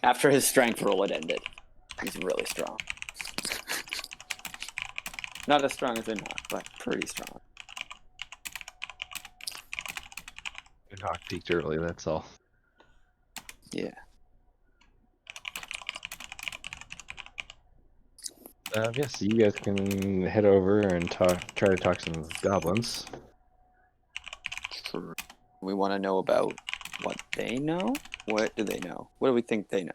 After his strength roll, it ended. He's really strong. Not as strong as Enoch, but pretty strong. Enoch peaked early, that's all. Yeah. Yes, you guys can head over and try to talk to some goblins. True. We want to know about what they know. What do they know? What do we think they know?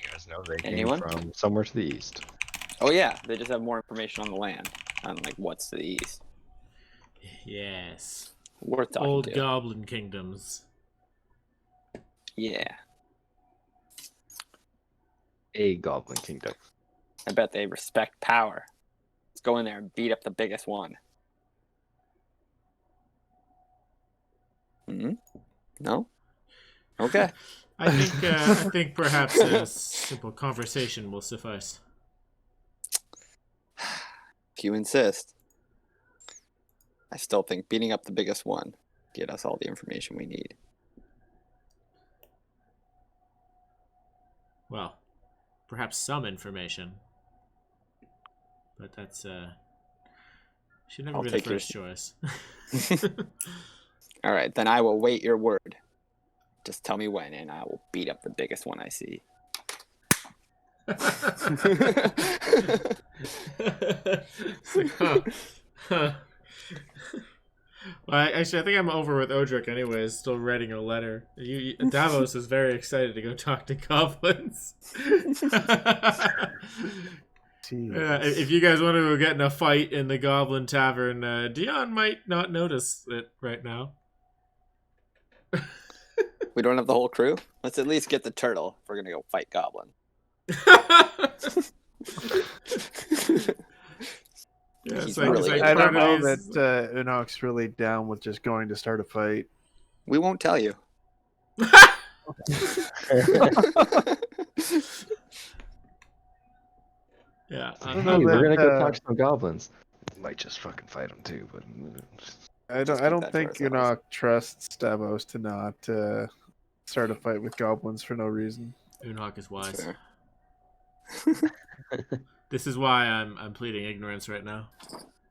You guys know they Anyone? came from somewhere to the east. Oh yeah, they just have more information on the land, on like what's to the east. Yes. Worth talking Old to. goblin kingdoms. Yeah, A goblin kingdom. I bet they respect power. Let's go in there and beat up the biggest one. Hmm? No? Okay. I think perhaps a simple conversation will suffice. If you insist. I still think beating up the biggest one get us all the information we need. Well, perhaps some information. But that's should never I'll be the take your- first choice. All right, then I will wait your word. Just tell me when, and I will beat up the biggest one I see. It's like, huh. Well, actually, I think I'm over with Odric anyways, still writing a letter. Davos is very excited to go talk to goblins. If you guys want to go get in a fight in the Goblin Tavern, Dion might not notice it right now. We don't have the whole crew? Let's at least get the turtle if we're going to go fight Goblin. Yeah, He's it's really like good. I don't part know of me is- that Enoch's really down with just going to start a fight. We won't tell you. Yeah. I don't know Hey, we're that, gonna go talk to some goblins. Might just fucking fight them too, but I Just don't keep that think to ourselves. Enoch trusts Davos to not start a fight with goblins for no reason. Unhawk is wise. Fair. This is why I'm pleading ignorance right now.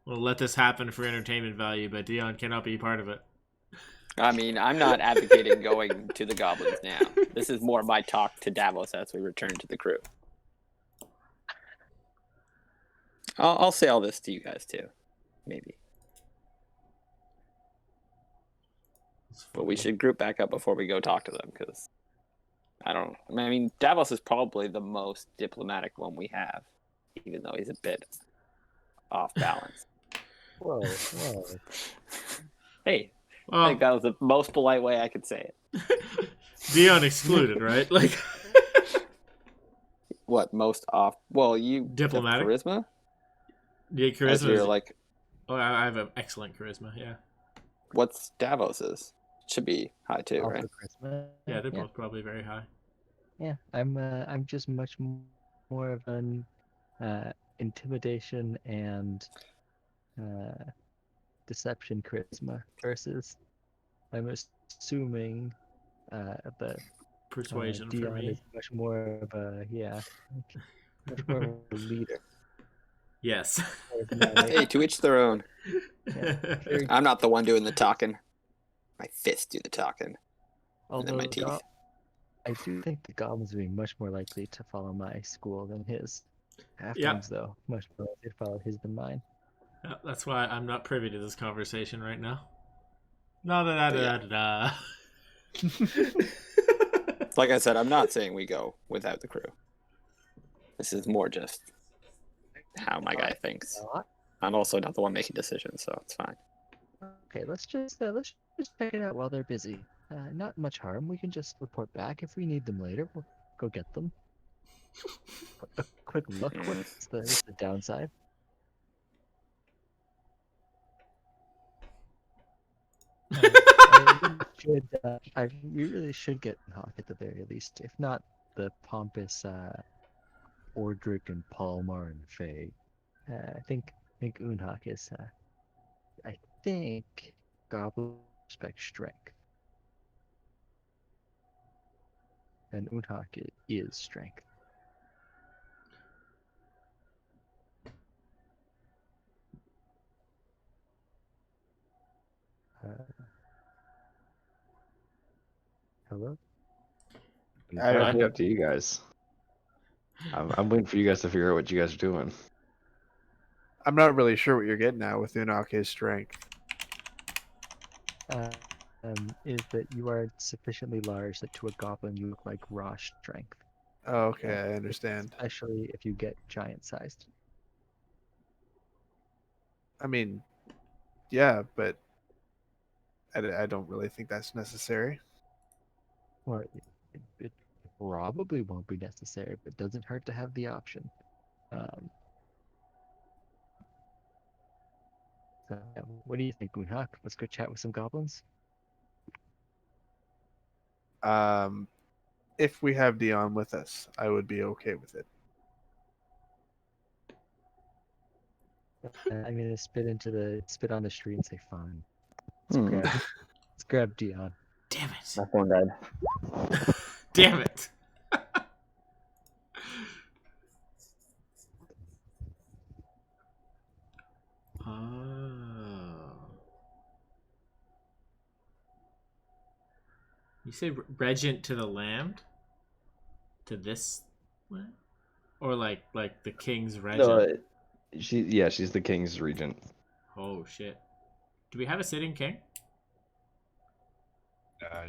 We'll let this happen for entertainment value, but Dion cannot be part of it. I mean, I'm not advocating going to the goblins now. This is more my talk to Davos as we return to the crew. I'll say all this to you guys too, maybe. But we should group back up before we go talk to them, because I mean, Davos is probably the most diplomatic one we have, even though he's a bit off balance. Whoa, whoa. Hey, I Well, think that was the most polite way I could say it. Dion excluded, right? Like What, most off? Well, you have Diplomatic? charisma? yeah, As charisma. you're Is, like, I have an excellent charisma. Yeah, what's Davos's? Should be high too, Also right? Christmas. yeah, they're both probably very high. Yeah, I'm just much more of an intimidation and deception charisma versus I'm assuming the Persuasion for Dion me. is much more of a much more of a leader. Yes. Hey, to each their own. Very- I'm not the one doing the talking. My fists do the talking. And Although then my teeth. I do think the goblins would be much more likely to follow my school than his. Yeah. Halflings, though, much more likely to follow his than mine. Yeah, that's why I'm not privy to this conversation right now. Da da da da da. Like I said, I'm not saying we go without the crew. This is more just how my guy thinks. I'm also not the one making decisions, so it's fine. Okay, let's just check it out while they're busy. Not much harm. We can just report back if we need them later. We'll go get them. A quick look. What's the downside? We really should get Hawk at the very least, if not the pompous Ordric and Palmar and Faye. I think Unhak is. I think Goblin respect strength, and Unhak is strength. Hello. I don't- Back up to you guys. I'm waiting for you guys to figure out what you guys are doing. I'm not really sure what you're getting at with Unake's strength. Is that you are sufficiently large that to a goblin you look like raw strength, Oh, okay, I understand. especially if you get giant sized. I mean, yeah, but I don't really think that's necessary. Or it probably won't be necessary, but doesn't hurt to have the option. So, yeah, what do you think, Unhak? Let's go chat with some goblins. If we have Dion with us, I would be okay with it. I'm gonna spit on the street and say, "Fine, Hmm. let's grab Dion." Damn it! My phone died. Damn it! Oh. You say regent to the land? To this land? Or like the king's regent? No, she's the king's regent. Oh shit. Do we have a sitting king?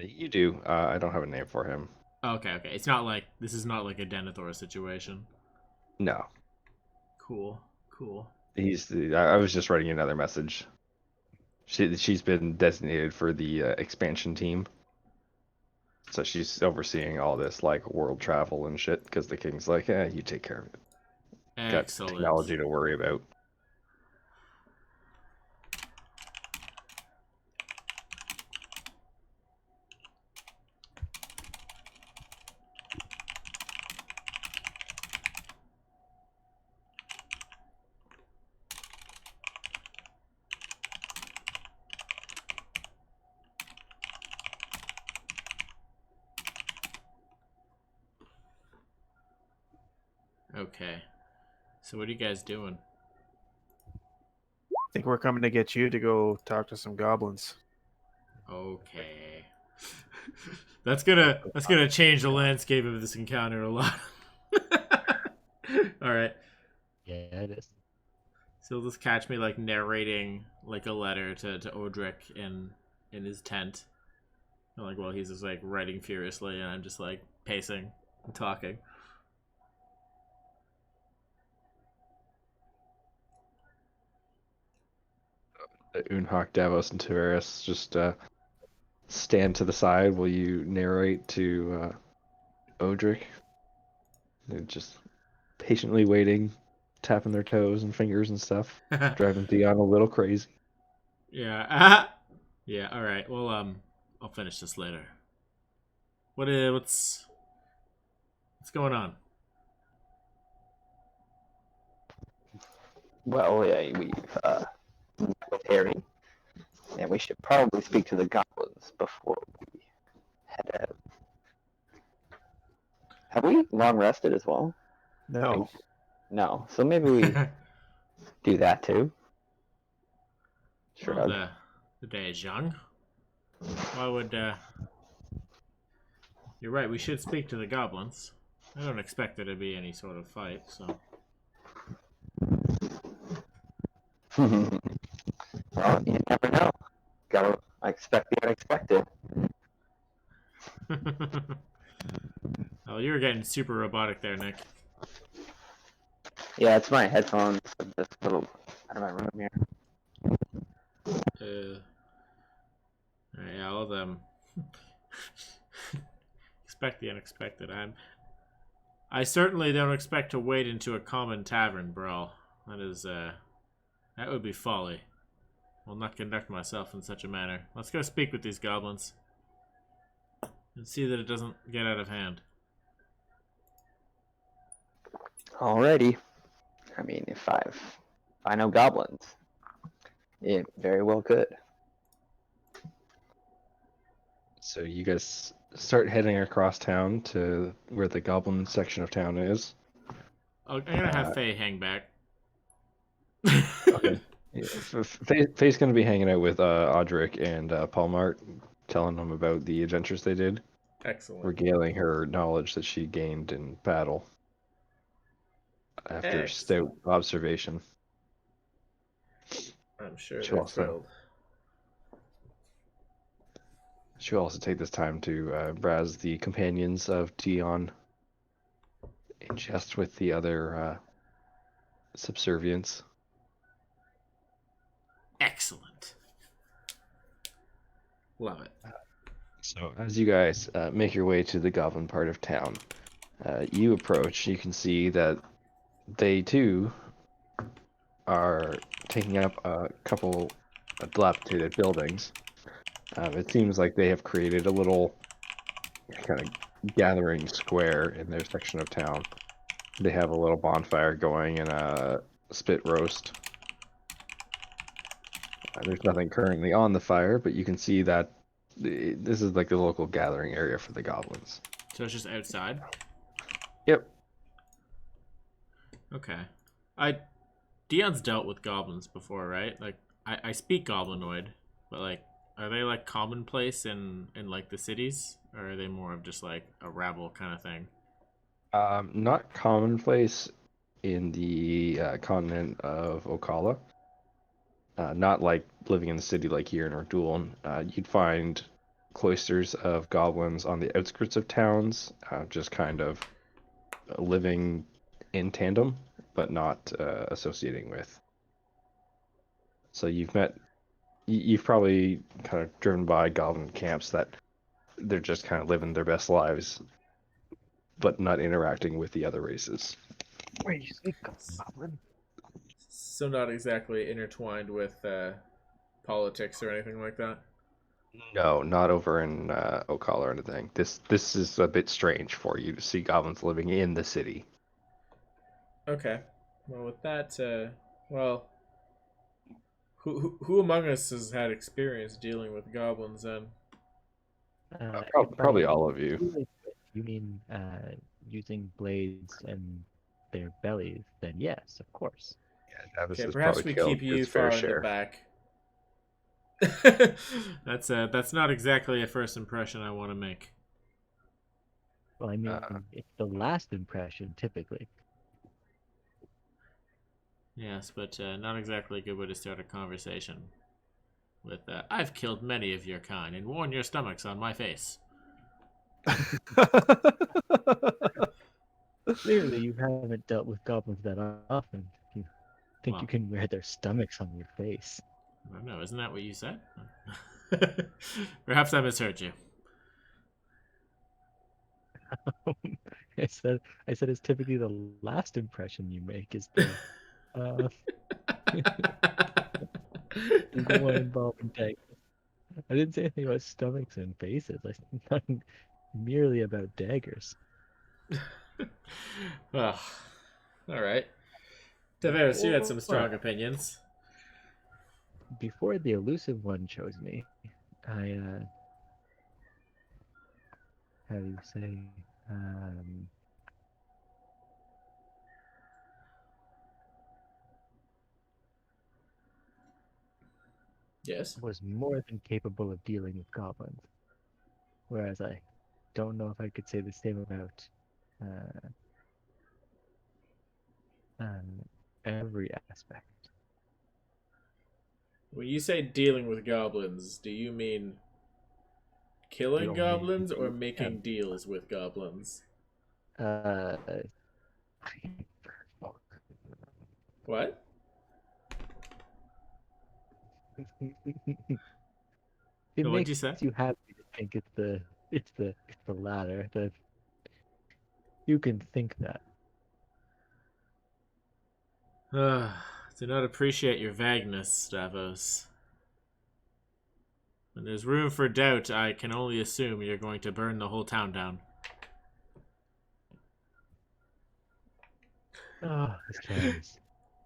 You do. I don't have a name for him. Oh, okay. It's not like this is not like a Denethor situation. No, Cool. I was just writing another message. She's been designated for the expansion team, so she's overseeing all this like world travel and shit. Because the king's like, you take care of it. Got Excellent. technology to worry about. Okay. So what are you guys doing? I think we're coming to get you to go talk to some goblins. Okay. That's gonna change the landscape of this encounter a lot. All right. Yeah, it is. So you'll just catch me like narrating like a letter to Odric in his tent. And, like while he's just like writing furiously and I'm just like pacing and talking. Unhak, Davos, and Tavares just stand to the side while you narrate to Odric. They're just patiently waiting, tapping their toes and fingers and stuff, driving Dion a little crazy. Yeah. Yeah, all right. Well, I'll finish this later. What's going on? Well, yeah, we've met with Harry, and we should probably speak to the goblins before we head out. Have we long rested as well? No. No, so maybe we do that too. Sure. Well, the day is young. Why would You're right, we should speak to the goblins. I don't expect there to be any sort of fight, so Well, you never know. Gotta expect the unexpected. Oh, you were getting super robotic there, Nick. Yeah, it's my headphones. Just a little out of my room here. Yeah, all of them. Expect the unexpected. I certainly don't expect to wade into a common tavern brawl. That would be folly. I'll not conduct myself in such a manner. Let's go speak with these goblins and see that it doesn't get out of hand. Alrighty. I mean, if I know goblins, it very well could. So you guys start heading across town to where the goblin section of town is. I'm gonna have Faye hang back. Okay. Yeah, Faye's going to be hanging out with Audric and Paulmart, telling them about the adventures they did, Excellent. regaling her knowledge that she gained in battle after stout observation. I'm sure She'll they're also- thrilled. She'll also take this time to browse the companions of Dion in jest with the other subservients. Excellent. Love it. So as you guys make your way to the goblin part of town, you approach, you can see that they too are taking up a couple of dilapidated buildings. It seems like they have created a little kind of gathering square in their section of town. They have a little bonfire going and a spit roast. There's nothing currently on the fire, but you can see that this is like the local gathering area for the goblins. So it's just outside? Yep. Okay. Dion's dealt with goblins before, right? Like, I speak goblinoid, but like, are they like commonplace in like the cities, or are they more of just like a rabble kind of thing? Not commonplace in the continent of Ocala. Not like living in the city like here in Ardul. You'd find cloisters of goblins on the outskirts of towns, just kind of living in tandem, but not associating with. So you've probably kind of driven by goblin camps that they're just kind of living their best lives, but not interacting with the other races. Where you speak, goblin? So not exactly intertwined with politics or anything like that. No, not over in Ocala or anything. This is a bit strange for you to see goblins living in the city. Okay. Well, with that, well, who among us has had experience dealing with goblins then? Probably all of you. You mean using blades and their bellies? Then yes, of course. Yeah, Davis Okay, has perhaps probably we killed keep you his fair far in the share. back. That's not exactly a first impression I want to make. Well, I mean, it's the last impression typically. Yes, but not exactly a good way to start a conversation. With I've killed many of your kind and worn your stomachs on my face. Clearly, you haven't dealt with goblins that often. You think Well, you can wear their stomachs on your face? I don't know. Isn't that what you said? Perhaps I misheard you. I said it's typically the last impression you make is the one involving daggers. I didn't say anything about stomachs and faces. I said nothing merely about daggers. Well, all right. Tavares, you had some strong opinions. Before the elusive one chose me, I how do you say Yes. was more than capable of dealing with goblins. Whereas I don't know if I could say the same about every aspect. When you say dealing with goblins, do you mean killing only goblins or people making deals with goblins? Uh, What? it What'd makes you say? you happy to think it's the latter. That you can think that. Do not appreciate your vagueness, Davos. When there's room for doubt, I can only assume you're going to burn the whole town down. Oh, this town is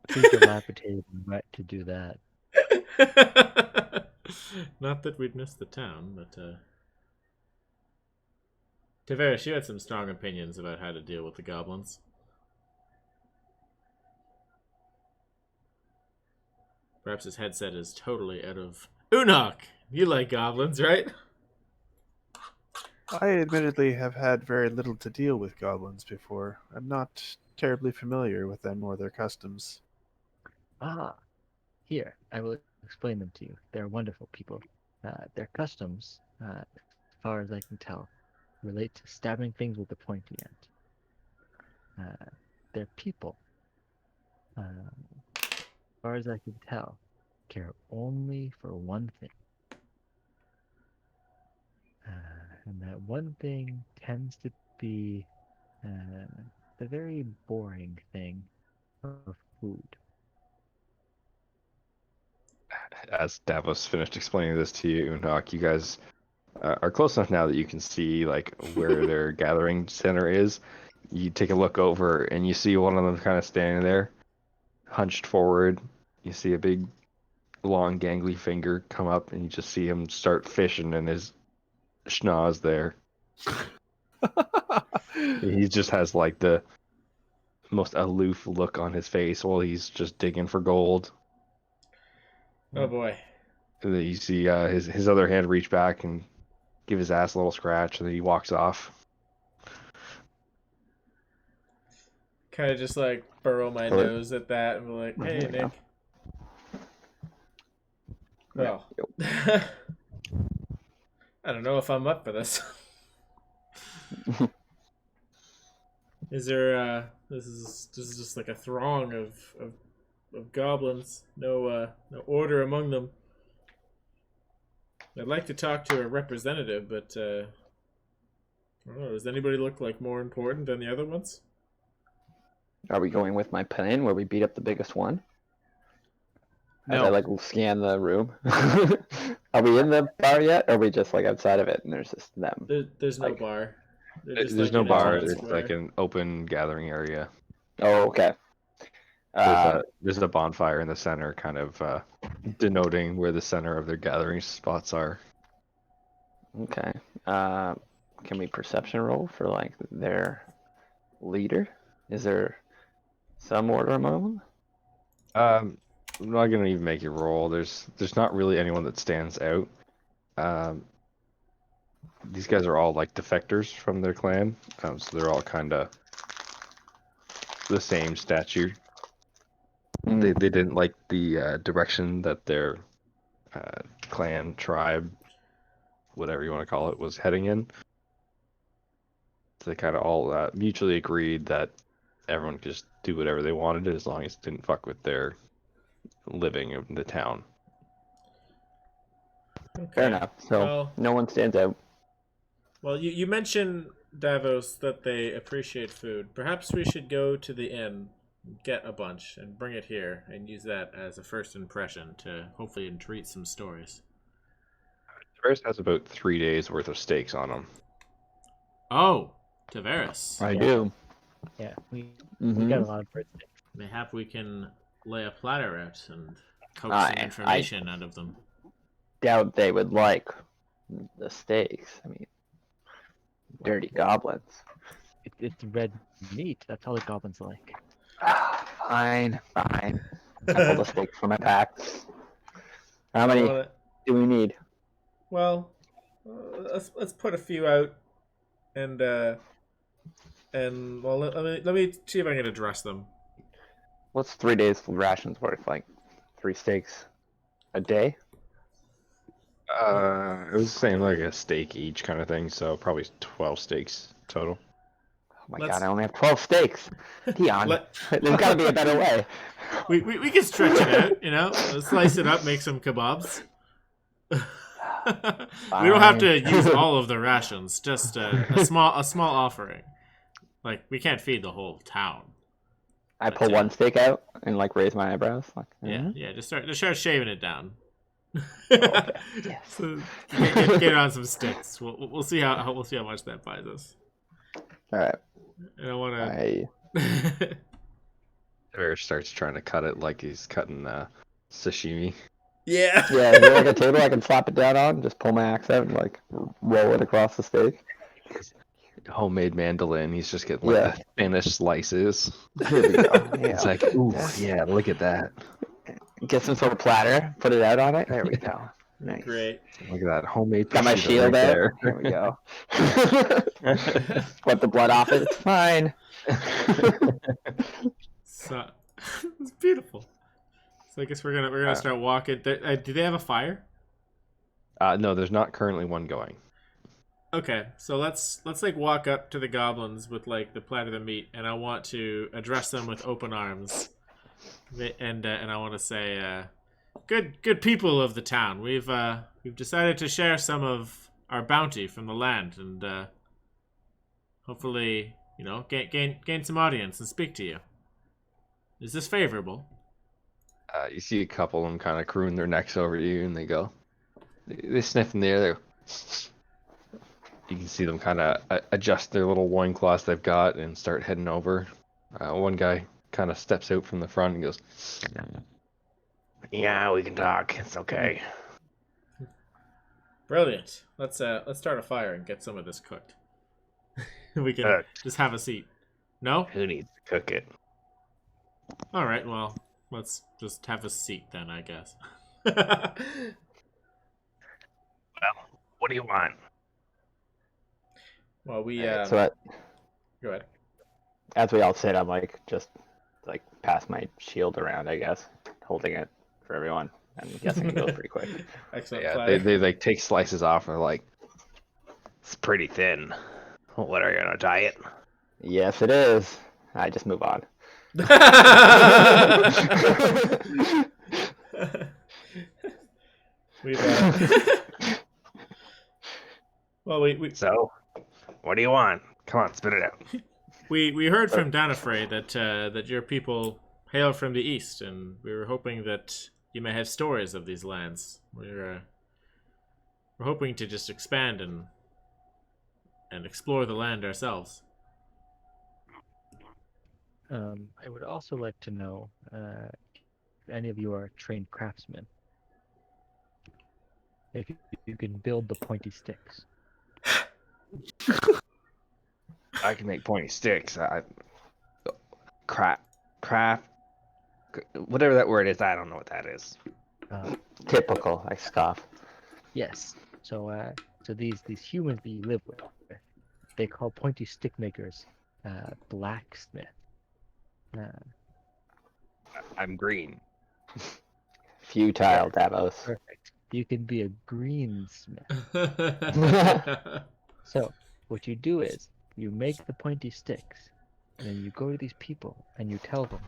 too dilapidated and wet to do that. Not that we'd miss the town, but Tavares, you had some strong opinions about how to deal with the goblins. Perhaps his headset is totally out of... Unok! You like goblins, right? I admittedly have had very little to deal with goblins before. I'm not terribly familiar with them or their customs. Ah, here, I will explain them to you. They're wonderful people. Their customs, as far as I can tell, relate to stabbing things with the pointy end. Their people, as far as I can tell, care only for one thing. And that one thing tends to be the very boring thing of food. As Davos finished explaining this to you, Unok, you guys are close enough now that you can see like where their gathering center is. You take a look over and you see one of them kind of standing there, hunched forward. You see a big, long, gangly finger come up, and you just see him start fishing in his schnoz there. He just has like the most aloof look on his face while he's just digging for gold. Oh boy. And then you see his other hand reach back and give his ass a little scratch, and then he walks off. Kind of just like burrow my Or- nose at that and be like, hey, Yeah. Nick. Well, I don't know if I'm up for this. Is there this is just like a throng of goblins. No order among them. I'd like to talk to a representative, but I don't know, does anybody look like more important than the other ones? Are we going with my plan where we beat up the biggest one? As No. I like scan the room. Are we in the bar yet? Or are we just like outside of it and there's just them? There's no Like- bar. They're There's just no like in a bar. town It's like square. an open gathering area. Oh, okay. There's a bonfire in the center, kind of denoting where the center of their gathering spots are. Okay. Can we perception roll for like their leader? Is there some order among them? I'm not gonna even make you roll. There's not really anyone that stands out. These guys are all like defectors from their clan, so they're all kind of the same stature. They didn't like the direction that their clan, tribe, whatever you want to call it, was heading in. So they kind of all mutually agreed that everyone could just do whatever they wanted as long as it didn't fuck with their living in the town. Okay. Fair enough. So Well, no one stands out. well, you mentioned, Davos, that they appreciate food. Perhaps we should go to the inn, get a bunch, and bring it here, and use that as a first impression to hopefully entreat some stories. Tavares has about 3 days worth of steaks on him. Oh, Tavares. I Yeah. do. Yeah, we Mhm. got a lot of birthdays. Mayhap we can lay a platter out and coax I- some information out of them. Doubt they would like the steaks. I mean, dirty goblins. It's red meat. That's all the goblins like. Fine. I pulled a steak from my pack. How many do we need? Well, let's put a few out, and well, let me see if I can address them. What's 3 days rations worth? Like 3 steaks a day? It was the same like a steak each kind of thing, so probably 12 steaks total. Oh my Let's- god, I only have 12 steaks. Dion, Let- there's got to be a better way. We can stretch it out, you know? Slice it up, make some kebabs. We don't have to use all of the rations, just a small offering. Like, we can't feed the whole town. I pull one steak out and like raise my eyebrows. Like, Yeah, just start shaving it down. Okay. Yes. So get it on some sticks. We'll see how much that buys us. All right. I don't want to. Bear starts trying to cut it like he's cutting sashimi. Yeah. Yeah, is there like a table I can flop it down on? Just pull my axe out and like roll it across the steak. Homemade mandolin. He's just getting like the thinnest slices. Here we go. Yeah. It's like, ooh, yeah, look at that. Get some sort of platter, put it out on it. There we go. Nice. Great. Look at that homemade. Got my prosciutto shield right out. there. There we go. Wipe the blood off it. It's fine. So it's beautiful. So I guess we're gonna start walking. Do they have a fire? No, there's not currently one going. Okay, so let's like walk up to the goblins with like the platter of meat, and I want to address them with open arms, and I want to say, good people of the town, we've decided to share some of our bounty from the land, and hopefully, you know, gain some audience and speak to you. Is this favorable? You see a couple of them kind of crooning their necks over you, and they go, they sniff in the air. They go, you can see them kind of adjust their little loincloths they've got and start heading over. One guy kind of steps out from the front and goes, "Yeah, we can talk. It's okay." Brilliant. Let's start a fire and get some of this cooked. We can just have a seat. No? Who needs to cook it? All right. Well, let's just have a seat then, I guess. Well, what do you want? Well, we So go ahead. as we all sit, I'm like just like pass my shield around, I guess, holding it for everyone. I'm guessing it goes pretty quick. Excellent. Yeah, platter. they like take slices off and they're like, "It's pretty thin. What are you on a diet?" Yes, it is. I just move on. We've well, we So, what do you want? Come on, spit it out. we heard from Danafrey that your people hail from the east, and we were hoping that you may have stories of these lands. We're hoping to just expand and explore the land ourselves. I would also like to know if any of you are trained craftsmen. If you can build the pointy sticks. I can make pointy sticks. Craft, whatever that word is. I don't know what that is. Typical. I scoff. Yes. So these humans that you live with, they call pointy stick makers blacksmith. I'm green. Futile, Davos. Perfect. You can be a greensmith. So what you do is you make the pointy sticks, and then you go to these people and you tell them.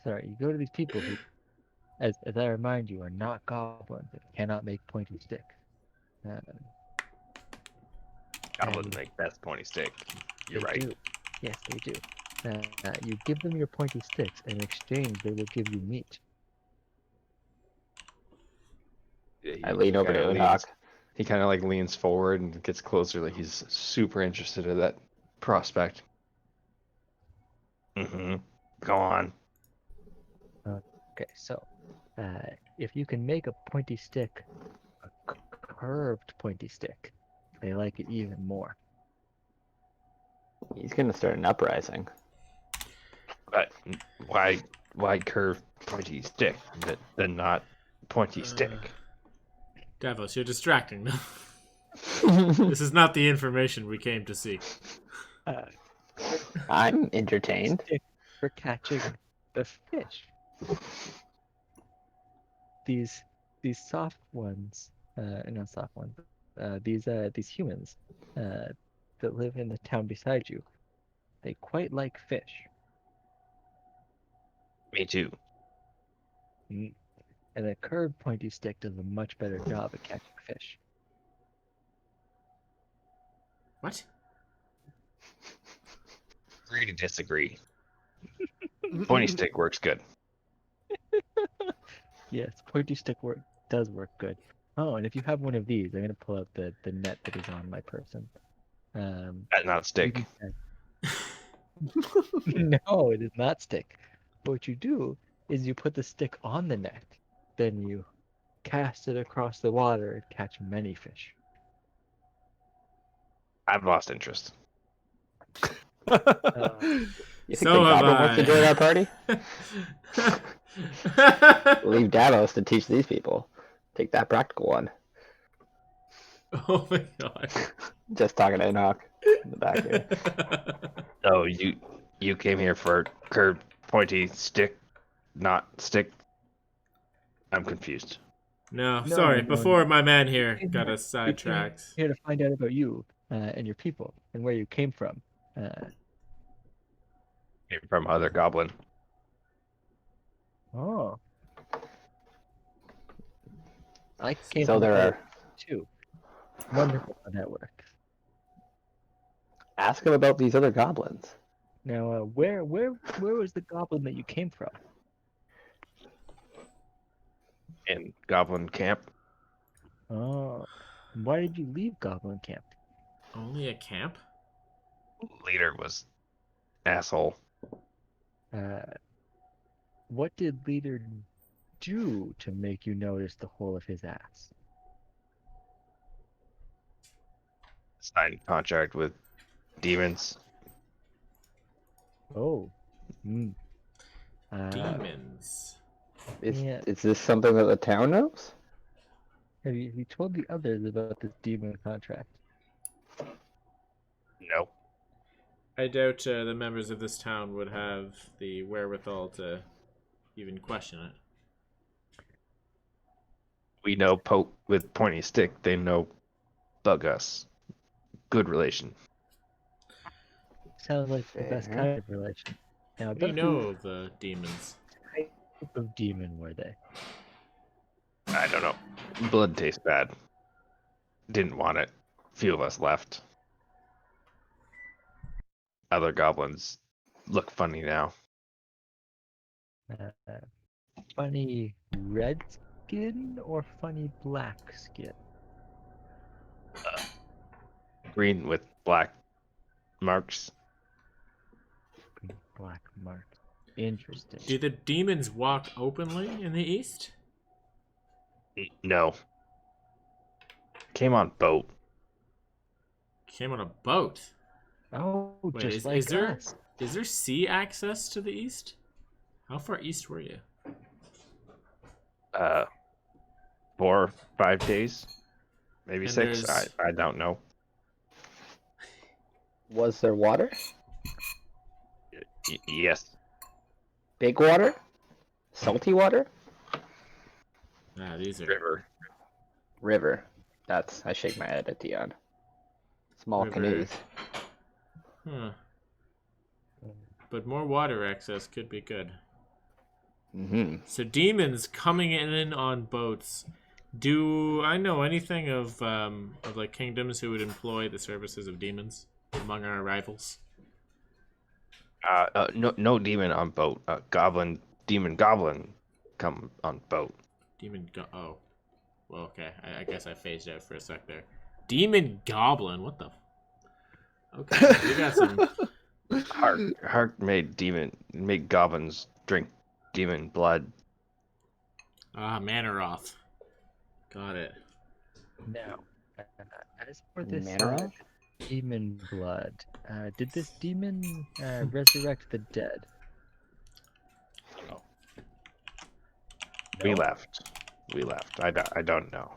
You go to these people who, as I remind you, are not goblins and cannot make pointy sticks. Goblins make best pointy stick. You're They right. do. Yes, they do. You give them your pointy sticks, and in exchange, they will give you meat. Yeah, I lean over to kinda Unok. leans- He kind of like leans forward and gets closer, like he's super interested in that prospect. Mm-hmm. Go on. Okay, so if you can make a pointy stick, a curved pointy stick, they like it even more. He's gonna start an uprising. But why curve pointy stick? Then not pointy stick. Davos, you're distracting them. This is not the information we came to seek. I'm entertained. Stick for catching the fish. these soft ones, not soft ones, these humans that live in the town beside you, they quite like fish. Me too. Mm. And a curved pointy stick does a much better job at catching fish. What? Agree to disagree. Pointy stick works good. Yes, pointy stick does work good. Oh, and if you have one of these, I'm gonna pull out the net that is on my person. That not You stick. can no, it is not stick. What you do is you put the stick on the net, then you cast it across the water and catch many fish. I've lost interest. You think So the have goblin wants to I. join our party? Leave Davos to teach these people. Take that practical one. Oh my god. Just talking to Enoch in the back here. So you came here for curved pointy stick, not stick. I'm confused. No, No, sorry. no, Before no. my man here Came got here- us we came sidetracked. Here to find out about you and your people and where you came from. Came from other goblin. Oh, I came So from there other are. too. Wonderful how that works. Ask him about these other goblins. Now, where was the goblin that you came from? In goblin camp. Oh, why did you leave Goblin Camp? Only a camp? Leader was asshole. What did Leader do to make you notice the hole of his ass? Signed contract with demons. Oh, hmm. Demons. Yeah. Is this something that the town knows? Have you told the others about this demon contract? No. I doubt the members of this town would have the wherewithal to even question it. We know poke with pointy stick. They know bug us. Good relation. Sounds like the best Fair. kind of relation. Now, We about know the demons. who type of demon were they? I don't know. Blood tastes bad. Didn't want it. Few of us left. Other goblins look funny now. Funny red skin or funny black skin? Green with black marks. Black marks. Interesting. Do the demons walk openly in the east? No. Came on boat. Came on a boat. Oh, Wait, just like is there us. is there sea access to the east? How far east were you? 4 or 5 days. Maybe And 6. there's- I don't know. Was there water? Yes. Big water? Salty water? Ah, these are River. River. I shake my head at Dion. Small River. canoes. Huh. But more water access could be good. Mm-hmm. So demons coming in on boats. Do I know anything of like kingdoms who would employ the services of demons among our rivals? No demon on boat. Demon goblin come on boat. Oh, well, okay. I guess I phased out for a sec there. Demon goblin. What the? Okay, we got some. Hark made goblins drink demon blood. Ah, Manaroth. Got it. Now, as for this Manoroth? demon blood, did this demon resurrect the dead? We No? left. I don't know.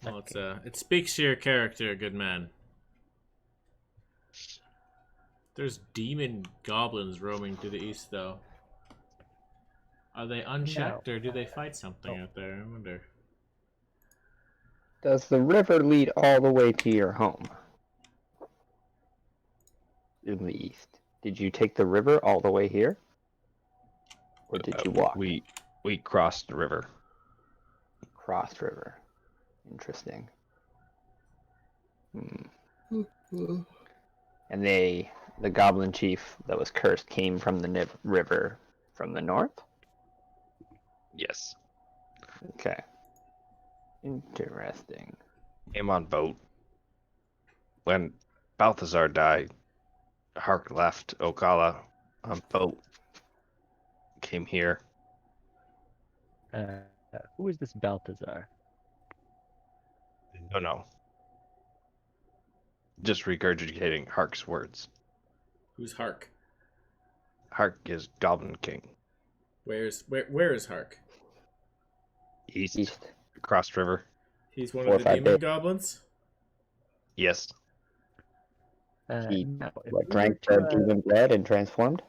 Well, it speaks to your character, good man. There's demon goblins roaming to the east, though. Are they unchecked or do they fight something out there? I wonder. Does the river lead all the way to your home? In the east. Did you take the river all the way here? Or did you walk? We crossed the river. Crossed river. Interesting. And the goblin chief that was cursed came from the river from the north? Yes. Okay. Interesting. Came on boat. When Balthazar died, Hark left Ocala on boat. Came here. Who is this Balthazar? No. Just regurgitating Hark's words. Who's Hark? Hark is Goblin King. Where is Hark? East. Cross river. He's one 4 of or the 5 demon days. goblins? Yes. He No, if What, we drank were the to, demon blood and transformed?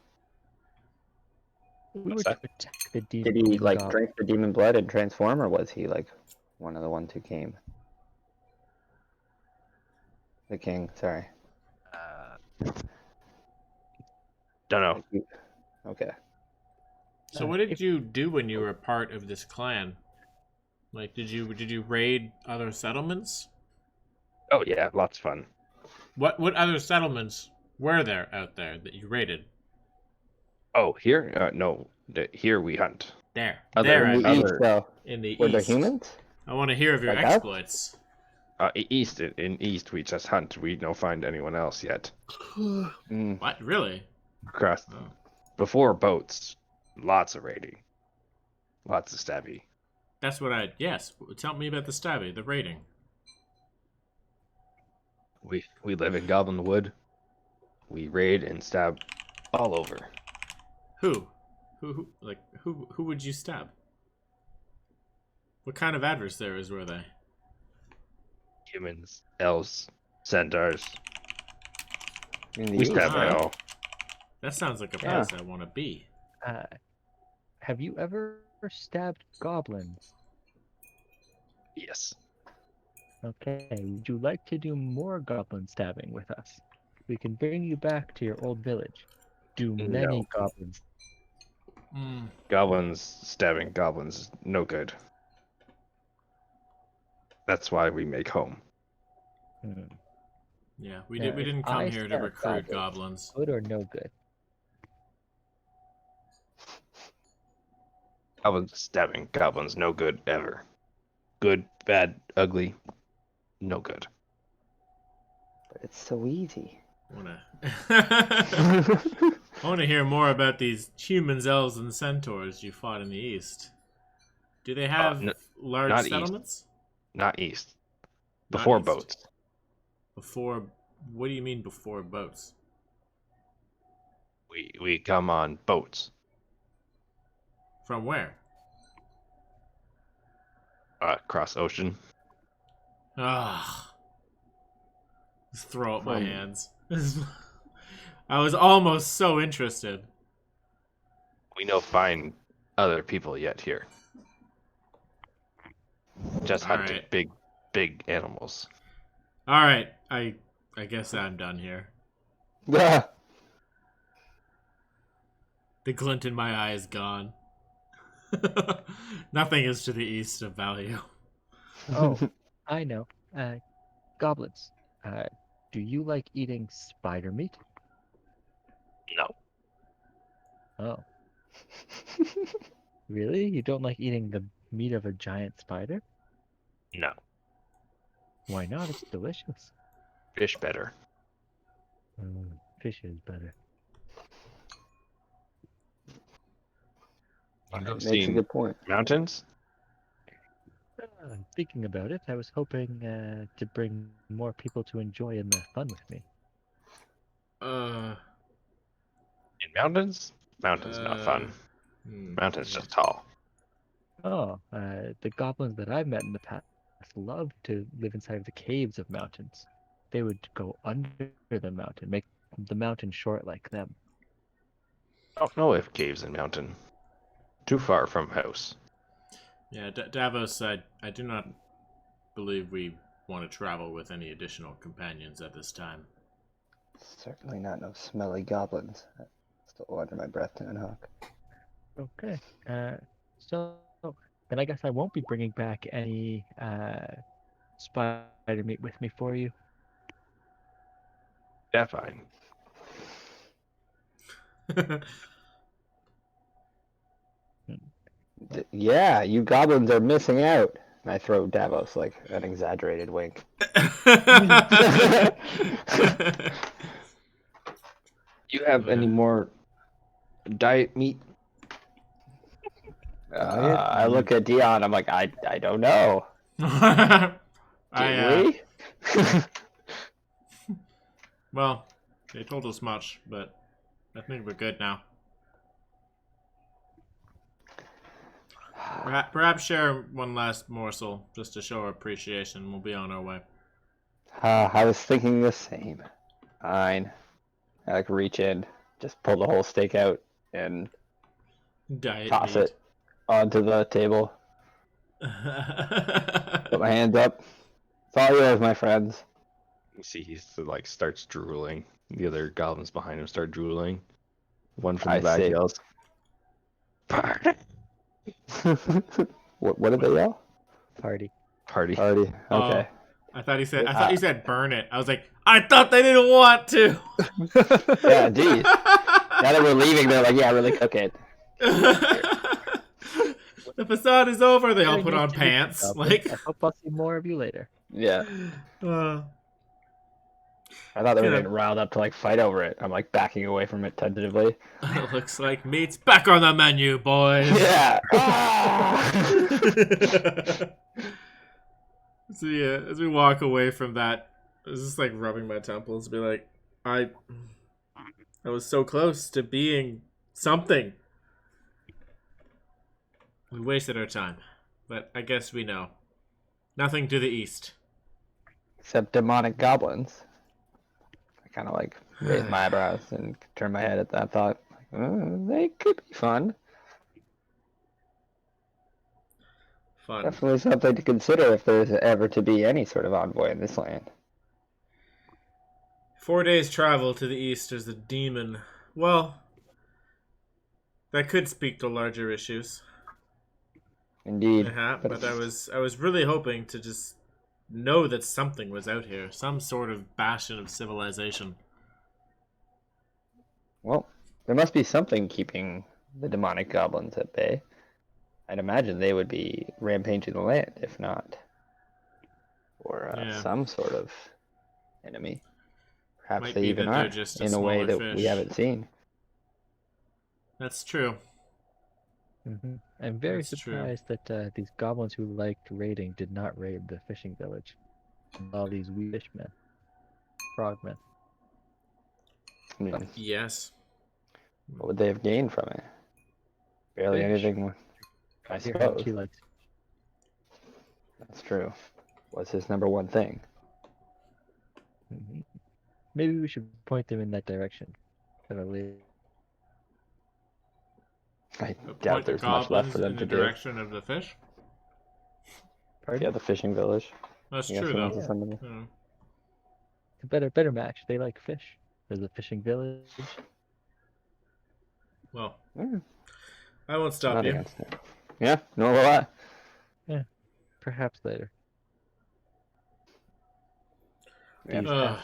we were What's to that? attack the Did he demon like goblin, drink the demon blood and transform, or was he like one of the ones who came? The king, sorry. Don't know. Okay. So what did you do when you were part of this clan? Like, did you raid other settlements? Oh yeah, lots of fun. What other settlements were there out there that you raided? Oh, here? No. Here we hunt. There, Other- there, In I the mean, east, though, in the were there east. humans? I want to hear of your Like us? exploits. East. In east, we just hunt. We don't find anyone else yet. Mm. What? Really? Across Oh. before boats, lots of raiding, lots of stabby. That's what I. Yes. Tell me about the stabby, the raiding. We live in Goblin Wood. We raid and stab all over. Who would you stab? What kind of adversaries were they? Humans, elves, centaurs. In the We east, stab it huh? all. That sounds like a Yeah. place I want to be. have you ever stabbed goblins? Yes. Okay, would you like to do more goblin stabbing with us? We can bring you back to your old village. Do many No. goblins. Goblins stabbing goblins is no good. That's why we make home. Hmm. Yeah, we Now, didn't if come I here to stab recruit goblins. Good or no good? Goblins stabbing goblins no good ever. Good, bad, ugly, no good. but it's so easy. I wanna hear more about these humans, elves, and centaurs you fought in the east. Do they have large not east. settlements? Not east. Not Before east. boats. Before, what do you mean before boats? We come on boats. From where? Across ocean. Ah, just throw up my From- hands. I was almost so interested. We no find other people yet here. Just hunting Alright. big animals. All right, I guess I'm done here. Yeah. The glint in my eye is gone. Nothing is to the east of value. Oh, I know. Goblins. Do you like eating spider meat? No. Oh. Really? You don't like eating the meat of a giant spider? No. Why not? It's delicious. Fish better. Fish is better. I've Makes a seen good point. mountains. Thinking about it, I was hoping to bring more people to enjoy and the fun with me. In mountains? Mountains not fun. Mountains just tall. Oh, the goblins that I've met in the past love to live inside of the caves of mountains. They would go under the mountain, make the mountain short like them. I don't know if caves and mountain. too far from house. Yeah, Davos, I do not believe we want to travel with any additional companions at this time. Certainly not no smelly goblins. Still under my breath, Hawk. Okay. So then I guess I won't be bringing back any spider meat with me for you. Yeah, fine. Yeah, you goblins are missing out. And I throw Davos like an exaggerated wink. You have any more diet meat? I look at Dion. I'm like, I don't know. Did we? Well, they told us much, but I think we're good now. Perhaps share one last morsel just to show our appreciation. We'll be on our way. I was thinking the same. Fine. I like reach in, just pull the whole steak out, and Diet toss meat. it onto the table. Put my hands up. It's all yours, my friends. You see, he like starts drooling. The other goblins behind him start drooling. One from the I back see. yells, "Party!" What did they yell? Party. Party. Party. Okay. I thought he said burn it. I was like, I thought they didn't want to. Yeah, geez. Now that we're leaving, they're like, yeah, really cook it. The facade is over. They all Very put good on to meet pants. you, goblin. Like, I hope I'll see more of you later. Yeah. uh, I thought they were Yeah. getting riled up to like fight over it. I'm like backing away from it tentatively. it looks like meat's back on the menu, boys. Yeah. Ah! So yeah, as we walk away from that, I was just like rubbing my temples, be like, I was so close to being something. We wasted our time, but I guess we know. Nothing to the east. Except demonic goblins. I kind of like raise my eyebrows and turn my head at that thought. They could be fun. Fun. Definitely something to consider if there's ever to be any sort of envoy in this land. 4 days travel to the east is a demon. Well, that could speak to larger issues. Indeed. But I was really hoping to just know that something was out here, some sort of bastion of civilization. Well, there must be something keeping the demonic goblins at bay. I'd imagine they would be rampaging the land, if not for Yeah. some sort of enemy. Perhaps Might they be even that they're are, just a in a way smaller that we fish. haven't seen. That's true. I'm very That's true. surprised that these goblins who liked raiding did not raid the fishing village. All these wee fishmen. Frogmen. I mean, Yes. what would they have gained from it? Barely Fish. anything, I Here, suppose. she likes. That's true. What's his number one thing? Maybe we should point them in that direction. At a later. I Point doubt the there's much left goblins for them in to the do. direction of the fish. Pardon? Yeah, the fishing village. That's I guess true, we though. went to somebody. Yeah. It's a better match. They like fish. There's a fishing village. Well, Mm, I won't stop not you. against it. Yeah, nor will I. Perhaps later. Yeah. These Ugh.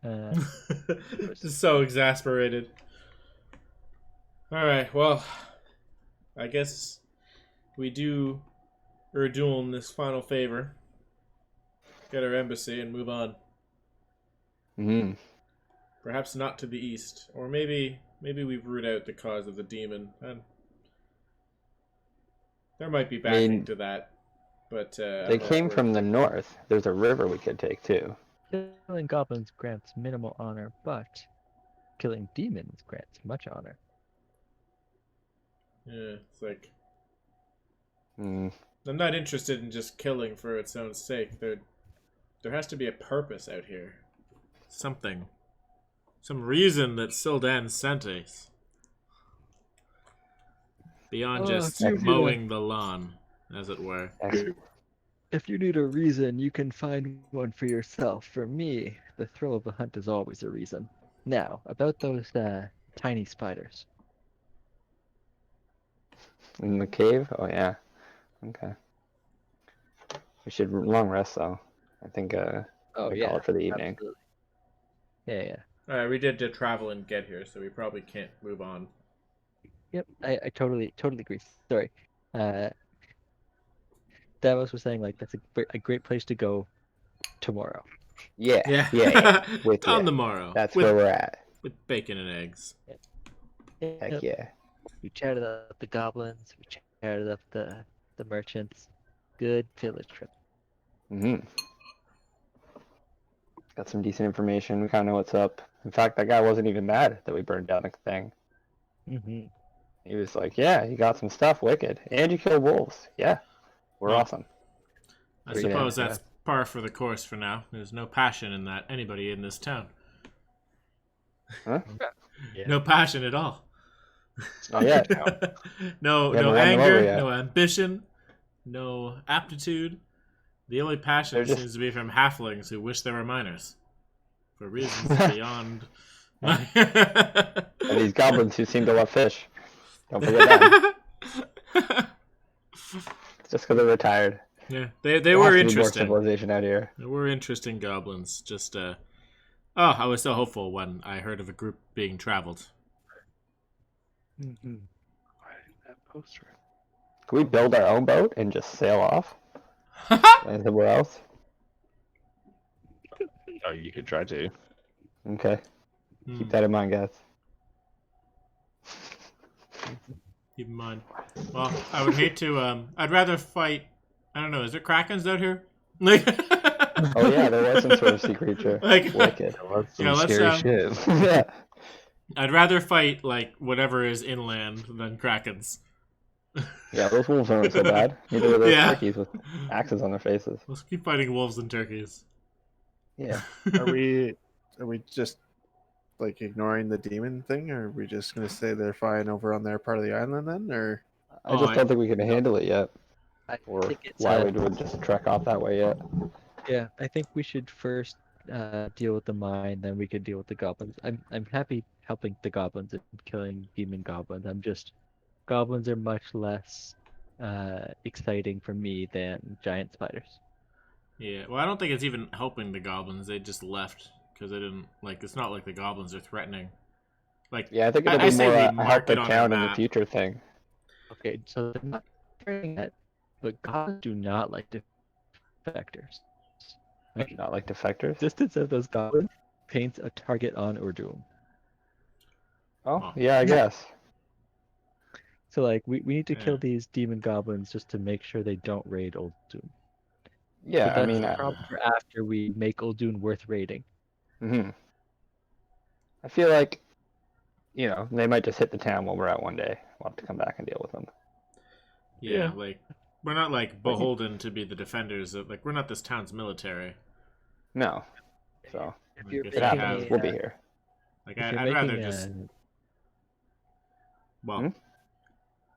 halflings. Just so exasperated. Alright, well, I guess we do Erduln this final favor. Get our embassy and move on. Mm-hmm. Perhaps not to the east. Or maybe we root out the cause of the demon. And there might be backing to that. But They came from the north. There's a river we could take too. Killing goblins grants minimal honor, but killing demons grants much honor. Yeah, it's like Mm. I'm not interested in just killing for its own sake. There has to be a purpose out here. Something. Some reason that Sildan sent us. Beyond Oh, just if you- mowing the lawn, as it were. Excellent. If you need a reason, you can find one for yourself. For me, the thrill of the hunt is always a reason. Now, about those tiny spiders. In the cave? Oh yeah. Okay. We should long rest though. I think Oh we yeah, call it for the evening. absolutely. Yeah. Alright, we did travel and get here, so we probably can't move on. Yep, I totally agree. Sorry. Davos was saying like that's a great place to go tomorrow. Yeah. Yeah. Yeah. With On ya. the morrow. That's with, where we're at. with bacon and eggs. Heck Yep. yeah. We chatted up the goblins. We chatted up the merchants. Good village trip. Mhm. Got some decent information. We kind of know what's up. In fact, that guy wasn't even mad that we burned down the thing. Mm-hmm. He was like, "Yeah, you got some stuff, wicked, and you killed wolves. Yeah, we're Well, awesome." I Pretty suppose damn that's par for the course for now. There's no passion in that anybody in this town. Huh? Yeah. No passion at all. Not yet. no We haven't no won them over anger, yet. no ambition, no aptitude. The only passion They're just- seems to be from halflings who wish they were miners. For reasons beyond And these goblins who seem to love fish. Don't forget that. It's just because they're retired. Yeah, they There were has to be more interesting. civilization out here. There were interesting goblins. Just I was so hopeful when I heard of a group being traveled. Mm-hmm. That poster. Can we build our own boat and just sail off? Land somewhere else? Oh, you could try to. Okay. Hmm, Keep that in mind, guys. keep in mind. Well, I would hate to. I'd rather fight. I don't know. Is there krakens out here? Like. Oh yeah, there was some sort of sea creature. Like- Wicked. That's some Yeah, let's, scary shit. Yeah. I'd rather fight like whatever is inland than krakens. Yeah, those wolves aren't so bad. Neither are those Yeah. turkeys with axes on their faces. Let's keep fighting wolves and turkeys. Yeah. Are we just like ignoring the demon thing, or are we just gonna say they're fine over on their part of the island then, or I just don't think we can handle it yet. I Or think it's why we would just trek off that way yet. yeah. I think we should first deal with the mine, then we could deal with the goblins. I'm happy helping the goblins and killing demon goblins. I'm just goblins are much less exciting for me than giant spiders. Yeah. Well, I don't think it's even helping the goblins. They just left because they didn't like. It's not like the goblins are threatening. Like Yeah, I think it'll I be say more we a mark help the it on a town in the map. future thing. Okay, so they're not doing that, but goblins do not like defectors. Like, Not like defectors. distance of those goblins paints a target on Urdum. Oh, yeah, I guess. So like we need to kill Yeah. these demon goblins just to make sure they don't raid Uldun. Yeah, But I that's mean, the problem for after we make Uldun worth raiding. I feel like, they might just hit the town while we're out one day. We'll have to come back and deal with them. yeah, like we're not like beholden to be the defenders. Like we're not this town's military. No. So, If Like, you're if if it you making happens, have- we'll be here. Like if you're I'd rather making just well, Hmm?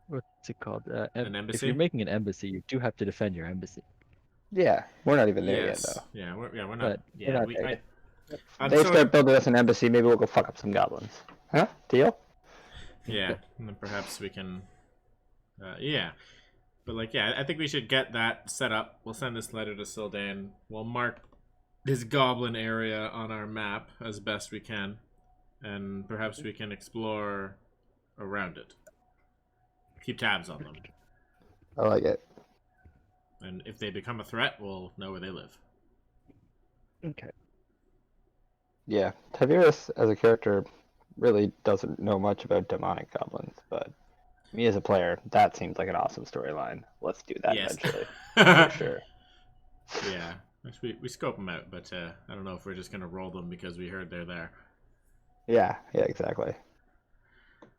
what's it called? An If embassy? you're making an embassy, you do have to defend your embassy. Yeah, we're not even there yes, yet, though. yeah, we're not. But we're Yeah, not we. there I'm They so- start building us an embassy, maybe we'll go fuck up some goblins. Huh? Deal? Yeah, and then perhaps we can. Yeah, but like, yeah, I think we should get that set up. We'll send this letter to Sildan. We'll mark his goblin area on our map as best we can, and perhaps we can explore around it. Keep tabs on them, I like it. and if they become a threat, we'll know where they live. Okay. Yeah, Tiberius as a character really doesn't know much about demonic goblins, but me as a player, that seems like an awesome storyline. Let's do that Yes. eventually, for sure. Yeah, we scope them out, but I don't know if we're just gonna roll them because we heard they're there. Yeah, exactly.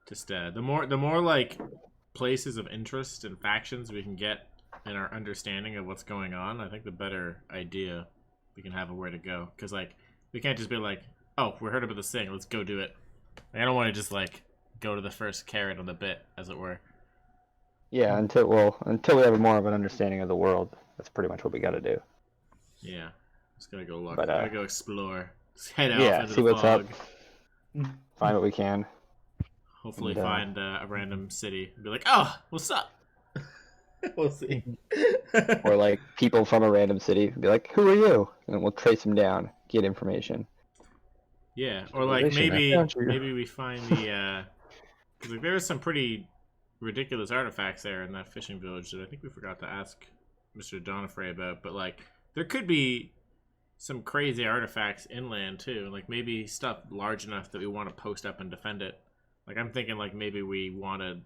Just the more like places of interest and factions we can get in our understanding of what's going on, I think the better idea we can have of where to go. Because like we can't just be like, oh, we heard about this thing, let's go do it. Like, I don't want to just like go to the first carrot on the bit, as it were. Yeah, until we have more of an understanding of the world, that's pretty much what we got to do. Yeah. Just gotta go look. But, Gotta go explore. Just head off Yeah, into see the what's fog. up, find what we can. Hopefully and, find a random city. And be like, oh, what's up? We'll see. Or like people from a random city, be like, "Who are you?" And we'll trace them down, get information. Yeah, or like Civilization, I maybe found you. maybe we find the because like there was some pretty ridiculous artifacts there in that fishing village that I think we forgot to ask Mr. Donofray about. But like there could be some crazy artifacts inland too, like maybe stuff large enough that we want to post up and defend it. Like I'm thinking like maybe we want to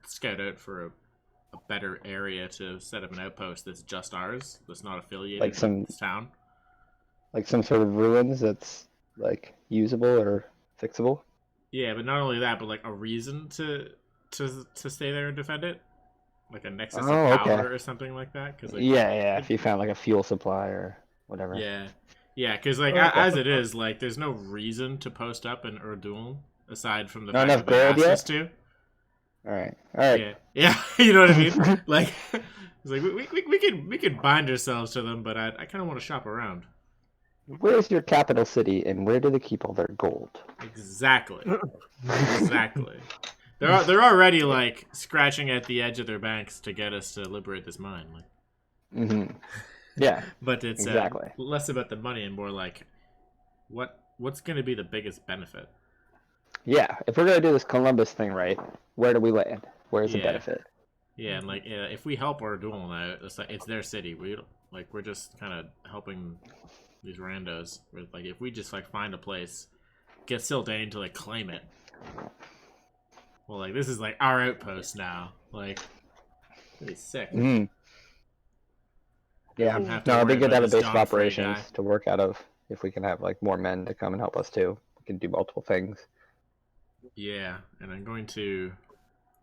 scout out for a better area to set up an outpost that's just ours, that's not affiliated Like some- with this town. Like some sort of ruins that's like usable or fixable. Yeah, but not only that, but like a reason to stay there and defend it, like a nexus Oh, of power okay. or something like that. Cause, like, Yeah. If you found like a fuel supply or whatever. yeah, because like Oh, as it is, like there's no reason to post up in Urdul aside from the Not fact enough that they gold asked yet? us to. All right. Yeah, you know what I mean. Like, it's like we could bind ourselves to them, but I kind of want to shop around. Where's your capital city, and where do they keep all their gold? Exactly. They're already like scratching at the edge of their banks to get us to liberate this mine. Like, Mm-hmm. Yeah. but it's Exactly. less about the money and more like what's going to be the biggest benefit. Yeah. If we're gonna do this Columbus thing right, where do we land? Where's the Yeah. benefit? Yeah, and like if we help our duel now, it's their city. We're just kind of helping these randos. With like if we just like find a place, get Sildane to like claim it. Well, like this is like our outpost now. Like, pretty sick. Mm. Yeah. Don't have to No, it'd be worry good to have about a this base of Donfrey operations guy. to work out of. If we can have like more men to come and help us too, we can do multiple things. Yeah, and I'm going to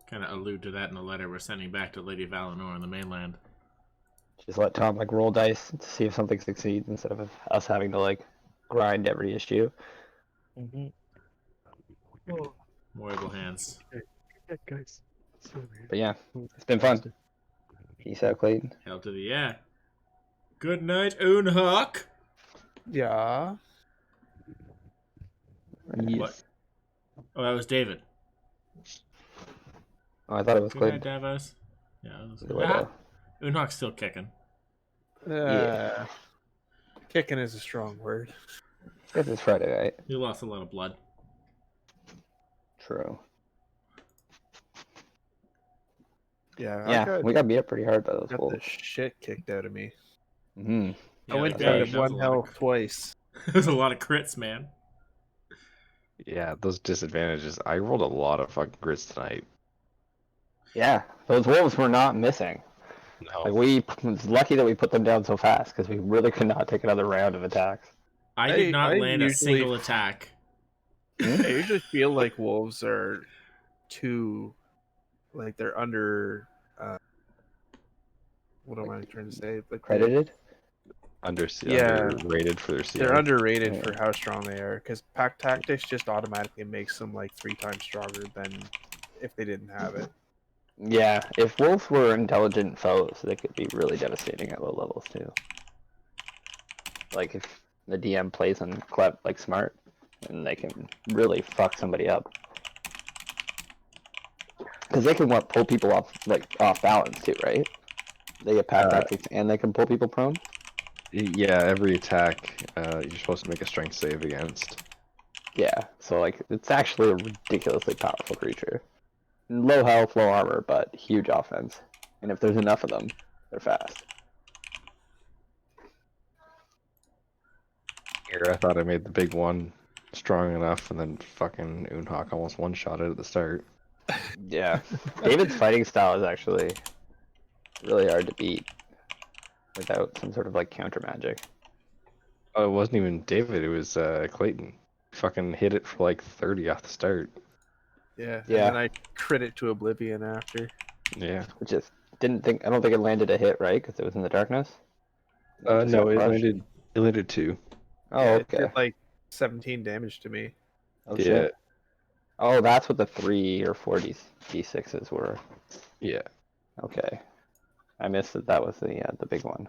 kind of allude to that in the letter we're sending back to Lady Valinor on the mainland. Just let Tom like roll dice to see if something succeeds instead of us having to like grind every issue. Mm-hmm. Oh, More able hands. yeah, guys. So weird. But yeah, it's been fun. Peace out, Clayton. Hell to the yeah. Good night, Unhawk. Yeah. What? Oh, that was David. Oh, I thought it was Good night, Clayton. Davos. Yeah, that was Either way, though. Unhawk's still kicking. Yeah. Kicking is a strong word. Guess it's Friday night. He lost a lot of blood. True. Yeah. Yeah, we got beat up pretty hard by those got the wolves. shit kicked out of me. Mm-hmm. Yeah, I went like down Dave, to that was one a lot of health twice. There's a lot of crits, man. Yeah, those disadvantages. I rolled a lot of fucking grits tonight. Yeah, those wolves were not missing. No. Like it's lucky that we put them down so fast because we really could not take another round of attacks. I did not I land a usually- single attack. I usually feel like wolves are too, like they're under. What am I trying to say? Like Credited? Yeah. Underrated for their CR. They're underrated Yeah. for how strong they are. Because pack tactics just automatically makes them like 3 times stronger than if they didn't have it. Yeah, if wolves were intelligent foes, they could be really devastating at low levels too. Like if the DM plays them like smart, and they can really fuck somebody up. Because they can pull people off balance too, right? They get pack tactics and they can pull people prone. Yeah, every attack you're supposed to make a strength save against. Yeah, so like it's actually a ridiculously powerful creature. Low health, low armor, but huge offense. And if there's enough of them, they're fast. Here, I thought I made the big one strong enough, and then fucking Unhawk almost one-shot it at the start. Yeah. David's fighting style is actually really hard to beat without some sort of like counter magic. Oh, it wasn't even David, it was Clayton. Fucking hit it for like 30 off the start. Yeah. Yeah. And then I crit it to oblivion after. Yeah. Which is I don't think it landed a hit, right? Because it was in the darkness. Just No, got it crushed? landed 2. Oh, Yeah, okay. It did like 17 damage to me. Oh, Yeah. shit. Oh, that's what the 3 or 4 d6s were. Yeah. Okay. I missed that. That was the big one.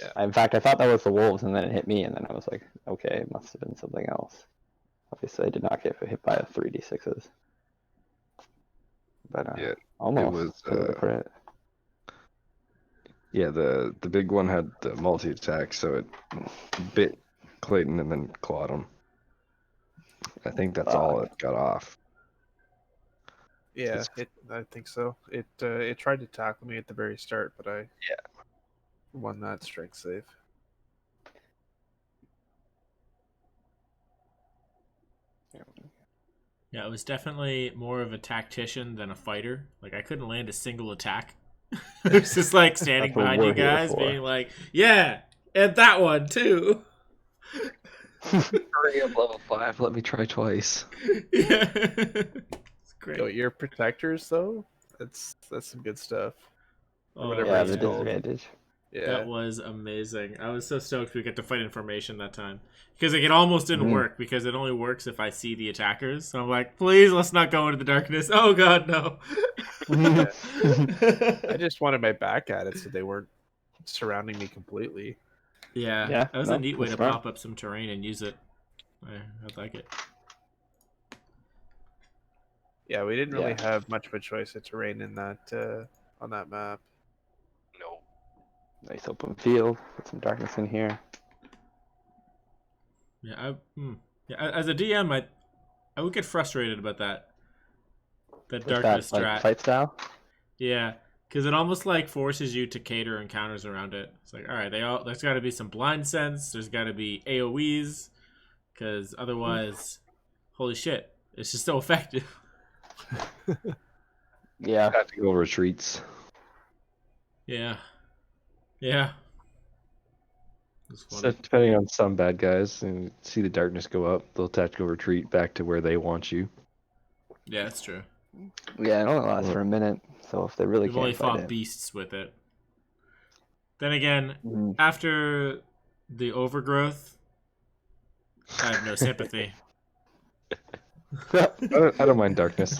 Yeah. In fact, I thought that was the wolves, and then it hit me, and then I was like, okay, it must have been something else. Obviously, I did not get hit by a 3d6s. But Yeah, almost was, to the crit. Yeah, the big one had the multi attack, so it bit Clayton and then clawed him. I think that's all it got off. Yeah, I think so. It tried to tackle me at the very start, but I won that strike save. Yeah, it was definitely more of a tactician than a fighter. Like, I couldn't land a single attack. It was just like standing That's what behind you we're here guys, for. being like, "Yeah, and that one too." Hurry up, level 5. Let me try twice. Yeah, it's great. Yo, your protectors though, that's some good stuff. Oh, whatever Yeah, it's the called. disadvantage. Yeah, That was amazing. I was so stoked we get to fight in formation that time. Because like, it almost didn't work, because it only works if I see the attackers. So I'm like, please, let's not go into the darkness. Oh god, no. I just wanted my back at it so they weren't surrounding me completely. Yeah, Yeah, that was no, a neat way that's to smart. pop up some terrain and use it. I like it. Yeah, we didn't really Yeah. have much of a choice of terrain in that on that map. No. Nice open field. Put some darkness in here. Yeah, as a DM, I would get frustrated about that With darkness that, strat. fight style. Yeah, because it almost like forces you to cater encounters around it. It's like, all right, there's got to be some blind sense. There's got to be AOE's, because otherwise, holy shit, it's just so effective. Yeah. Tactical retreats. Yeah, yeah. It's So funny. depending on some bad guys, and see the darkness go up, they'll tactical retreat back to where they want you. Yeah, that's true. Yeah, it only lasts for a minute, so if they really We've can't only fight fought it. beasts with it. Then again, Mhm. after the overgrowth, I have no sympathy. I don't mind darkness,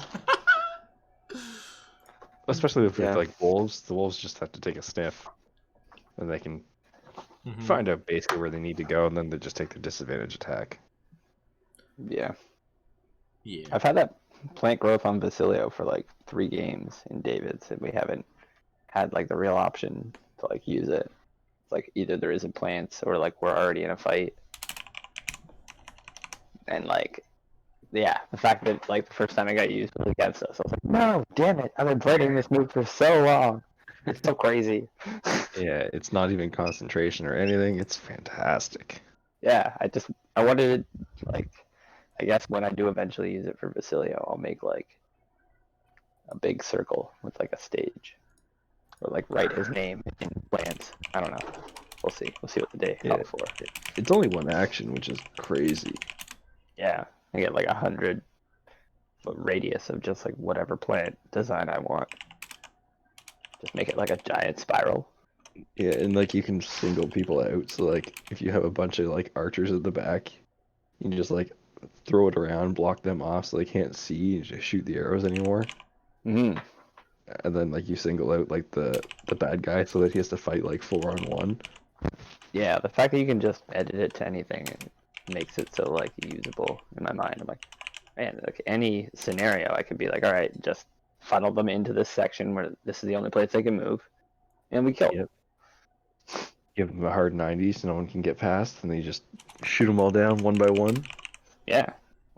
especially with Yeah. like wolves. The wolves just have to take a sniff, and they can Mhm. find out basically where they need to go, and then they just take the disadvantage attack. Yeah. Yeah. I've had that plant growth on Basilio for like 3 games in David's, and we haven't had like the real option to like use it. It's like either there isn't plants or like we're already in a fight. And like, yeah, the fact that like the first time I got used was against us, I was like, no, damn it, I've been playing this move for so long. It's so crazy. Yeah, it's not even concentration or anything. It's fantastic. Yeah, I wanted to, like, I guess when I do eventually use it for Basilio, I'll make like a big circle with like a stage, or like write his name in plants. I don't know. We'll see. We'll see what the day calls for. It's only one action, which is crazy. Yeah, I get like 100-foot radius of just like whatever plant design I want. Just make it like a giant spiral. Yeah, and like you can single people out. So like if you have a bunch of like archers at the back, you can just like throw it around, block them off so they can't see and just shoot the arrows anymore. Mm-hmm. And then like you single out like the bad guy so that he has to fight like 4-on-1. Yeah, the fact that you can just edit it to anything makes it so like usable in my mind. I'm like, man, like any scenario, I could be like, all right, just funnel them into this section where this is the only place they can move, and we kill. Yep. Give them a hard 90 so no one can get past, and then you just shoot them all down one by one. Yeah,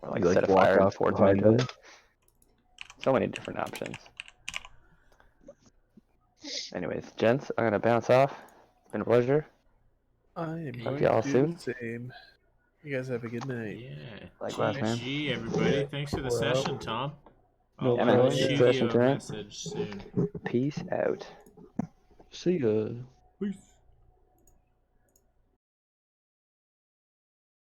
or like You, set a walk fire and off force them behind into them. it. So many different options. Anyways, gents, I'm gonna bounce off. It's been a pleasure. I am Talk going to y'all to do soon. the same. You guys have a good night. Yeah. Likewise, man. GG, everybody. Thanks for the We're out. session, Tom. No I'll man. I'll Good shoot session you a tonight. message soon. Peace out. See ya.